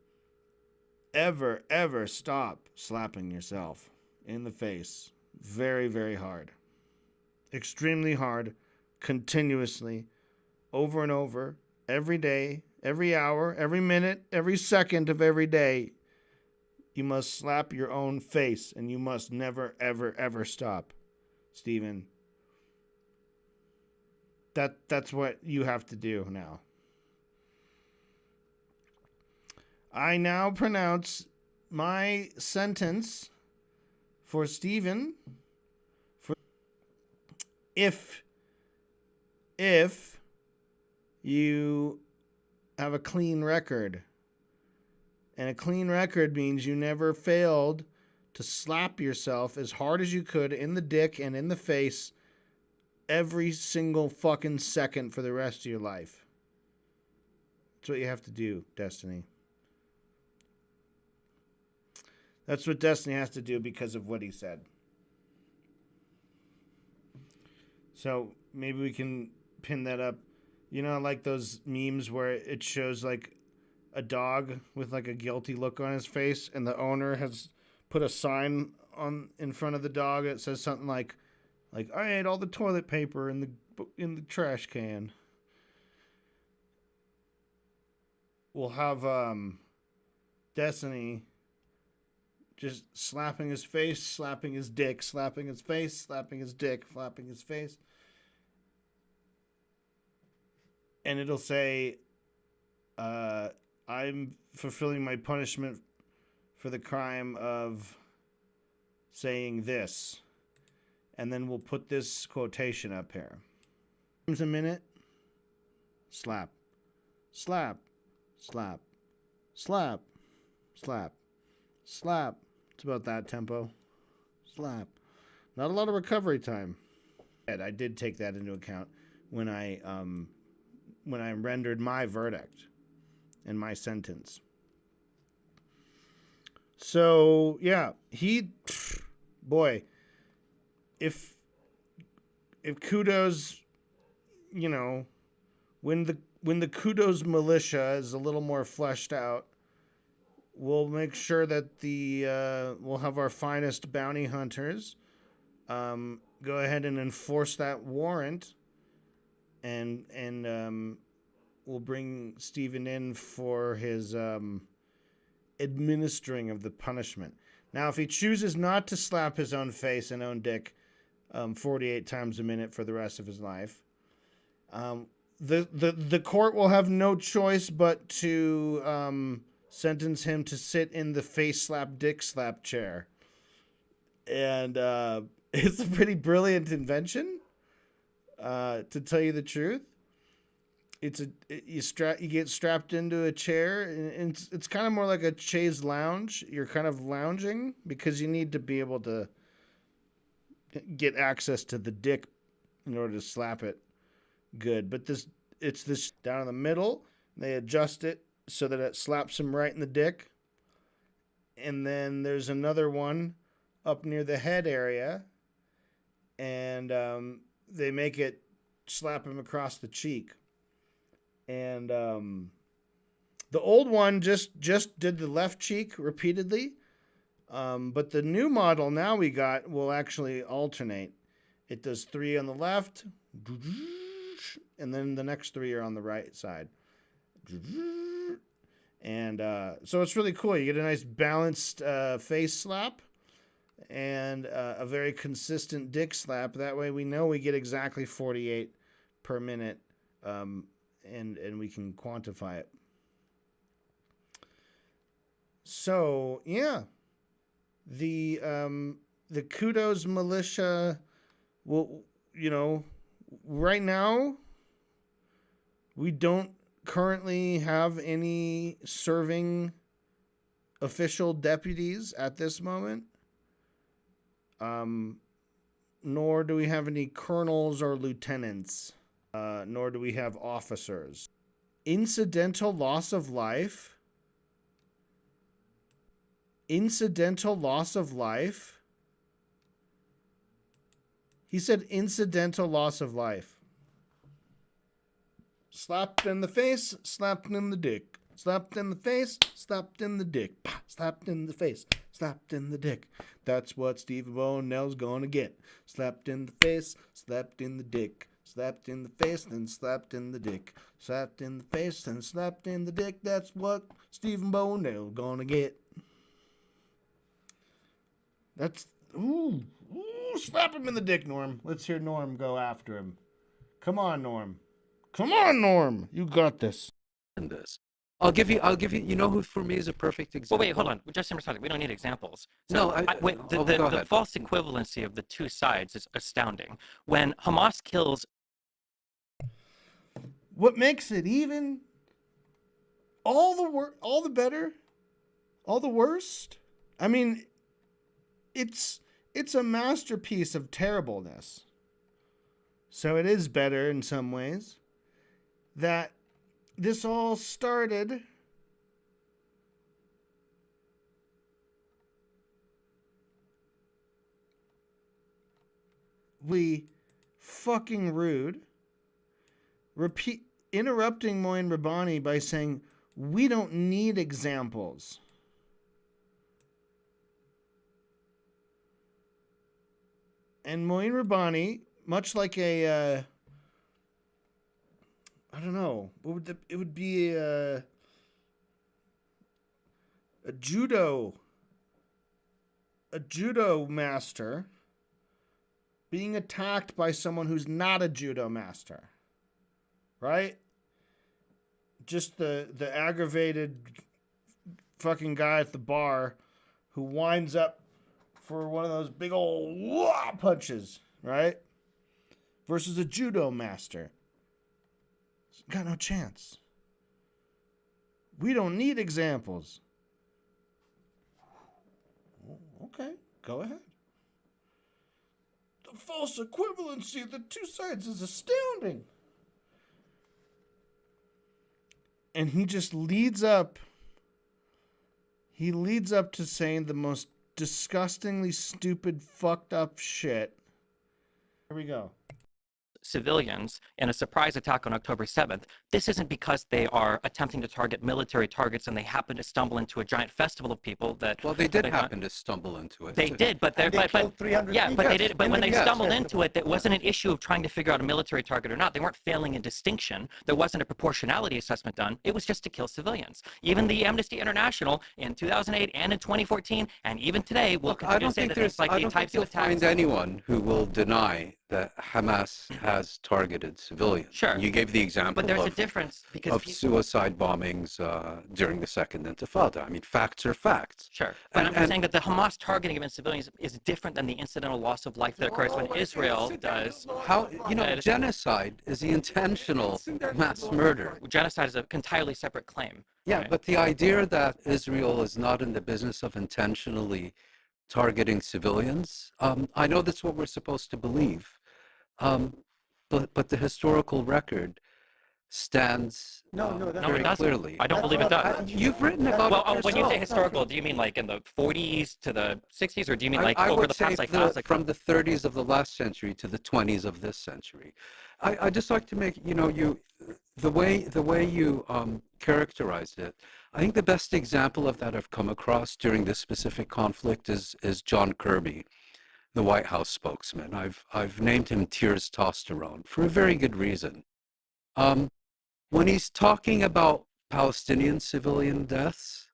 A: ever, ever stop slapping yourself in the face. Very, very hard. Extremely hard, continuously, over and over, every day, every hour, every minute, every second of every day, you must slap your own face, and you must never, ever, ever stop, Stephen. That's what you have to do now. I now pronounce my sentence for Stephen. If you have a clean record, and a clean record means you never failed to slap yourself as hard as you could in the dick and in the face every single fucking second for the rest of your life. That's what you have to do, Destiny. That's what Destiny has to do because of what he said. So maybe we can pin that up. You know, like those memes where it shows like a dog with like a guilty look on his face, and the owner has put a sign on in front of the dog that says something like I ate all the toilet paper in the trash can. We'll have Destiny just slapping his face, slapping his dick, slapping his face, slapping his dick, slapping his face. And it'll say, I'm fulfilling my punishment for the crime of saying this. And then we'll put this quotation up here. Times a minute. Slap. Slap. Slap. Slap. Slap. Slap. It's about that tempo. Slap. Not a lot of recovery time. I did take that into account when I rendered my verdict and my sentence. So yeah, boy, if kudos, you know, when the kudos militia is a little more fleshed out, we'll make sure that we'll have our finest bounty hunters go ahead and enforce that warrant, and we'll bring Stephen in for his administering of the punishment. Now, if he chooses not to slap his own face and own dick 48 times a minute for the rest of his life, the court will have no choice but to sentence him to sit in the face slap dick slap chair. And it's a pretty brilliant invention, to tell you the truth. You get strapped into a chair, and it's kind of more like a chaise lounge. You're kind of lounging because you need to be able to get access to the dick in order to slap it good. But it's this down in the middle. They adjust it so that it slaps him right in the dick. And then there's another one up near the head area, and they make it slap him across the cheek. And the old one just did the left cheek repeatedly, but the new model now we got will actually alternate. It does 3 on the left, and then the next 3 are on the right side. And so it's really cool. You get a nice balanced face slap and a very consistent dick slap. That way we know we get exactly 48 per minute, and we can quantify it. So yeah, the kudos militia will, right now we don't currently have any serving official deputies at this moment, nor do we have any colonels or lieutenants, nor do we have officers. Incidental loss of life. Incidental loss of life. He said incidental loss of life. Slapped in the face, slapped in the dick. Slapped in the face, slapped in the dick. Slapped in the face, slapped in the dick. That's what Steve Bonell's gonna get. Slapped in the face, slapped in the dick. Slapped in the face, then slapped in the dick. Slapped in the face, then slapped in the dick. That's what Stephen Bonell gonna get. That's ooh, slap him in the dick, Norm. Let's hear Norm go after him. Come on, Norm. Come on, Norm. You got this.
B: In this, I'll give you. You know who for me is a perfect example.
E: Well, wait, hold on. Just we don't need examples.
B: No,
E: the false equivalency of the two sides is astounding. When Hamas kills,
A: what makes it even all the better, all the worst? I mean, it's a masterpiece of terribleness. So it is better in some ways that this all started fucking rude, interrupting Moin Rabbani by saying, we don't need examples. And Moin Rabbani, much like a, I don't know, it would be a judo master being attacked by someone who's not a judo master, right? Just the aggravated fucking guy at the bar who winds up for one of those big old punches, right? Versus a judo master. Got no chance. We don't need examples. Okay, go ahead. The false equivalency of the two sides is astounding. And he just leads up to saying the most disgustingly stupid, fucked up shit. Here we go.
E: Civilians in a surprise attack on October 7th, this isn't because they are attempting to target military targets and they happen to stumble into a giant festival of people that.
B: Well, they did happen to stumble into it.
E: They did, but they killed 300 people. But they did. But when they stumbled into it, it wasn't an issue of trying to figure out a military target or not. They weren't failing in distinction. There wasn't a proportionality assessment done. It was just to kill civilians. Even the Amnesty International in 2008 and in 2014 and even today will continue to say that things like the types of attacks.
B: I don't think you'll find anyone who will deny that Hamas has targeted civilians.
E: Sure.
B: You gave the example
E: but there's a difference because
B: of suicide bombings during the Second Intifada. I mean, facts are facts.
E: Sure. But I'm saying that the Hamas targeting against civilians is different than the incidental loss of life that occurs when Israel does.
B: How, genocide is the intentional mass murder.
E: Genocide is an entirely separate claim.
B: Yeah,
E: right?
B: But the idea that Israel is not in the business of intentionally targeting civilians, I know that's what we're supposed to believe. But the historical record stands very clearly.
E: I don't believe it does.
B: You've written about it yourself.
E: When you say historical, do you mean like in the 40s to the 60s, or do you mean like over the past like
B: from the 30s of the last century to the 20s of this century? I just like to make the way you characterized it. I think the best example of that I've come across during this specific conflict is John Kirby, the White House spokesman. I've named him Tears Testosterone for a very good reason. When he's talking about Palestinian civilian deaths,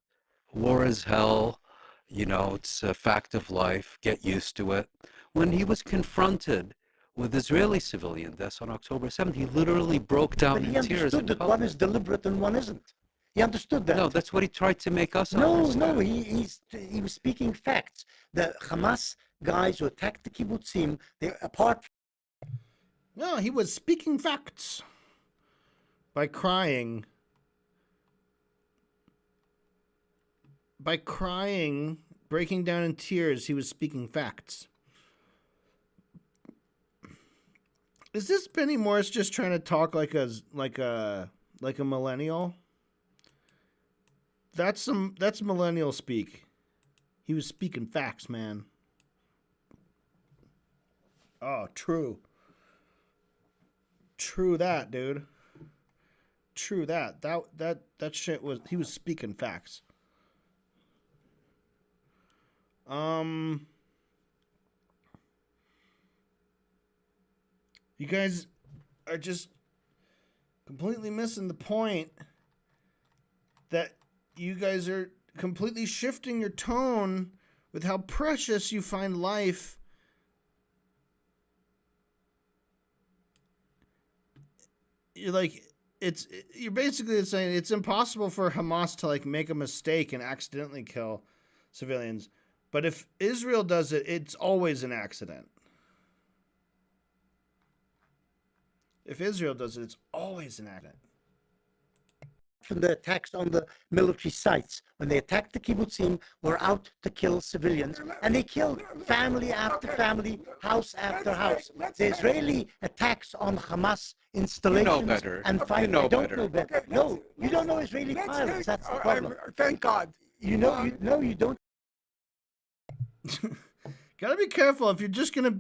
B: war is hell, it's a fact of life, get used to it. When he was confronted with Israeli civilian deaths on October 7th, he literally broke down in tears.
C: He understood that one is deliberate and one isn't. He understood that.
B: No, that's what he tried to make us understand.
C: No, he was speaking facts. The Hamas guys who attacked the kibbutzim,
A: No, he was speaking facts. By crying, breaking down in tears, he was speaking facts. Is this Benny Morris just trying to talk like a millennial? That's millennial speak. He was speaking facts, man. Oh, true. True that, dude. True that. That shit was, he was speaking facts. You guys, are just completely missing the point that you guys are completely shifting your tone with how precious you find life. You're like, you're basically saying it's impossible for Hamas to like make a mistake and accidentally kill civilians. But if Israel does it, it's always an accident. If Israel does it, it's always an accident.
C: From the attacks on the military sites. When they attacked the kibbutzim, were out to kill civilians, and they killed family after family, house after house. The Israeli attacks on Hamas installations and fighters. I don't know better. No, you don't know Israeli pilots. That's the problem.
D: Thank God.
C: You don't.
A: Gotta be careful if you're just gonna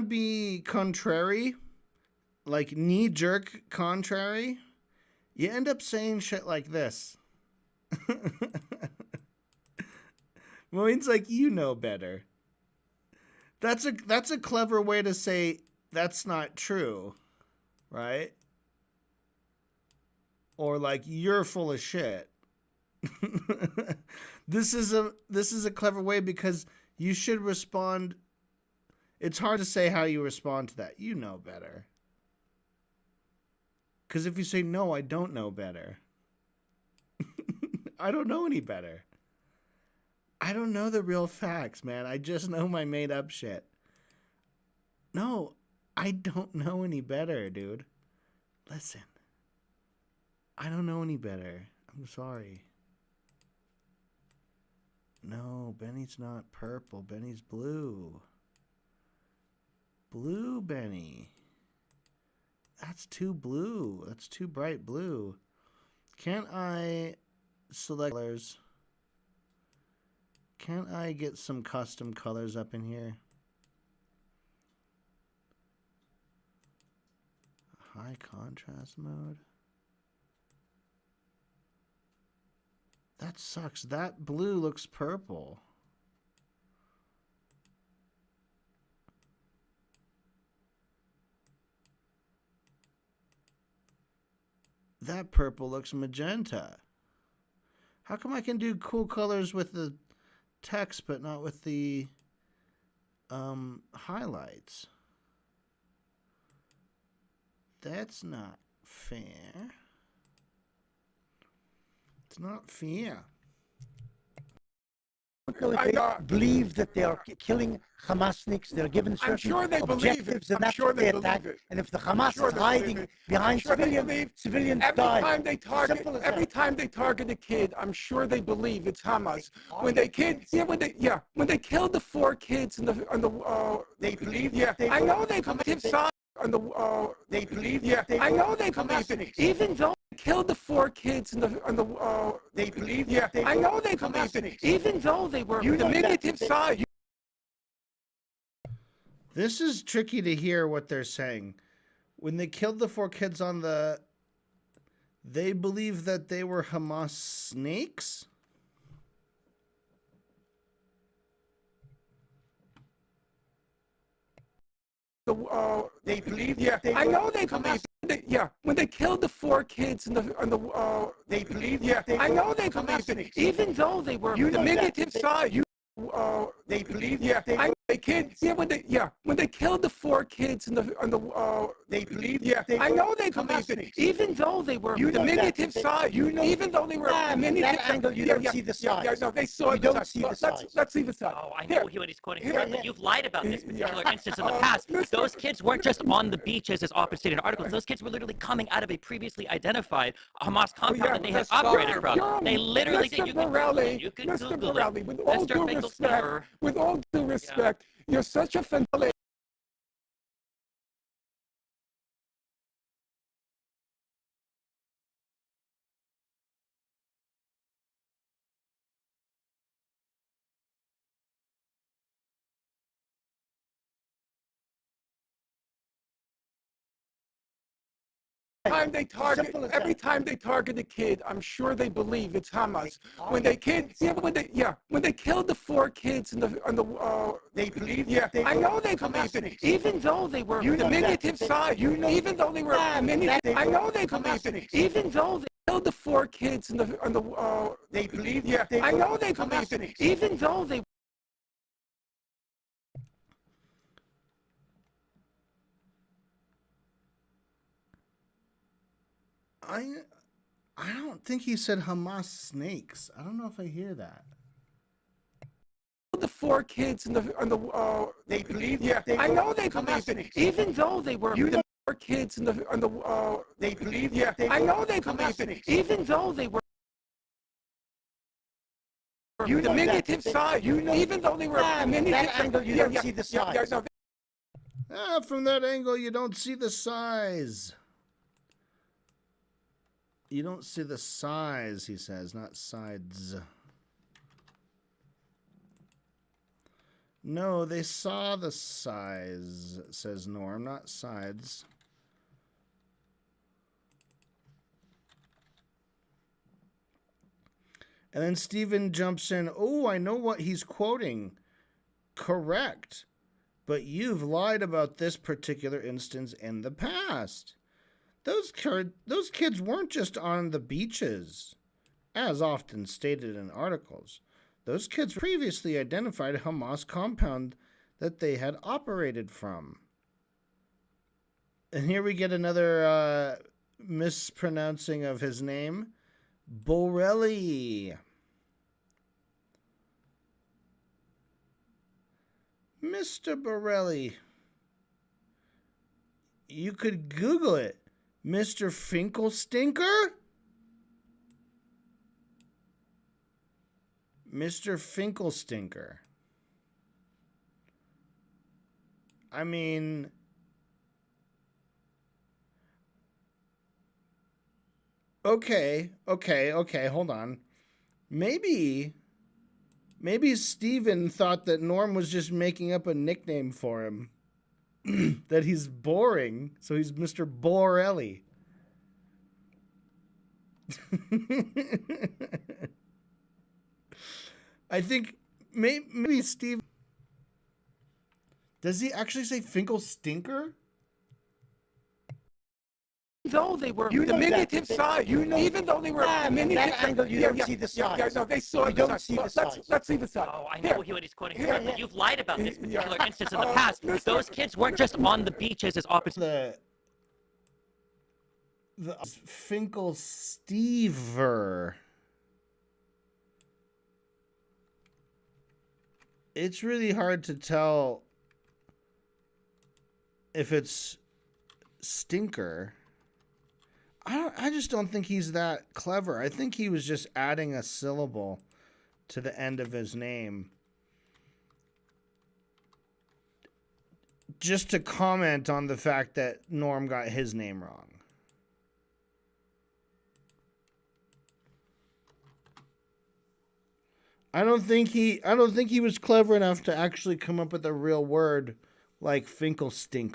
A: be contrary, like knee-jerk contrary, you end up saying shit like this. Moeen's like, you know better. That's a clever way to say that's not true, right? Or like, you're full of shit. This is a clever way because you should respond. It's hard to say how you respond to that. You know better. Because if you say, no, I don't know better. I don't know any better. I don't know the real facts, man. I just know my made up shit. No, I don't know any better, dude. Listen. I don't know any better. I'm sorry. No, Benny's not purple. Benny's blue. Blue Benny. That's too blue. That's too bright blue. Can't I select colors? Can't I get some custom colors up in here? High contrast mode. That sucks. That blue looks purple. That purple looks magenta. How come I can do cool colors with the text but not with the highlights? That's not fair. It's not fair.
C: They believe that they are killing Hamasniks. They're given certain objectives, and that's what they attack. And if the Hamas is hiding behind civilians, civilians die.
D: Every time they target a kid, I'm sure they believe it's Hamas. When they killed the 4 kids on the
C: they believe.
D: Yeah, I know they believe side on the
C: they believe.
D: Yeah, I know they believe it. Even though they killed the 4 kids on the
C: they believe.
D: Yeah, I know they believe it. Even though they were the diminutive side.
A: This is tricky to hear what they're saying. When they killed the 4 kids on the... They believe that they were Hamas snakes?
D: They believe. Yeah, I know they believe. When they killed the 4 kids on the
C: they believe.
D: Yeah, I know they believe it. Even though they were the diminutive side.
C: They believe.
D: Yeah, they kids. Yeah, when they killed the 4 kids on the
C: they believe.
D: Yeah, I know they believe it. Even though they were the diminutive side. Even though they were diminutive.
C: That angle, you don't see the size.
D: Yeah, no, they saw
C: you don't see the size.
D: Let's see the size.
E: Oh, I know what he's quoting here, but you've lied about this particular instance in the past. Those kids weren't just on the beaches as often stated in articles. Those kids were literally coming out of a previously identified Hamas compound that they had operated from. They literally did. You can Google it. You can Google it. Mr. Finkelstein.
D: With all due respect, you're such a fantastic. time they target,
C: Simple as
D: every
C: that.
D: time they target a kid, I'm sure they believe it's Hamas.
C: They
D: When they kid, yeah, but when they killed the 4 kids in
C: They believe
D: yeah,
C: that they
D: I
C: were
D: know they believed it,
C: Hamasniks.
D: even though they were
C: You know that,
D: diminutive
C: but they-
D: size,
C: you know
D: even though they were
C: that
D: diminutive,
C: they
D: I
C: were
D: know they believed it,
C: Hamasniks.
D: even though they killed the 4 kids in
C: They believe
D: yeah,
C: that they
D: I
C: were
D: know they believed it,
C: Hamasniks.
D: even though they
A: I don't think he said Hamas snakes. I don't know if I hear that.
D: the 4 kids in
C: They believe
D: yeah,
C: that they
D: I
C: were
D: know they believed it,
C: Hamasniks.
D: even though they were
C: You know-
D: 4 kids in
C: They believe
D: yeah,
C: that they
D: I
C: were
D: know they believed it,
C: Hamasniks.
D: even though they were
C: You know that,
D: diminutive
C: but they-
D: size, even though they were diminutive.
C: that angle you don't see the size.
A: Ah, from that angle, you don't see the size. You don't see the size, he says, not sides. No, they saw the size, says Norm, not sides. And then Stephen jumps in. Oh, I know what he's quoting. Correct. But you've lied about this particular instance in the past. Those kids weren't just on the beaches, as often stated in articles. Those kids previously identified a Hamas compound that they had operated from. And here we get another mispronouncing of his name. Borelli. Mr. Borelli. You could Google it. Mr. Finkelstein? Mr. Finkelstein. I mean, okay, hold on. Maybe Steven thought that Norm was just making up a nickname for him. That he's boring, so he's Mr. Borelli. I think maybe Steve. Does he actually say Finkelstein?
D: Though they were diminutive size, even though they were diminutive.
C: That angle you don't see the size.
D: Yeah, no, they saw
C: You
D: the
C: don't
D: size.
C: see the size.
D: Let's see the size.
E: Oh, I know what he's quoting correctly. You've lied about this particular instance in the past.
D: Mr.
E: Those kids weren't just on the beaches as opportunities.
A: The Finkelstever. It's really hard to tell if it's stinker. I just don't think he's that clever. I think he was just adding a syllable to the end of his name. Just to comment on the fact that Norm got his name wrong. I don't think he was clever enough to actually come up with a real word like Finkelstein.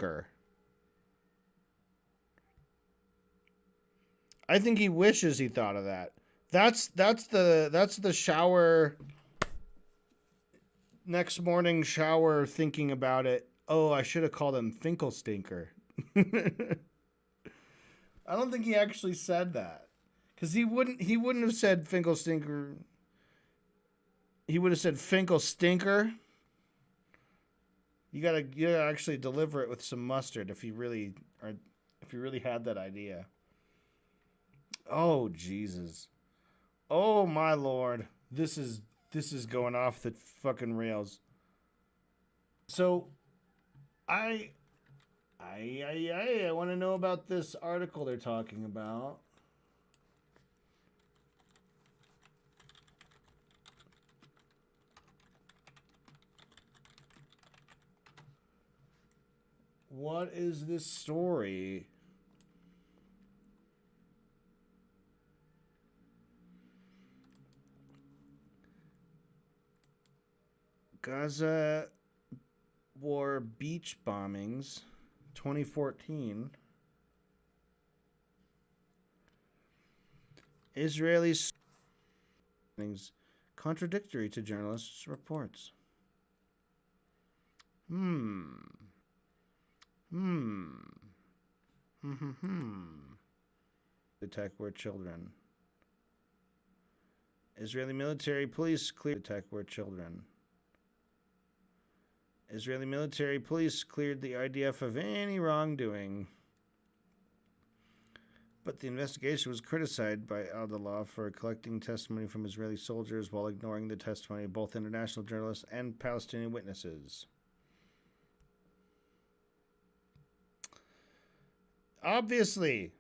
A: I think he wishes he thought of that. That's the shower. Next morning shower, thinking about it. Oh, I should have called him Finkelstein. I don't think he actually said that, because he wouldn't have said Finkelstein. He would have said Finkelstein. You gotta actually deliver it with some mustard if you really had that idea. Oh, Jesus. Oh, my Lord. This is going off the fucking rails. So, I want to know about this article they're talking about. What is this story? Gaza war beach bombings, 2014. Israeli things contradictory to journalists' reports. Attack were children. Israeli military police cleared attack were children. Israeli military police cleared the IDF of any wrongdoing. But the investigation was criticized by Al-Dallah for collecting testimony from Israeli soldiers while ignoring the testimony of both international journalists and Palestinian witnesses. Obviously.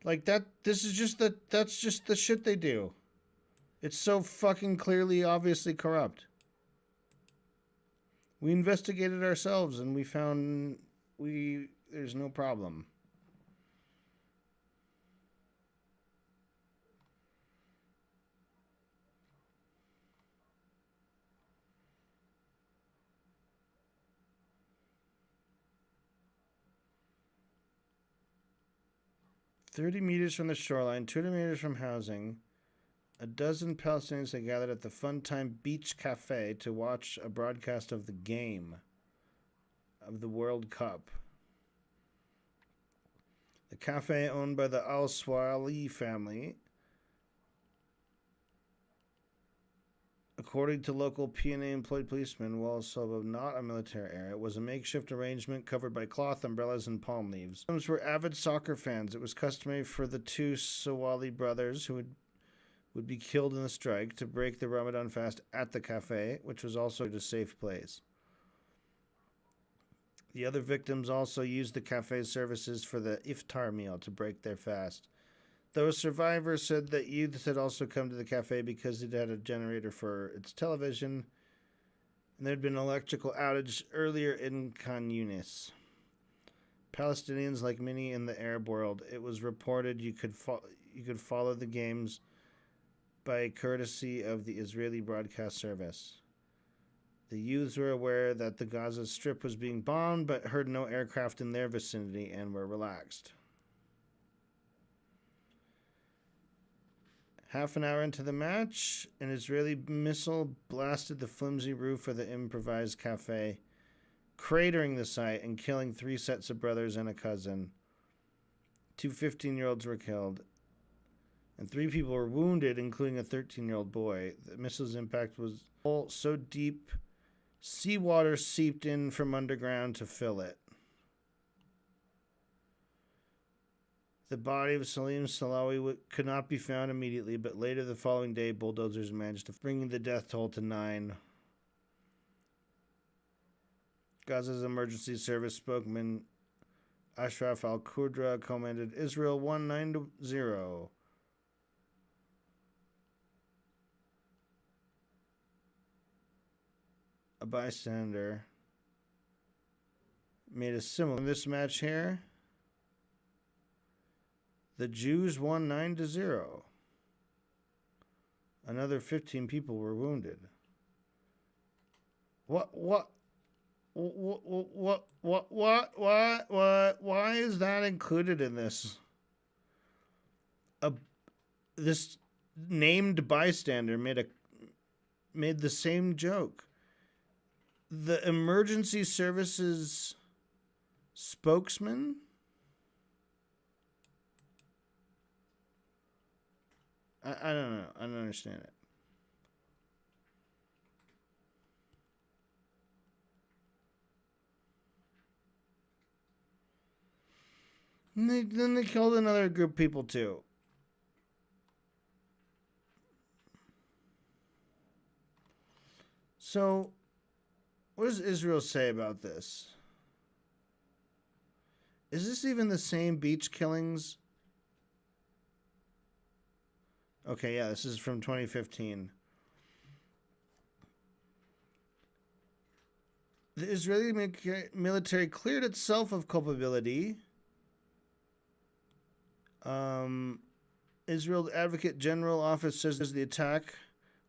A: Like that's just the shit they do. It's so fucking clearly, obviously corrupt. We investigated ourselves and we found there's no problem. "30 meters from the shoreline, 200 meters from housing, a dozen Palestinians had gathered at the Funtime Beach Cafe to watch a broadcast of the game of the World Cup. The cafe, owned by the Al-Swali family, according to local PNA employed policemen, while also not a military area, was a makeshift arrangement covered by cloth, umbrellas, and palm leaves. Some were avid soccer fans. It was customary for the two Swali brothers who would be killed in the strike to break the Ramadan fast at the cafe, which was also a safe place. The other victims also used the cafe's services for the iftar meal to break their fast. Though a survivor said that youths had also come to the cafe because it had a generator for its television, and there had been an electrical outage earlier in Khan Yunis. Palestinians, like many in the Arab world, it was reported you could follow the games by courtesy of the Israeli broadcast service. The youths were aware that the Gaza Strip was being bombed, but heard no aircraft in their vicinity and were relaxed. Half an hour into the match, an Israeli missile blasted the flimsy roof of the improvised cafe, cratering the site and killing 3 sets of brothers and a cousin. 2 15-year-olds were killed, and 3 people were wounded, including a 13-year-old boy. The missile's impact was so deep, seawater seeped in from underground to fill it. The body of Salim Salawi could not be found immediately, but later the following day, bulldozers managed to bring the death toll to 9. Gaza's emergency service spokesman Ashraf al-Qudra commented, Israel 1-9-0. A bystander made a similar in this match here. The Jews won 9-0. Another 15 people were wounded. Why is that included in this? This named bystander made the same joke. The emergency services spokesman I don't know. I don't understand it. And then they killed another group of people too. So, what does Israel say about this? Is this even the same beach killings? Okay, yeah, this is from 2015. The Israeli military cleared itself of culpability. Israel Advocate General Office says the attack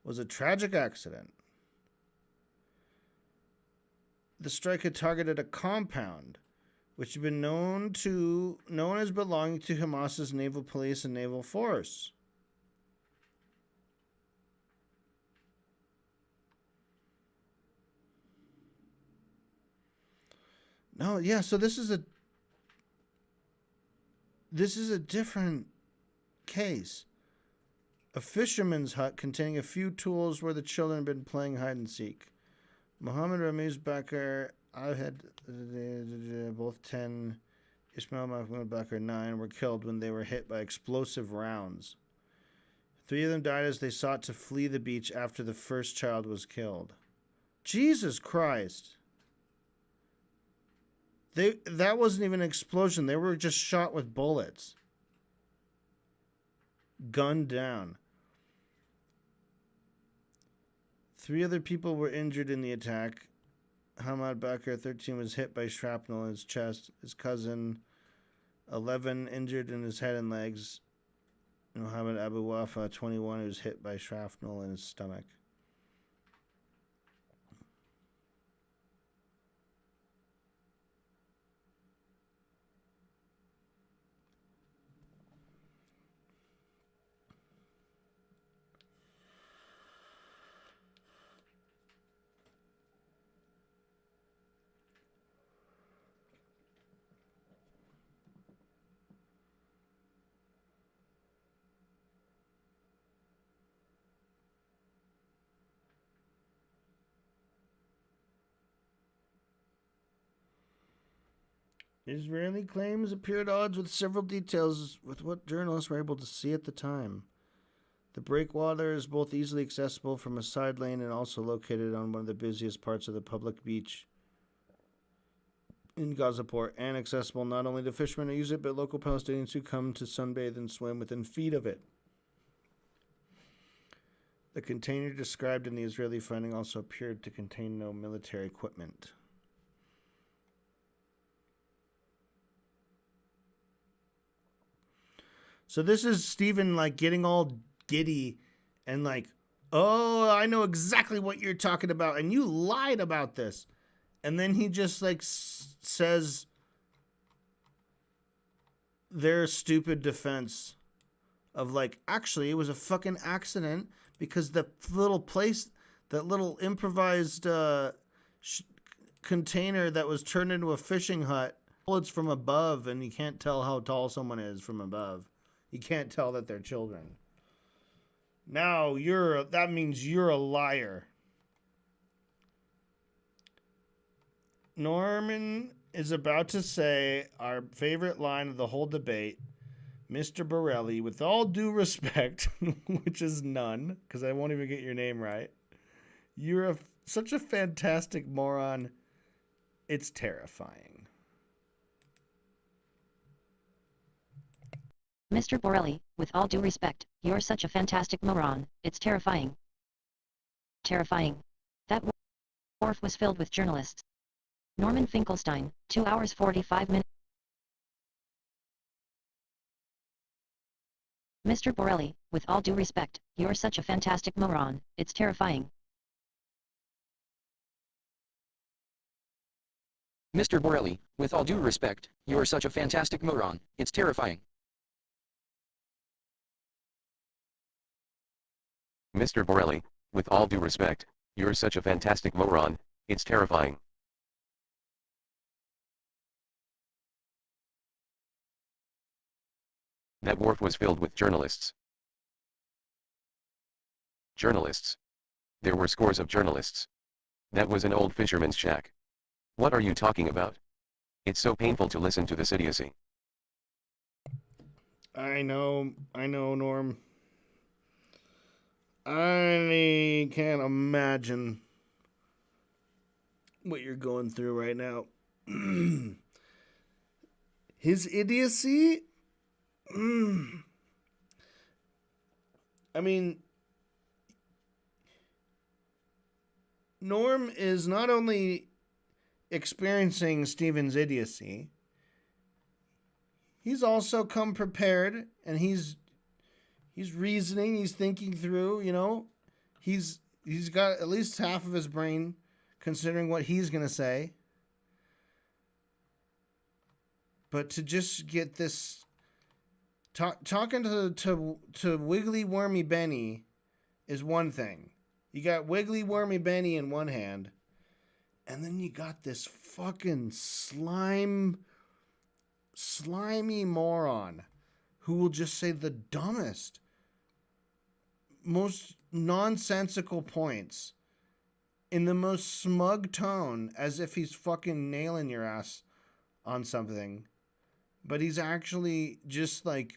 A: was a tragic accident. The strike had targeted a compound, which had been known as belonging to Hamas's naval police and naval force. No, yeah, so this is a different case. A fisherman's hut containing a few tools where the children had been playing hide and seek. Muhammad Ramiz Bakr, I had both 10, Ismail Mahmoud Bakr 9 were killed when they were hit by explosive rounds. 3 of them died as they sought to flee the beach after the first child was killed. Jesus Christ. That wasn't even an explosion. They were just shot with bullets. Gunned down. 3 other people were injured in the attack. Hamad Bakr, 13, was hit by shrapnel in his chest. His cousin, 11, injured in his head and legs. Muhammad Abu Wafa, 21, was hit by shrapnel in his stomach. Israeli claims appear at odds with several details with what journalists were able to see at the time. The breakwater is both easily accessible from a side lane and also located on one of the busiest parts of the public beach in Gazaport, and accessible not only to fishermen who use it, but local Palestinians who come to sunbathe and swim within feet of it. The container described in the Israeli finding also appeared to contain no military equipment. So this is Stephen like getting all giddy and like, oh, I know exactly what you're talking about, and you lied about this. And then he just like says their stupid defense of like, actually, it was a fucking accident because the little place, that little improvised container that was turned into a fishing hut, it's from above, and you can't tell how tall someone is from above. You can't tell that they're children. Now that means you're a liar. Norman is about to say our favorite line of the whole debate. Mr. Borelli, with all due respect, which is none, because I won't even get your name right. You're such a fantastic moron. It's terrifying.
L: Mr. Borelli, with all due respect, you're such a fantastic moron. It's terrifying. Terrifying. That wharf was filled with journalists. Norman Finkelstein, 2 hours 45 minutes. Mr. Borelli, with all due respect, you're such a fantastic moron. It's terrifying.
K: Mr. Borelli, with all due respect, you're such a fantastic moron. It's terrifying.
J: Mr. Borelli, with all due respect, you're such a fantastic moron, it's terrifying. That wharf was filled with journalists. Journalists. There were scores of journalists. That was an old fisherman's shack. What are you talking about? It's so painful to listen to this idiocy.
A: I know, Norm. I can't imagine what you're going through right now. His idiocy? I mean, Norm is not only experiencing Stephen's idiocy, he's also come prepared, and he's reasoning, he's thinking through, he's got at least half of his brain considering what he's going to say. But to just get this talking to Wiggly Wormy Benny is one thing. You got Wiggly Wormy Benny in one hand, And then you got this fucking slimy moron who will just say the dumbest, most nonsensical points in the most smug tone as if he's fucking nailing your ass on something. But he's actually just like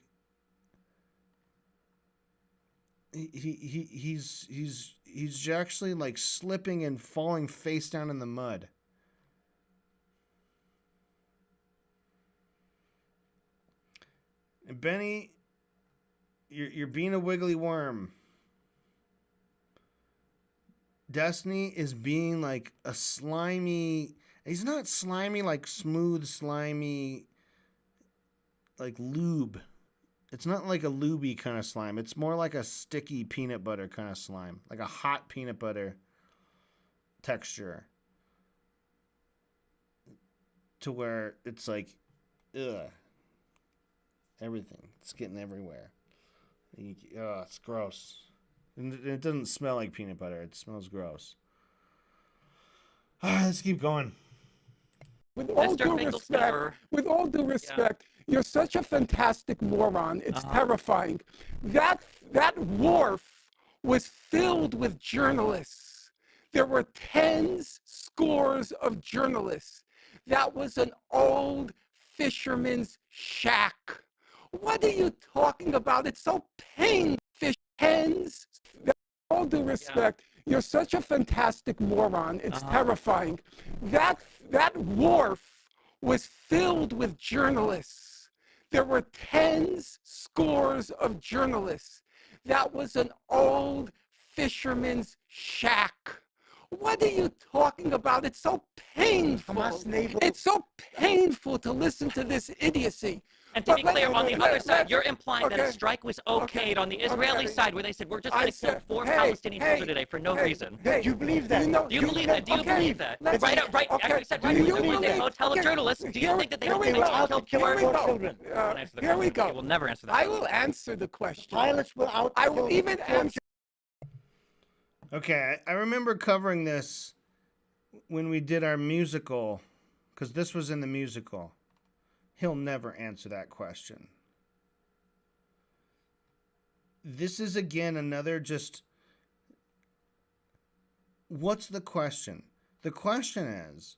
A: he's actually like slipping and falling face down in the mud. And Benny, you're being a wiggly worm. Destiny is being like a slimy. He's not slimy like smooth, slimy, like lube. It's not like a lubey kind of slime. It's more like a sticky peanut butter kind of slime, like a hot peanut butter texture. To where it's like, ugh, everything. It's getting everywhere. It's gross. And it doesn't smell like peanut butter. It smells gross. All right, let's keep going.
D: With all due respect, you're such a fantastic moron. It's terrifying. That wharf was filled with journalists. There were tens, scores of journalists. That was an old fisherman's shack. What are you talking about? It's so painful. Tens. With all due respect, you're such a fantastic moron. It's terrifying. That wharf was filled with journalists. There were tens, scores of journalists. That was an old fisherman's shack. What are you talking about? It's so painful. It's so painful to listen to this idiocy.
E: And to be clear, on the other side, you're implying that a strike was okayed on the Israeli side, where they said, we're just going to kill 4 Palestinian children today for no reason.
C: Do you believe that?
E: Do you believe that? Do you believe that? Right, as you said, right, there was a hotel of journalists. Do you think that they intentionally killed 4 children?
D: Here we go.
E: We'll never answer that.
D: I will answer the question.
C: Pilots will out.
D: I will even answer.
A: Okay, I remember covering this when we did our musical, because this was in the musical. He'll never answer that question. This is again another just... What's the question? The question is,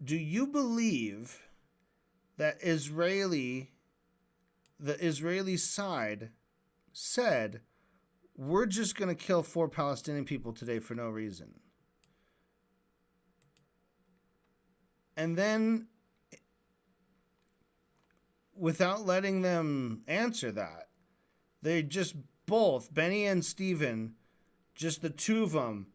A: do you believe that the Israeli side said, we're just going to kill 4 Palestinian people today for no reason? And then, without letting them answer that, they just both, Benny and Steven, just the two of them,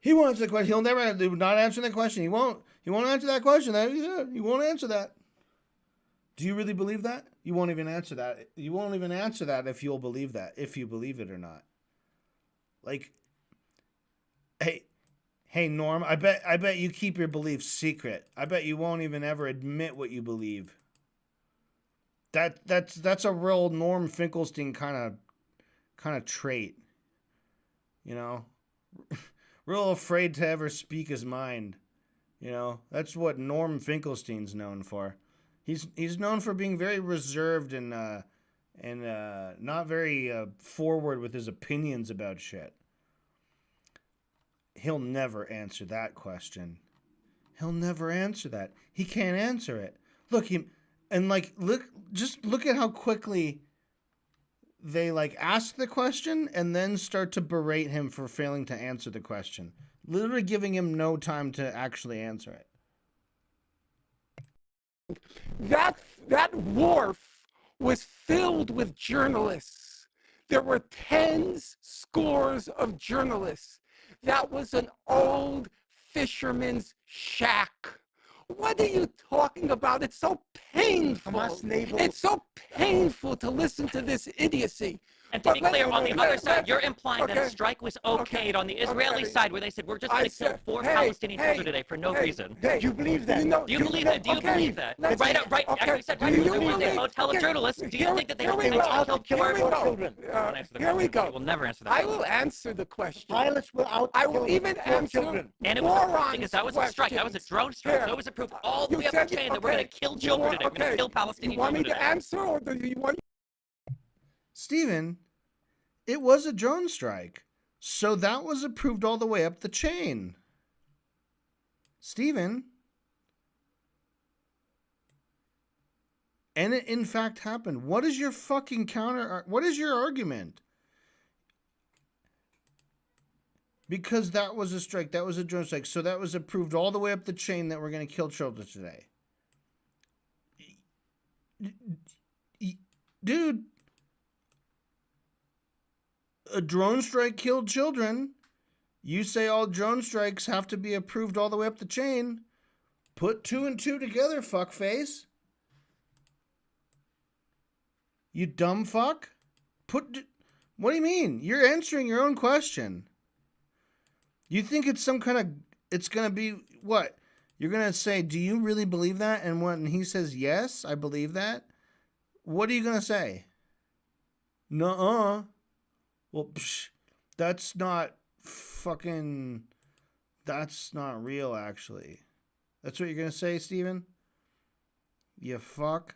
A: he won't answer the question. He'll never, not answer the question. He won't answer that question. He won't answer that. Do you really believe that? You won't even answer that. You won't even answer that if you'll believe that, if you believe it or not. Like, hey, Norm, I bet you keep your beliefs secret. I bet you won't even ever admit what you believe. That's a real Norm Finkelstein kind of trait. You know? Real afraid to ever speak his mind. You know? That's what Norm Finkelstein's known for. He's known for being very reserved and not very forward with his opinions about shit. He'll never answer that question. He'll never answer that. He can't answer it. Look at how quickly they ask the question and then start to berate him for failing to answer the question, literally giving him no time to actually answer it.
D: That wharf was filled with journalists. There were tens, scores of journalists. That was an old fisherman's shack. What are you talking about? It's so painful. It's so painful to listen to this idiocy.
E: And to be clear, on the other side, you're implying that a strike was okayed on the Israeli side, where they said, we're just going to kill 4 Palestinian children today for no reason.
C: Do you believe that?
E: Do you believe that? Do you believe that? Right, actually said right there was a hotel of journalists. Do you think that they were out to kill 4 children?
D: Here we go.
E: You will never answer that.
D: I will answer the question.
C: Pilots were out
D: I
C: to
D: will
C: kill
D: even
C: 4
D: answer
C: children.
E: And it was because that was a strike. That was a drone strike. So it was approved all the way up the chain that we're going to kill children today. We're going to kill Palestinian children today.
D: You want me to answer, or do you want?
A: Stephen, it was a drone strike. So that was approved all the way up the chain. Stephen. And it in fact happened. What is your fucking what is your argument? Because that was a strike. That was a drone strike. So that was approved all the way up the chain that we're going to kill children today. Dude. A drone strike killed children. You say all drone strikes have to be approved all the way up the chain. Put 2 and 2 together, fuckface. You dumb fuck. What do you mean? You're answering your own question. You think it's some kind of, it's going to be, what? You're going to say, do you really believe that? And when he says, yes, I believe that. What are you going to say? Nuh-uh. Well, that's not fucking, that's not real, actually. That's what you're going to say, Steven? You fuck.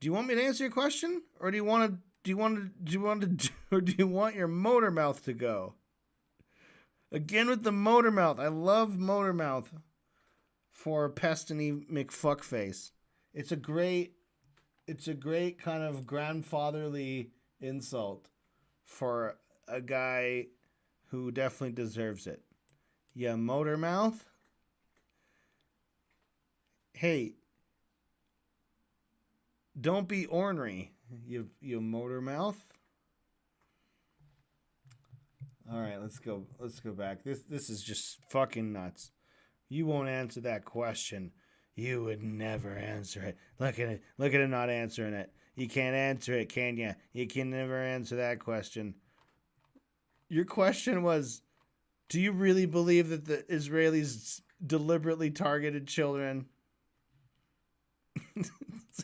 A: Do you want me to answer your question? Or do you want your motor mouth to go? Again with the motor mouth. I love motor mouth for Pestiny McFuckface. It's a great kind of grandfatherly insult for a guy who definitely deserves it. Yeah, motor mouth. Hey, don't be ornery, you motor mouth. All right, let's go back. This is just fucking nuts. You won't answer that question. You would never answer it. Look at it not answering it. You can't answer it, can you? You can never answer that question. Your question was, do you really believe that the Israelis deliberately targeted children? It's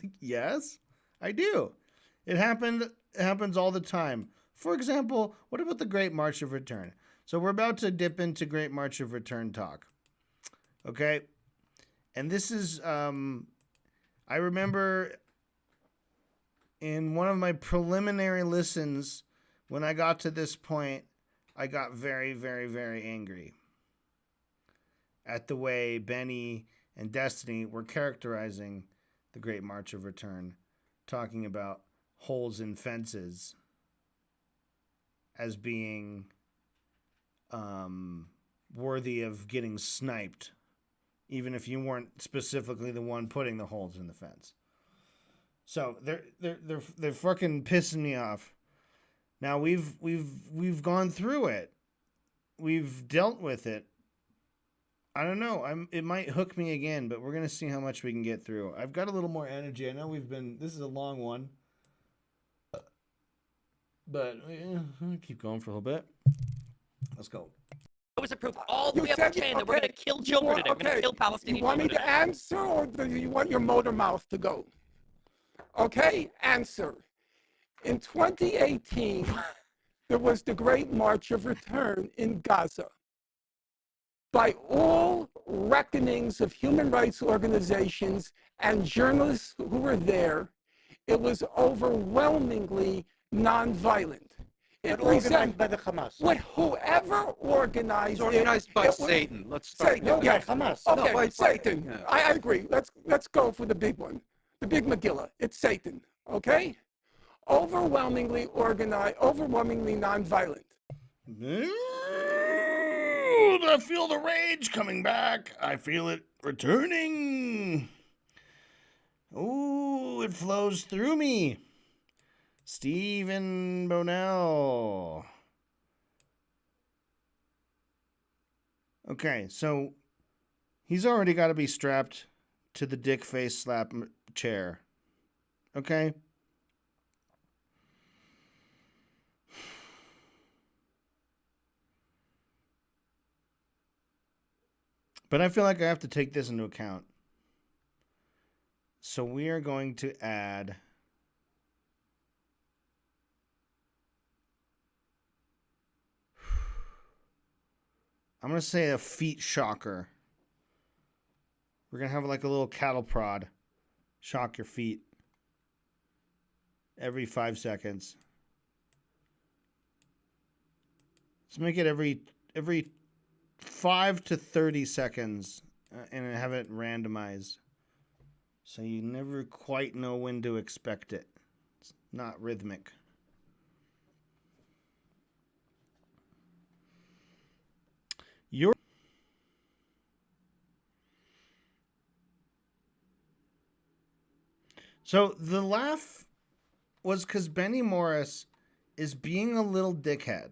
A: like, yes, I do. It happens all the time. For example, what about the Great March of Return? So we're about to dip into Great March of Return talk. Okay? And this is, I remember in one of my preliminary listens, when I got to this point, I got very, very, very angry at the way Benny and Destiny were characterizing the Great March of Return, talking about holes in fences as being worthy of getting sniped, even if you weren't specifically the one putting the holes in the fence. So they're fucking pissing me off. Now we've gone through it. We've dealt with it. I don't know. It might hook me again, but we're gonna see how much we can get through. I've got a little more energy. I know this is a long one, but keep going for a little bit. Let's go.
E: It was approved all the way up the chain that we're going to kill children today. We're going to kill Palestinian children today.
D: You want me to answer, or do you want your motor mouth to go? Okay, answer. In 2018, there was the Great March of Return in Gaza. By all reckonings of human rights organizations and journalists who were there, it was overwhelmingly nonviolent. It
C: organized by the Hamas.
D: Whoever organized
B: it. Organized by Satan. Let's start.
D: Satan, yeah.
C: Hamas.
D: Okay,
B: by
D: Satan.
B: Yeah.
D: I agree. Let's go for the big one. The big Megillah. It's Satan. Okay? Overwhelmingly organized, overwhelmingly nonviolent.
A: I feel the rage coming back. I feel it returning. Ooh, it flows through me. Stephen Bonell. Okay, so he's already got to be strapped to the dick face slap chair. Okay? But I feel like I have to take this into account. So we are going to add... I'm going to say a feet shocker. We're going to have like a little cattle prod. Shock your feet. Every 5 seconds. Let's make it every 5 to 30 seconds and have it randomized. So you never quite know when to expect it. It's not rhythmic. So the laugh was because Benny Morris is being a little dickhead.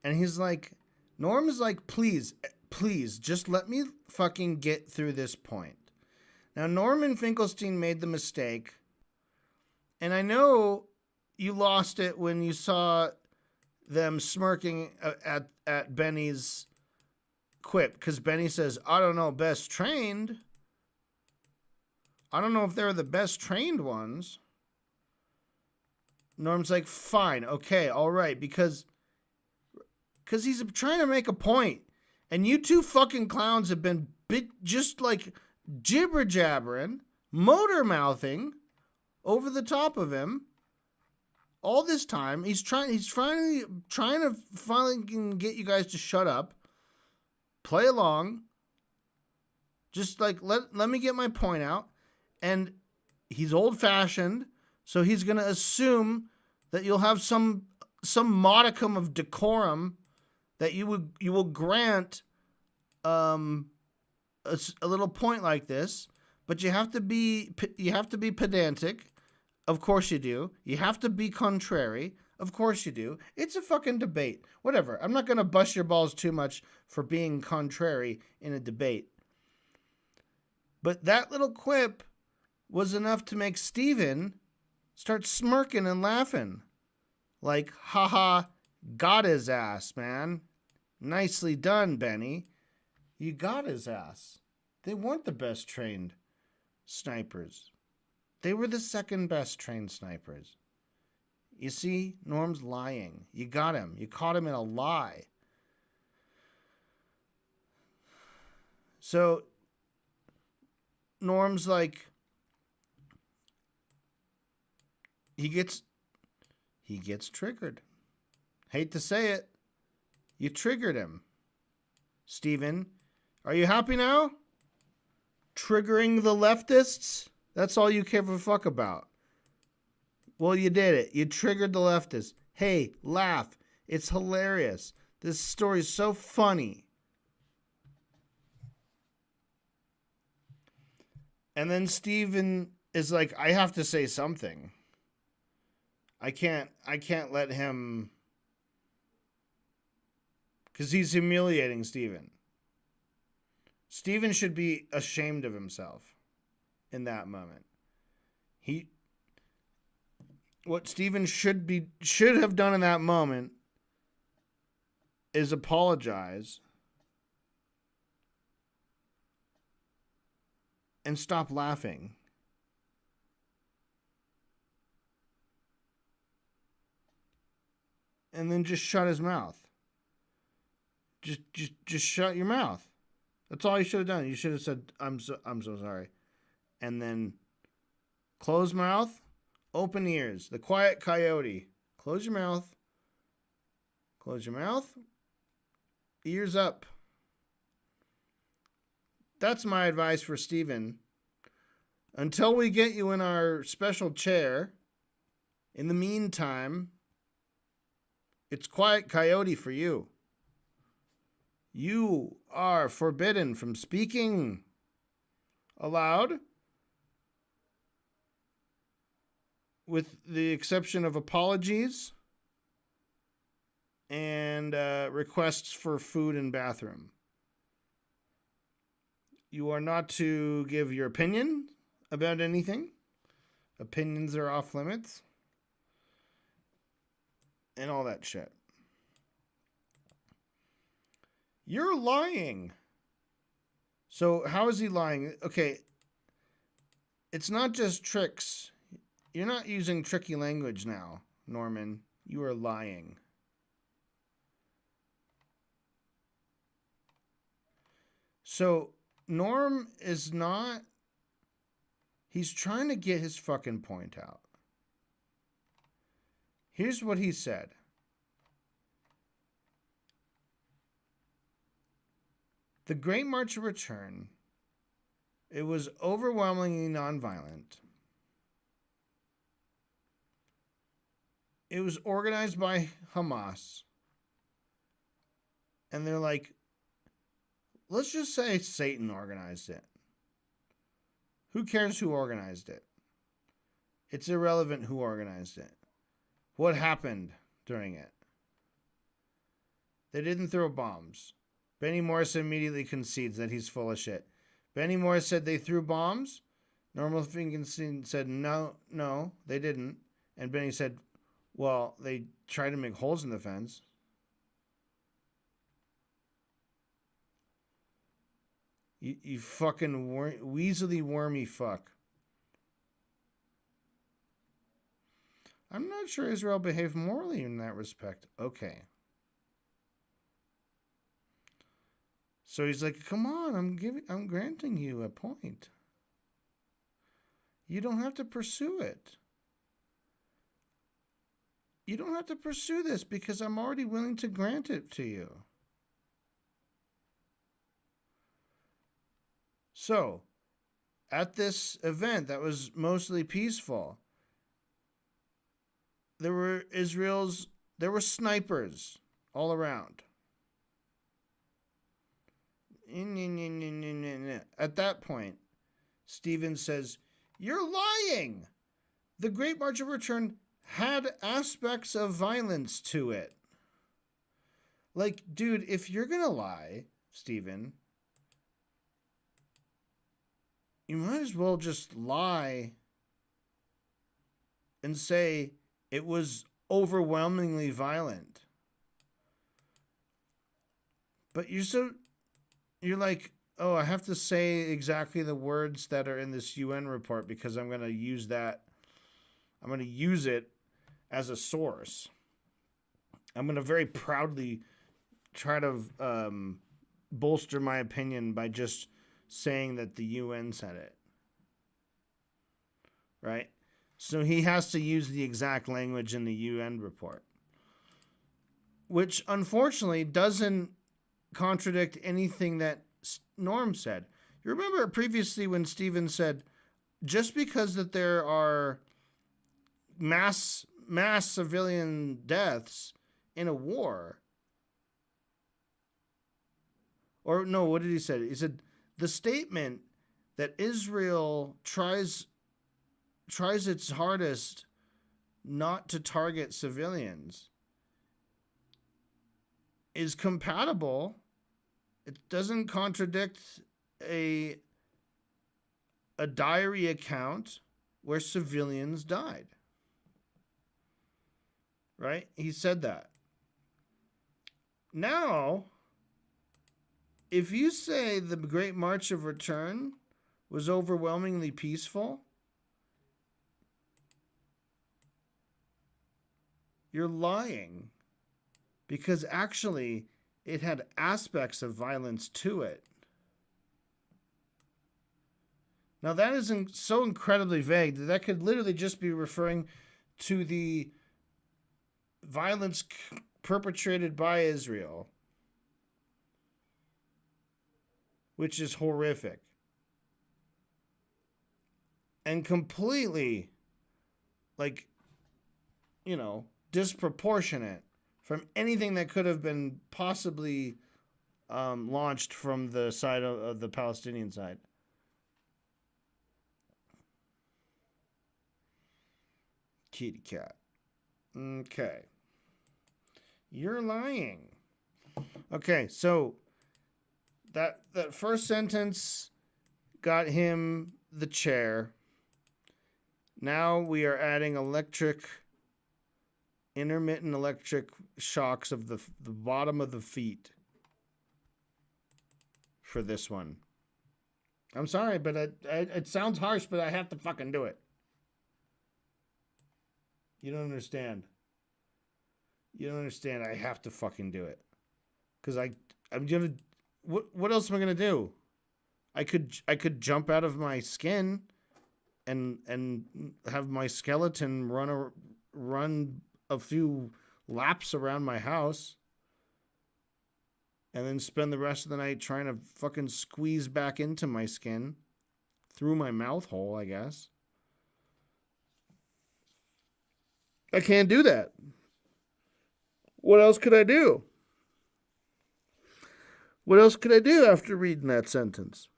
A: And he's like, Norm is like, please, just let me fucking get through this point. Now, Norman Finkelstein made the mistake. And I know you lost it when you saw them smirking at Benny's quip. Because Benny says, I don't know, best trained. I don't know if they're the best trained ones. Norm's like, fine, okay, all right, because he's trying to make a point. And you two fucking clowns have been just like jibber-jabbering, motor-mouthing over the top of him all this time. He's trying to finally get you guys to shut up, play along, just like, let me get my point out. And he's old-fashioned, so he's going to assume that you'll have some modicum of decorum that you will grant a little point like this, but you have to be pedantic. Of course you do. You have to be contrary. Of course you do. It's a fucking debate. Whatever. I'm not going to bust your balls too much for being contrary in a debate. But that little quip was enough to make Steven start smirking and laughing. Like, haha, got his ass, man. Nicely done, Benny. You got his ass. They weren't the best trained snipers. They were the second best trained snipers. You see, Norm's lying. You got him. You caught him in a lie. So, Norm's like, he gets triggered. Hate to say it. You triggered him. Steven, are you happy now? Triggering the leftists? That's all you care for fuck about. Well, you did it. You triggered the leftists. Hey, laugh. It's hilarious. This story's so funny. And then Steven is like, I have to say something. I can't let him, because he's humiliating Steven. Steven should be ashamed of himself in that moment. What Steven should have done in that moment is apologize and stop laughing. And then just shut his mouth. Just shut your mouth. That's all you should have done. You should have said, I'm so sorry. And then close mouth, open ears. The quiet coyote. Close your mouth. Close your mouth. Ears up. That's my advice for Steven. Until we get you in our special chair, in the meantime, it's quiet coyote for you. You are forbidden from speaking aloud, with the exception of apologies and requests for food and bathroom. You are not to give your opinion about anything. Opinions are off limits. And all that shit. You're lying. So how is he lying? Okay, it's not just tricks. You're not using tricky language now, Norman. You are lying. So Norm is not... He's trying to get his fucking point out. Here's what he said. The Great March of Return, it was overwhelmingly nonviolent. It was organized by Hamas. And they're like, let's just say Satan organized it. Who cares who organized it? It's irrelevant who organized it. What happened during it? They didn't throw bombs. Benny Morris immediately concedes that he's full of shit. Benny Morris said they threw bombs. Norman Finkelstein said no, they didn't. And Benny said, well, they tried to make holes in the fence. You fucking weaselly wormy fuck. I'm not sure Israel behaved morally in that respect. Okay. So he's like, come on, I'm granting you a point. You don't have to pursue it. You don't have to pursue this because I'm already willing to grant it to you. So, at this event that was mostly peaceful, there were snipers all around. At that point, Stephen says, you're lying! The Great March of Return had aspects of violence to it. Like, dude, if you're gonna lie, Stephen, you might as well just lie and say it was overwhelmingly violent. But you're like, oh, I have to say exactly the words that are in this UN report because I'm going to use that. I'm going to use it as a source. I'm going to very proudly try to bolster my opinion by just saying that the UN said it. Right? So he has to use the exact language in the UN report, which unfortunately doesn't contradict anything that Norm said. You remember previously when Stephen said, just because that there are mass civilian deaths in a war, or no, what did he say? He said the statement that Israel tries its hardest not to target civilians is compatible. It doesn't contradict a diary account where civilians died. Right? He said that. Now, if you say the Great March of Return was overwhelmingly peaceful, you're lying. Because actually, it had aspects of violence to it. Now, that is so incredibly vague that could literally just be referring to the violence perpetrated by Israel, which is horrific and completely, disproportionate from anything that could have been possibly launched from the side of the Palestinian side. Kitty cat. Okay. You're lying. Okay, so that first sentence got him the chair. Now we are adding intermittent electric shocks of the bottom of the feet for this one. I'm sorry, but it sounds harsh, but I have to fucking do it. You don't understand. You don't understand. I have to fucking do it. Because I'm gonna... What else am I gonna do? I could jump out of my skin and have my skeleton run a few laps around my house and then spend the rest of the night trying to fucking squeeze back into my skin through my mouth hole, I guess. I can't do that. What else could I do? What else could I do after reading that sentence?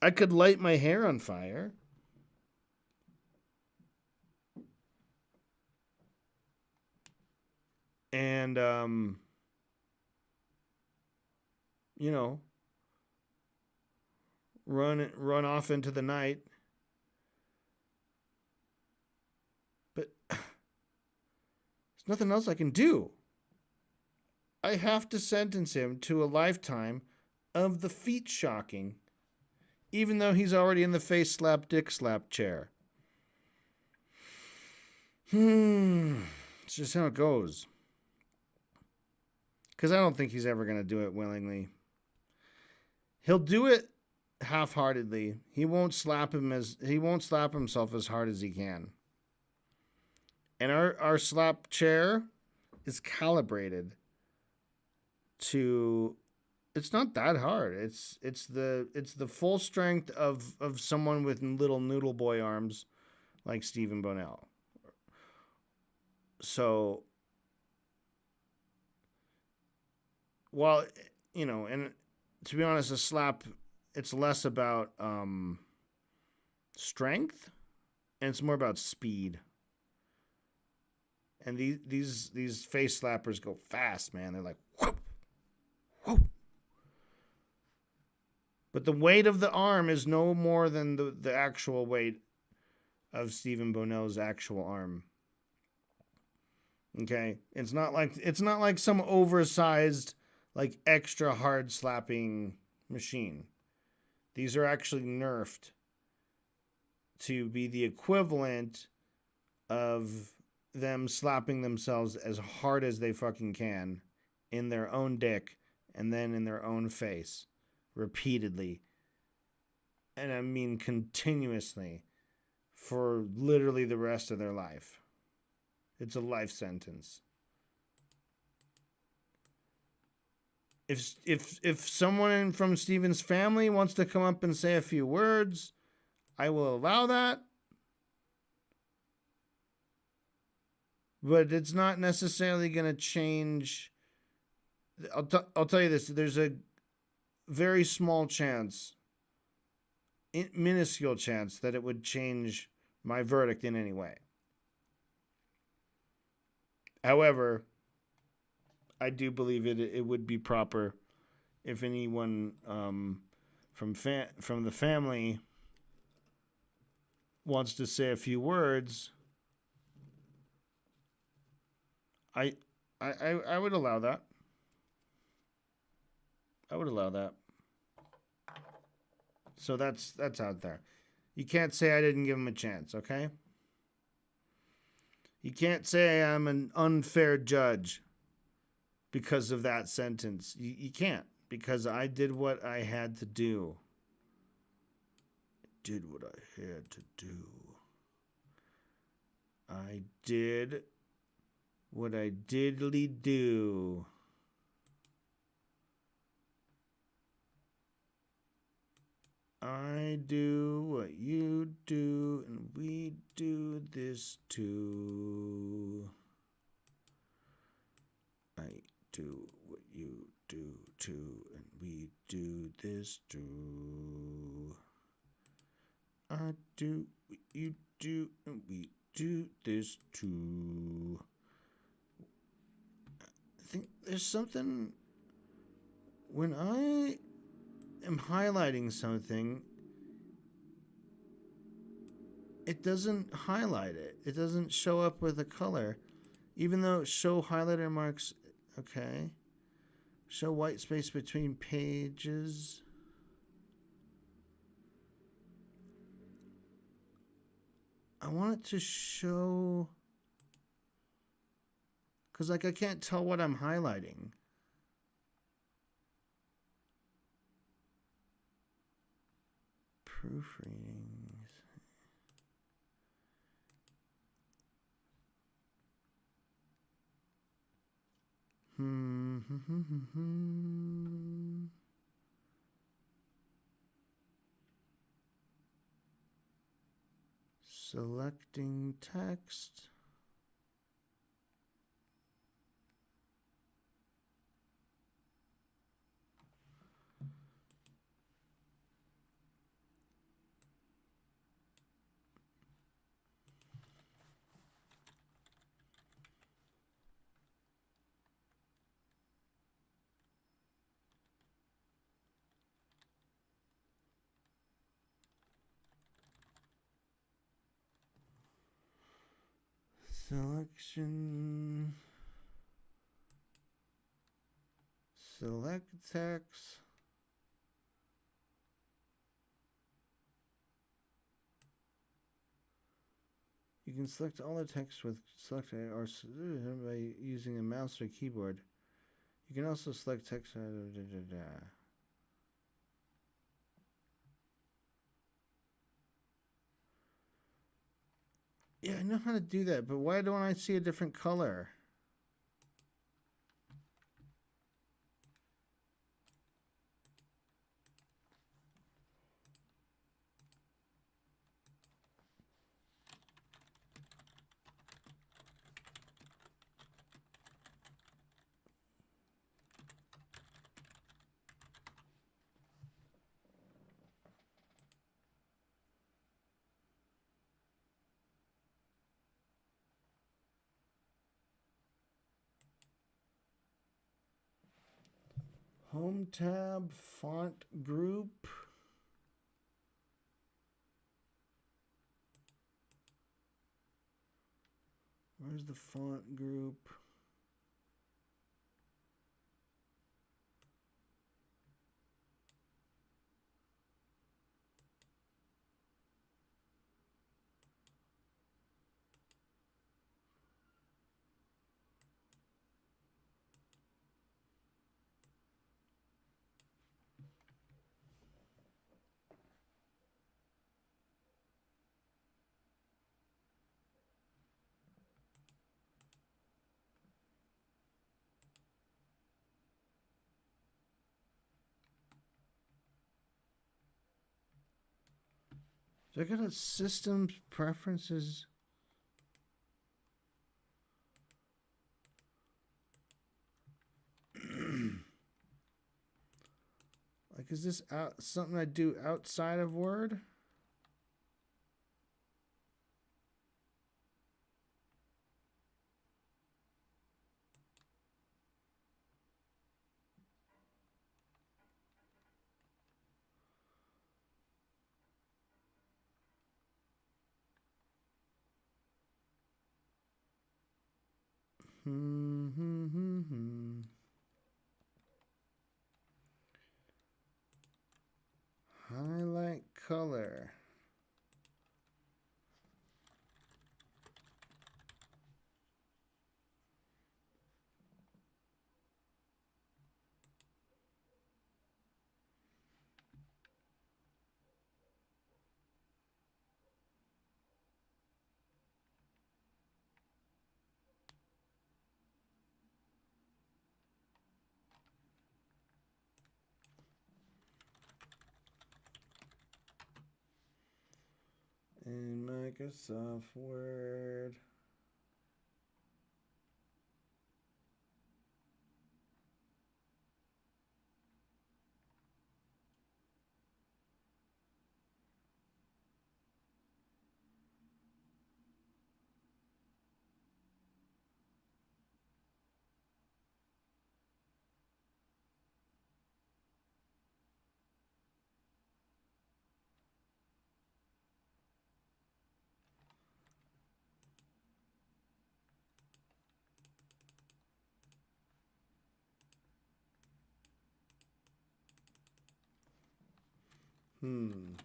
A: I could light my hair on fire. And, you know, run off into the night. But there's nothing else I can do. I have to sentence him to a lifetime of the feet shocking, even though he's already in the face slap dick slap chair. It's just how it goes. Because I don't think he's ever going to do it willingly. He'll do it half-heartedly. He won't slap himself as hard as he can. And our slap chair is calibrated to... It's not that hard. It's the full strength of someone with little noodle boy arms like Stephen Bonnell. So, while, you know, and to be honest, a slap, it's less about strength and it's more about speed. And these face slappers go fast, man. They're like, whoop, whoop. But the weight of the arm is no more than the actual weight of Stephen Bonnell's actual arm. Okay? It's not like some oversized, like extra hard slapping machine. These are actually nerfed to be the equivalent of them slapping themselves as hard as they fucking can in their own dick and then in their own face repeatedly. And I mean continuously for literally the rest of their life. It's a life sentence. If someone from Steven's family wants to come up and say a few words, I will allow that. But it's not necessarily going to change. I'll tell you this. There's a very small chance, minuscule chance, that it would change my verdict in any way. However, I do believe it would be proper if anyone from the family wants to say a few words. I would allow that. I would allow that. So that's out there. You can't say I didn't give him a chance, okay? You can't say I'm an unfair judge because of that sentence. You can't, because I did what I had to do. I did what I had to do. I did what I diddly do. I do what you do, and we do this too. I do what you do too, and we do this too. I do what you do, and we do this too. I think there's something when I am highlighting something, it doesn't highlight it. It doesn't show up with a color, even though show highlighter marks. Okay, Show white space between pages. I want it to show, because like I can't tell what I'm highlighting. Proofreadings. Selecting text. Selection. Select text. You can select all the text with select or by using a mouse or keyboard. You can also select text. Yeah, I know how to do that, but why don't I see a different color? Home tab, font group. Where's the font group? Do I got a system preferences? Like, is this something I do outside of Word? Highlight color. In Microsoft Word. Hmm.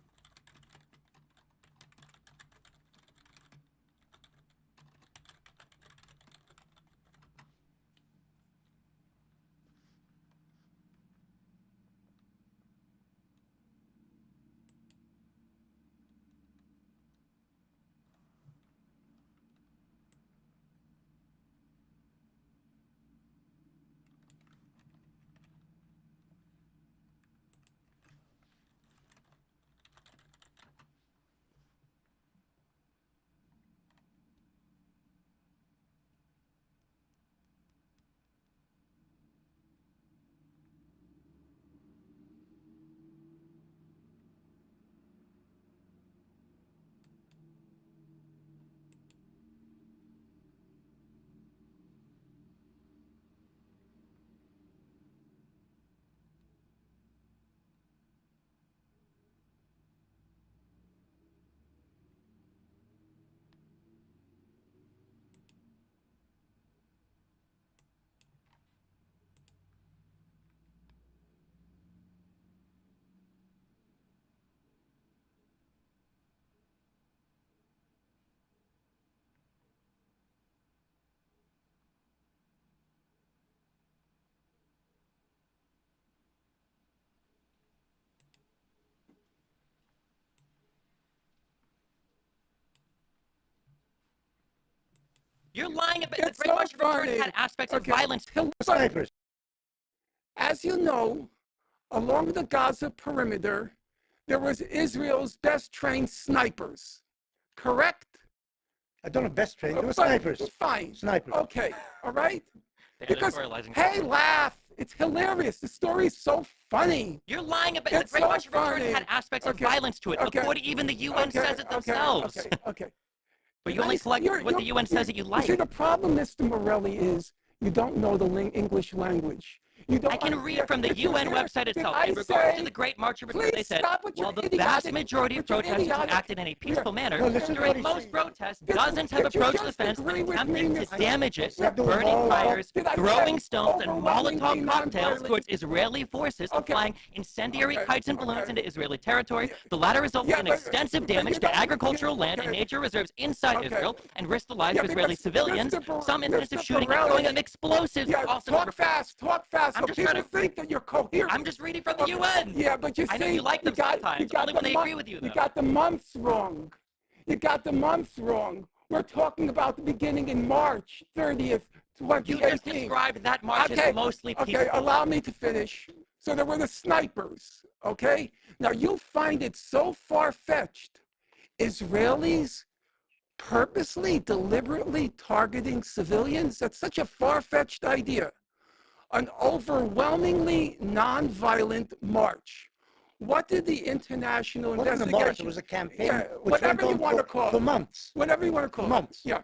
E: You're lying about
D: It's
E: very
D: so
E: much of return
D: funny.
E: had aspects of
D: Okay.
E: violence.
C: Snipers.
D: As you know, along the Gaza perimeter, there was Israel's best trained snipers. Correct?
C: I don't know best trained. They were
D: But-
C: snipers.
D: Fine.
C: Snipers.
D: Okay. All right.
E: The
D: Because
E: editorializing.
D: hey, laugh. It's hilarious. The story's so funny.
E: You're lying about
D: It's
E: very
D: so
E: much of return
D: funny.
E: had aspects of
D: Okay.
E: violence to it.
D: Okay.
E: According, even the UN says it themselves.
D: Okay.
E: But you only select what the UN says that you like.
D: See, the problem, Mr. Morelli, is you don't know the English language. You don't
E: I can read from the
D: Did you
E: UN
D: hear-
E: website
D: did
E: itself.
D: I
E: In regards
D: say-
E: to the Great March of Return,
D: Please
E: they said,
D: stop with your
E: while the
D: idiotic-
E: vast majority of
D: with your
E: protesters
D: idiotic-
E: acted in a peaceful manner,
C: No, listen to what
E: during
C: he's
E: most
C: saying.
E: protests,
D: Did-
E: dozens have
D: did you
E: approached the
D: just
E: fence,
D: agree with
E: attempting
D: me,
E: to
D: Mr.
E: damage it,
C: Yeah, the
E: burning
C: wall-
E: fires,
D: Did I
E: throwing
D: say
E: stones, and
D: overwhelmingly
E: Molotov cocktails
D: nonviolent?
E: towards Israeli forces, and
D: Okay.
E: flying incendiary
D: Okay.
E: kites and balloons
D: Okay.
E: into Israeli territory. The latter resulted
D: Yeah,
E: in
D: but-
E: extensive
D: but
E: damage
D: you
E: to
D: don't-
E: agricultural land and
D: okay.
E: nature reserves inside
D: Okay.
E: Israel, and risked the lives
D: Yeah,
E: of Israeli
D: because
E: civilians.
D: Mr.
E: Some incidents of
D: Mr.
E: shooting and
D: Borelli-
E: throwing of explosives
D: Yeah,
E: were also
D: talk
E: reported.
D: fast,
E: I'm
D: so
E: just
D: people
E: trying to-
D: think that you're coherent.
E: I'm just reading from the
D: Okay.
E: UN.
D: Yeah, but you
E: I know
D: see,
E: you like them sometimes, only when they agree with you,
D: You
E: though.
D: got the months wrong. You got the months wrong. We're talking about the beginning in March 30th, 2018.
E: You just described that march as mostly peaceful.
D: Okay, allow me to finish. So there were the snipers, okay? Now you find it so far-fetched. Israelis purposely, deliberately targeting civilians? That's such a far-fetched idea. An overwhelmingly nonviolent march. What did the international
C: It wasn't a
D: investigation?
C: march, it was a campaign.
D: Yeah,
C: which
D: whatever
C: went
D: you
C: on
D: want to
C: for-
D: call
C: for
D: it.
C: months.
D: Whatever you want to call
C: Months.
D: it. Yeah.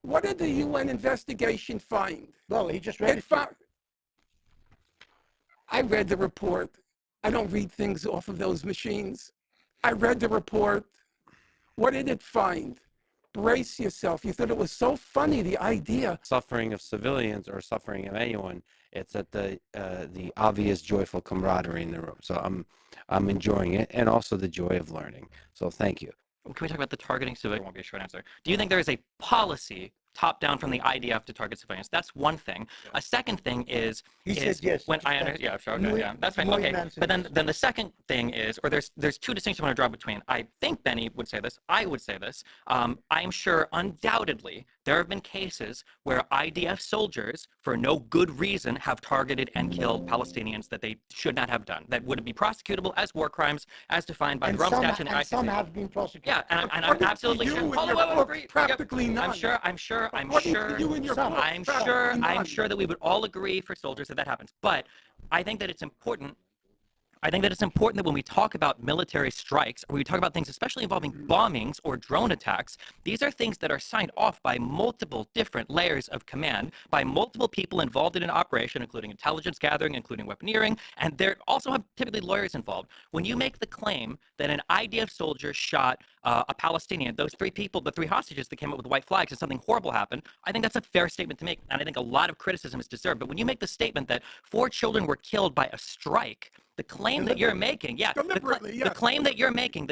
D: What did the UN investigation find?
C: Well, he just read
D: It
C: it.
D: found. I read the report. I don't read things off of those machines. I read the report. What did it find? Brace yourself. You thought it was so funny, the idea.
I: Suffering of civilians or suffering of anyone, it's at the obvious joyful camaraderie in the room. So I'm enjoying it, and also the joy of learning. So thank you.
E: Can we talk about the targeting civilians? It won't be a short answer. Do you think there is a policy top down from the IDF to target civilians? That's one thing. A second thing is
C: He said yes.
E: when I understand. Yeah, sure. Okay, yeah, that's fine. Okay, but then the second thing is, or there's two distinctions I want to draw between. I think Benny would say this. I would say this. I'm sure undoubtedly there have been cases where IDF soldiers, for no good reason, have targeted and killed Palestinians that they should not have done. That would be prosecutable as war crimes, as defined by the Rome Statute and the ICC.
C: some have been prosecuted.
E: Yeah, and I'm
D: According to
E: absolutely
D: you
E: sure.
D: and
E: Hold on,
D: your
E: wait,
D: book,
E: wait, wait.
D: practically none.
E: I'm sure
D: According to you and your book,
E: I'm
D: practically none.
E: sure that we would all agree for soldiers that happens. But I think that it's important. I think that it's important that when we talk about military strikes, or we talk about things especially involving bombings or drone attacks, these are things that are signed off by multiple different layers of command, by multiple people involved in an operation, including intelligence gathering, including weaponeering, and there also have typically lawyers involved. When you make the claim that an IDF soldier shot a Palestinian, those three people, the three hostages that came up with white flags, and something horrible happened, I think that's a fair statement to make, and I think a lot of criticism is deserved. But when you make the statement that 4 children were killed by a strike, The claim that you're making,
D: Deliberately,
E: the claim that you're making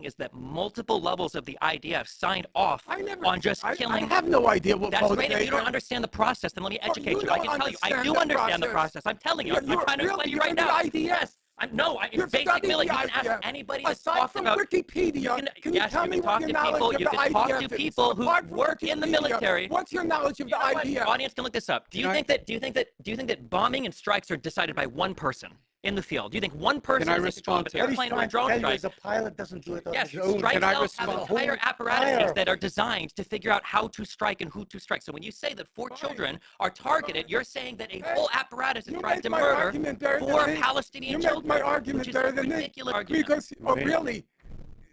E: is that multiple levels of the IDF signed off on just killing.
D: I have no idea what
E: That's
D: motivated
E: great. If you don't
D: them.
E: understand the process, then let me educate you.
D: you
E: I
D: don't
E: can tell you, I
D: understand
E: do
D: the
E: understand the
D: process.
E: process. I'm telling you, I'm
D: You're
E: trying to explain you right
D: the
E: now.
D: IDF.
E: Yes. No,
D: You've
E: basic
D: studied
E: military.
D: the
E: You can
D: IDF.
E: ask anybody that's
D: Aside
E: talked
D: from
E: about.
D: Wikipedia, can you
E: Yes,
D: tell
E: you
D: me
E: can
D: what
E: talk
D: your
E: to
D: knowledge
E: people.
D: of
E: You
D: the
E: can talk
D: IDF
E: to
D: is?
E: people who
D: Apart from
E: work in the
D: Wikipedia,
E: military.
D: What's your knowledge of the
E: You know what?
D: IDF?
E: The audience can look this up. Do you think that bombing and strikes are decided by one person in the field? Do you think one person
B: I
E: is in control
B: respond
E: of
B: to
E: an
B: that?
E: airplane or a
C: Trying to
E: drone
C: tell you
E: strike?
C: is a pilot doesn't do it on
E: Yes,
C: his own.
E: strike
B: Can I
E: cells have
B: respond?
E: entire apparatuses
C: hierarchy.
E: that are designed to figure out how to strike and who to strike. So when you say that 4 children are targeted, you're saying that a whole apparatus is
D: You
E: trying
D: make
E: to
D: my
E: murder
D: argument better than
E: 4
D: me.
E: Palestinian
D: You
E: children.
D: make my argument
E: which is
D: better
E: a
D: than me.
E: ridiculous argument.
D: Because, really,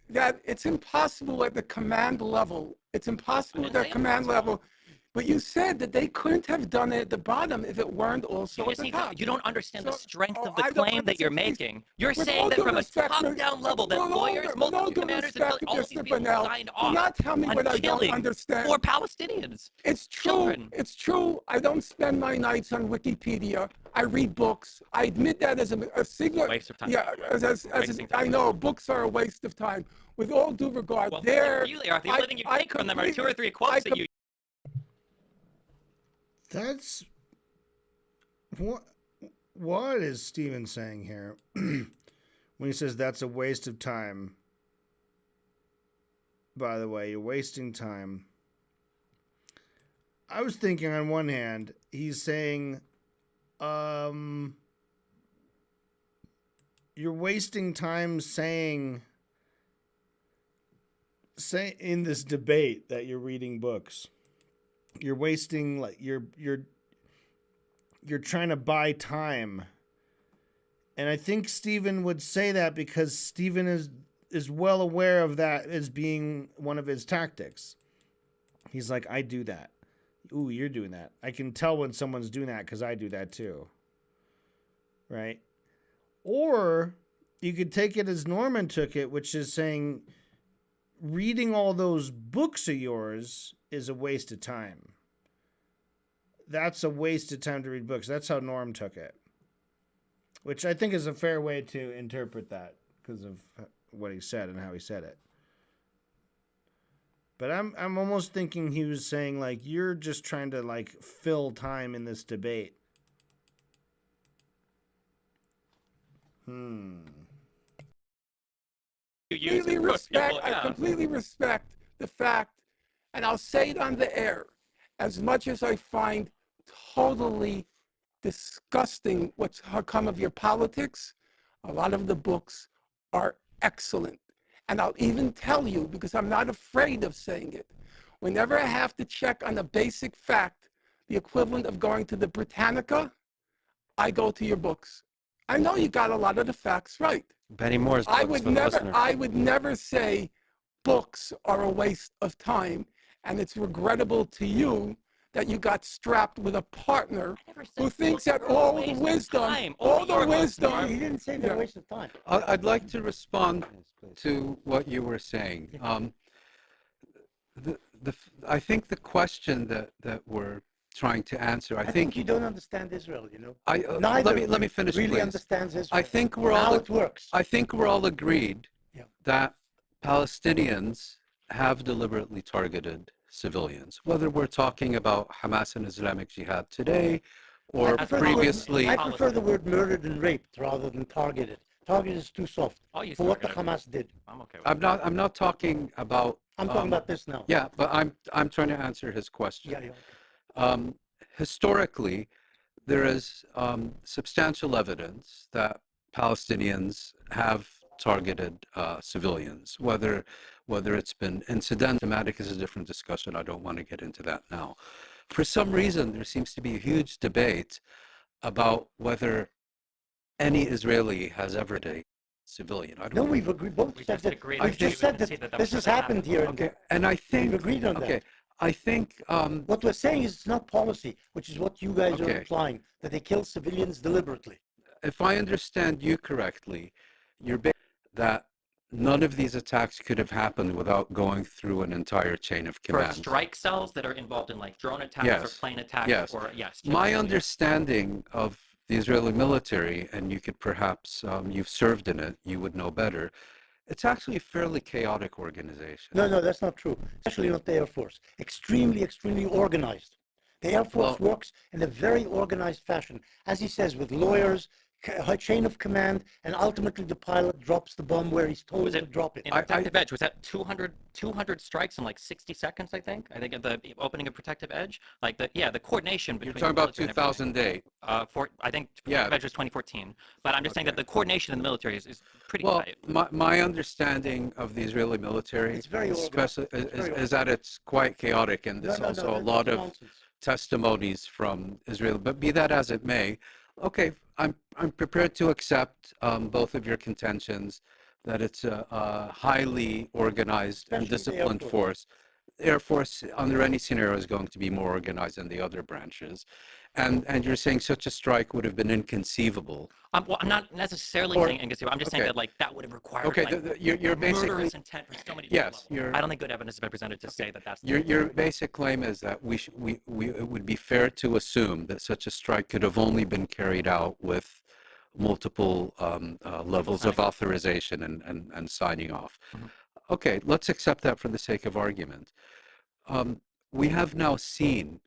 D: that it's impossible at the command level. It's impossible at the command level. But you said that they couldn't have done it at the bottom if it weren't also
E: You
D: at
E: just
D: the
E: need
D: top.
E: to, you don't understand the strength of the
D: I don't
E: claim that you're
D: understand.
E: making. You're
D: With
E: saying
D: all
E: that
D: due
E: from a
D: respect,
E: top-down level, that lawyers, multiple commanders, and all these
D: Mr.
E: people
D: Bonnell,
E: signed
D: do
E: off
D: not tell me
E: on
D: what I don't
E: killing
D: understand.
E: 4 Palestinians.
D: It's true.
E: Children.
D: It's true. I don't spend my nights on Wikipedia. I read books. I admit that as a singular.
E: Waste of time.
D: Yeah, I know books are a waste of time. With all due regard,
E: Well,
D: there.
E: really are. The only thing you take from them are 2 or 3 quotes that you.
A: That's what is Steven saying here when he says that's a waste of time? By the way, you're wasting time. I was thinking on one hand, he's saying you're wasting time saying in this debate that you're reading books. You're wasting, like, you're trying to buy time. And I think Stephen would say that because Stephen is well aware of that as being one of his tactics. He's like, I do that. Ooh, you're doing that. I can tell when someone's doing that because I do that too. Right? Or you could take it as Norman took it, which is saying reading all those books of yours is a waste of time. That's a waste of time to read books. That's how Norm took it. Which I think is a fair way to interpret that because of what he said and how he said it. But I'm almost thinking he was saying, like, you're just trying to, like, fill time in this debate.
D: I completely respect the fact, and I'll say it on the air, as much as I find totally disgusting what's come of your politics, a lot of the books are excellent. And I'll even tell you, because I'm not afraid of saying it, whenever I have to check on a basic fact, the equivalent of going to the Britannica, I go to your books. I know you got a lot of the facts right.
I: Benny Moore's books
D: I would never say books are a waste of time, and it's regrettable to you that you got strapped with a partner who thinks that all the wisdom,
C: He didn't say they're a waste of time.
B: I'd like to respond to what you were saying. I think the question that we're trying to answer,
C: I think you don't understand Israel, you know.
B: Let me finish,
C: really
B: please.
C: understands Israel.
B: I think
C: how it works.
B: I think we're all agreed that Palestinians have deliberately targeted civilians, whether we're talking about Hamas and Islamic Jihad today or previously.
C: I prefer the word murdered and raped rather than targeted. Targeted is too soft for what the Hamas did.
E: I'm okay with
B: I'm not talking about.
C: I'm talking about this now.
B: Yeah, but I'm trying to answer his question.
C: Yeah, okay.
B: Historically, there is substantial evidence that Palestinians have targeted civilians, whether it's been incidental. Thematic is a different discussion. I don't want to get into that now. For some reason, there seems to be a huge debate about whether any Israeli has ever dated a civilian.
C: No, we've agreed. Both said that. We've just said that this has happened here.
B: Okay, and I think
C: we've agreed on that.
B: Okay, I think
C: what we're saying is it's not policy, which is what you guys are implying, that they kill civilians deliberately.
B: If I understand you correctly, you're that none of these attacks could have happened without going through an entire chain of command.
E: For strike cells that are involved in, like, drone attacks or plane attacks.
B: Yes.
E: Or, yes.
B: My understanding of the Israeli military, and you could perhaps, you've served in it, you would know better. It's actually a fairly chaotic organization.
C: No, that's not true. Especially not the Air Force. Extremely organized. The Air Force works in a very organized fashion. As he says, with lawyers, a chain of command, and ultimately the pilot drops the bomb where he's told to drop it.
E: In Protective Edge, was that 200 strikes in like 60 seconds, I think? I think at the opening of Protective Edge, like the coordination between.
B: You're talking about 2008.
E: I think Protective Edge was 2014. But I'm just saying that the coordination in the military is pretty tight.
B: My understanding of the Israeli military, especially, is that it's quite chaotic, and there's also a lot of testimonies from Israel. But be that as it may, okay, I'm prepared to accept both of your contentions that it's a highly organized and disciplined force. The Air Force, under any scenario, is going to be more organized than the other branches. And you're saying such a strike would have been inconceivable.
E: Well, I'm not necessarily saying inconceivable. I'm just saying that that would have required
B: you're basically
E: murderous intent for so many different levels. I don't think good evidence has been presented to say that that's
B: your basic claim is that it would be fair to assume that such a strike could have only been carried out with multiple levels of authorization and signing off. Okay, let's accept that for the sake of argument. We have now seen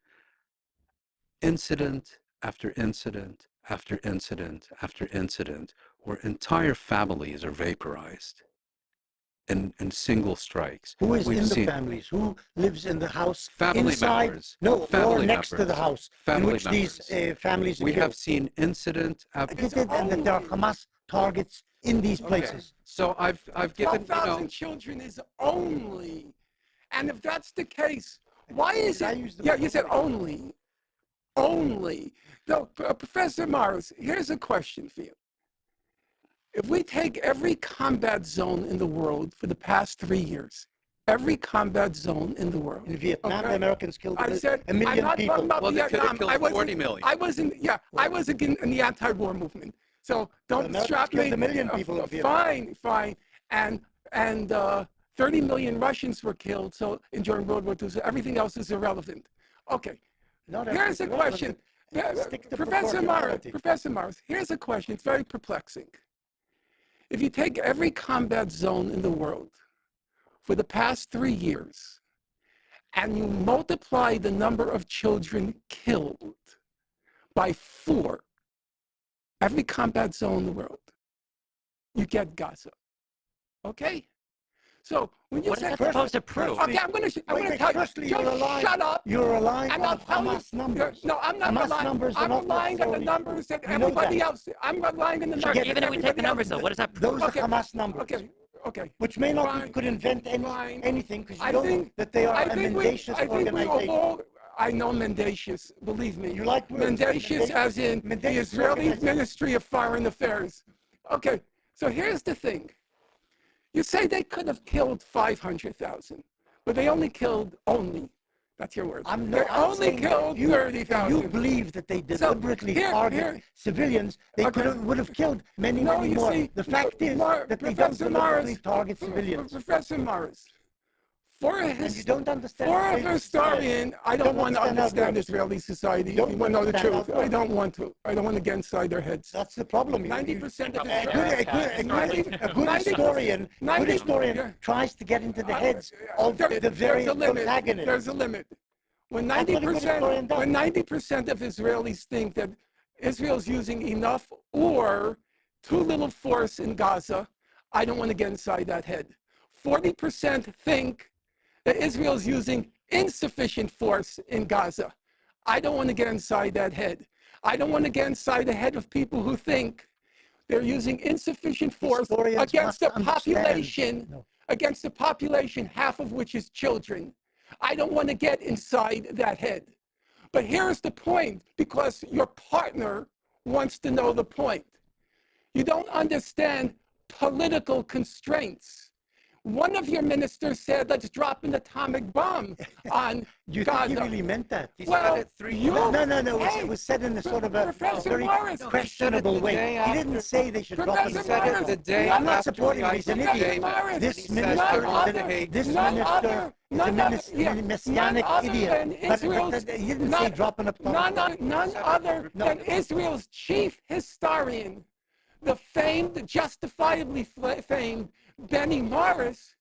B: incident after incident after incident after incident where entire families are vaporized in single strikes.
C: Who is in the families? Who lives in the house?
B: Family
C: inside?
B: members.
C: No,
B: family
C: or next
B: members,
C: to the house
B: family
C: in which
B: members.
C: these families are
B: We
C: killed.
B: have seen incident after
C: And that there are Hamas targets in these places.
B: So I've given
D: 12,000 children is only, and if that's the case, why is it? Yeah, you said only. No, Professor Morris, here's a question for you. If we take every combat zone in the world for the past 3 years, every combat zone in the world.
C: In Vietnam, the Americans killed a million
D: I'm not
C: people.
D: talking about Vietnam.
B: I was 40 million.
D: I was in the anti-war movement. So don't strap me.
C: A million people in Vietnam.
D: Fine. And 30 million Russians were killed. So during World War II, so everything else is irrelevant. Okay. Here's a question. Professor Morris, here's a question. It's very perplexing. If you take every combat zone in the world for the past 3 years and you multiply the number of children killed by 4, every combat zone in the world, you get Gaza. Okay? So when you
E: what
D: say
E: is that supposed to prove?
D: Okay, I'm going to tell you. Just shut up.
C: You're relying on
D: Hamas
C: numbers.
D: No, I'm not relying. I'm relying on the numbers that everybody else. I'm relying on the numbers.
E: Sure, even if we take the numbers, though, what does that prove?
C: Those are Hamas numbers.
D: Okay.
C: Which may not could invent anything because you know that they are a mendacious organization.
D: I know mendacious. Believe me.
C: You like words.
D: Mendacious, as in the Israeli Ministry of Foreign Affairs. Okay. So here's the thing. You say they could have killed 500,000, but they only killed that's your word. They only killed 30,000.
C: You believe that they deliberately target civilians. They would have killed many more. The fact is that they don't deliberately target civilians.
D: Professor Morris, for a historian, I don't want to understand Israeli society. If you want to know the truth, I don't want to. I don't want to get inside their heads.
C: That's the problem.
D: 90% of
C: a good historian tries to get into the heads of the various protagonists.
D: There's a limit. When 90% of Israelis think that Israel's using enough or too little force in Gaza, I don't want to get inside that head. 40% think that Israel is using insufficient force in Gaza. I don't want to get inside that head. I don't want to get inside the head of people who think they're using insufficient force against the population, half of which is children. I don't want to get inside that head. But here's the point, because your partner wants to know the point. You don't understand political constraints. One of your ministers said, let's drop an atomic bomb on
C: You
D: Gaza.
C: think he really meant that?
I: He
D: Well,
I: said it 3
D: you-
C: No, no,
I: times.
C: no.
D: Hey,
C: It was said in a sort of a
D: Professor
C: very
D: Morris.
C: questionable
I: the
C: way.
I: day
C: He didn't
I: after-
C: say they should drop
D: Professor
C: an
I: He said
C: atomic
I: it the
C: bomb.
I: day
C: I'm not
I: after
C: supporting him.
I: the
C: He's an
I: Gaza
C: idiot.
D: Morris.
C: This
I: And he said
C: minister,
I: none
C: is
I: other-
C: this
D: none
C: minister
D: other-
C: is
D: none
C: a
D: other- yeah,
C: messianic
D: none other
C: idiot.
D: than
C: But
D: Israel's-
C: he didn't
D: none-
C: say drop an atomic bomb.
D: None other than Israel's chief historian, the famed, justifiably famed Benny Morris,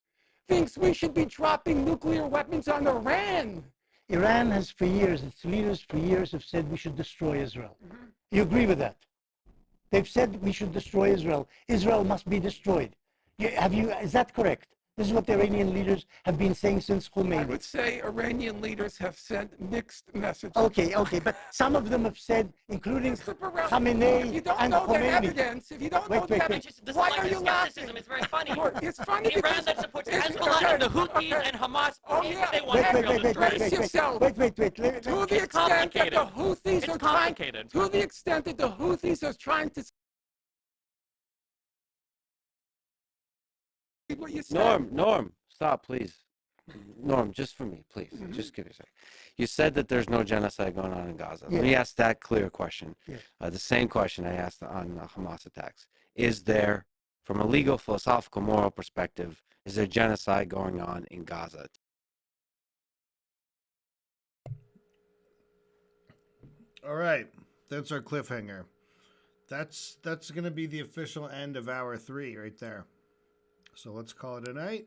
D: thinks we should be dropping nuclear weapons on Iran.
C: Iran has for years, its leaders for years have said we should destroy Israel. You agree with that? They've said we should destroy Israel. Israel must be destroyed. Is that correct? This is what the Iranian leaders have been saying since
D: I
C: Khomeini.
D: would say Iranian leaders have sent mixed messages.
C: Okay, but some of them have said, including
D: Mr. Burrell,
C: Khamenei
D: if you don't
C: and
D: know the
C: Khomeini.
D: evidence, if you don't
C: Wait,
D: know the
C: wait,
D: evidence,
E: This
D: why
E: is like
D: are
E: the
D: you
E: skepticism.
D: laughing?
E: It's very funny.
D: It's funny
E: Iran
D: because
E: that supports
D: it's-
E: Hezbollah and the Houthis
D: okay.
E: and Hamas.
D: Oh,
E: if
D: yeah.
E: they want
C: Wait,
E: Israel destroyed.
D: Brace yourself.
C: Wait.
D: To the extent that
E: complicated.
D: the Houthis
E: It's
D: are
E: complicated.
D: to the extent that the Houthis are trying to what you said.
I: Norm, stop, please. Norm, just for me, please. Just give me a second. You said that there's no genocide going on in Gaza. Let me ask that clear question.
C: Yes.
I: The same question I asked on Hamas attacks. Is there, from a legal, philosophical, moral perspective, is there genocide going on in Gaza?
A: All right, that's our cliffhanger. That's going to be the official end of hour 3 right there. So let's call it a night.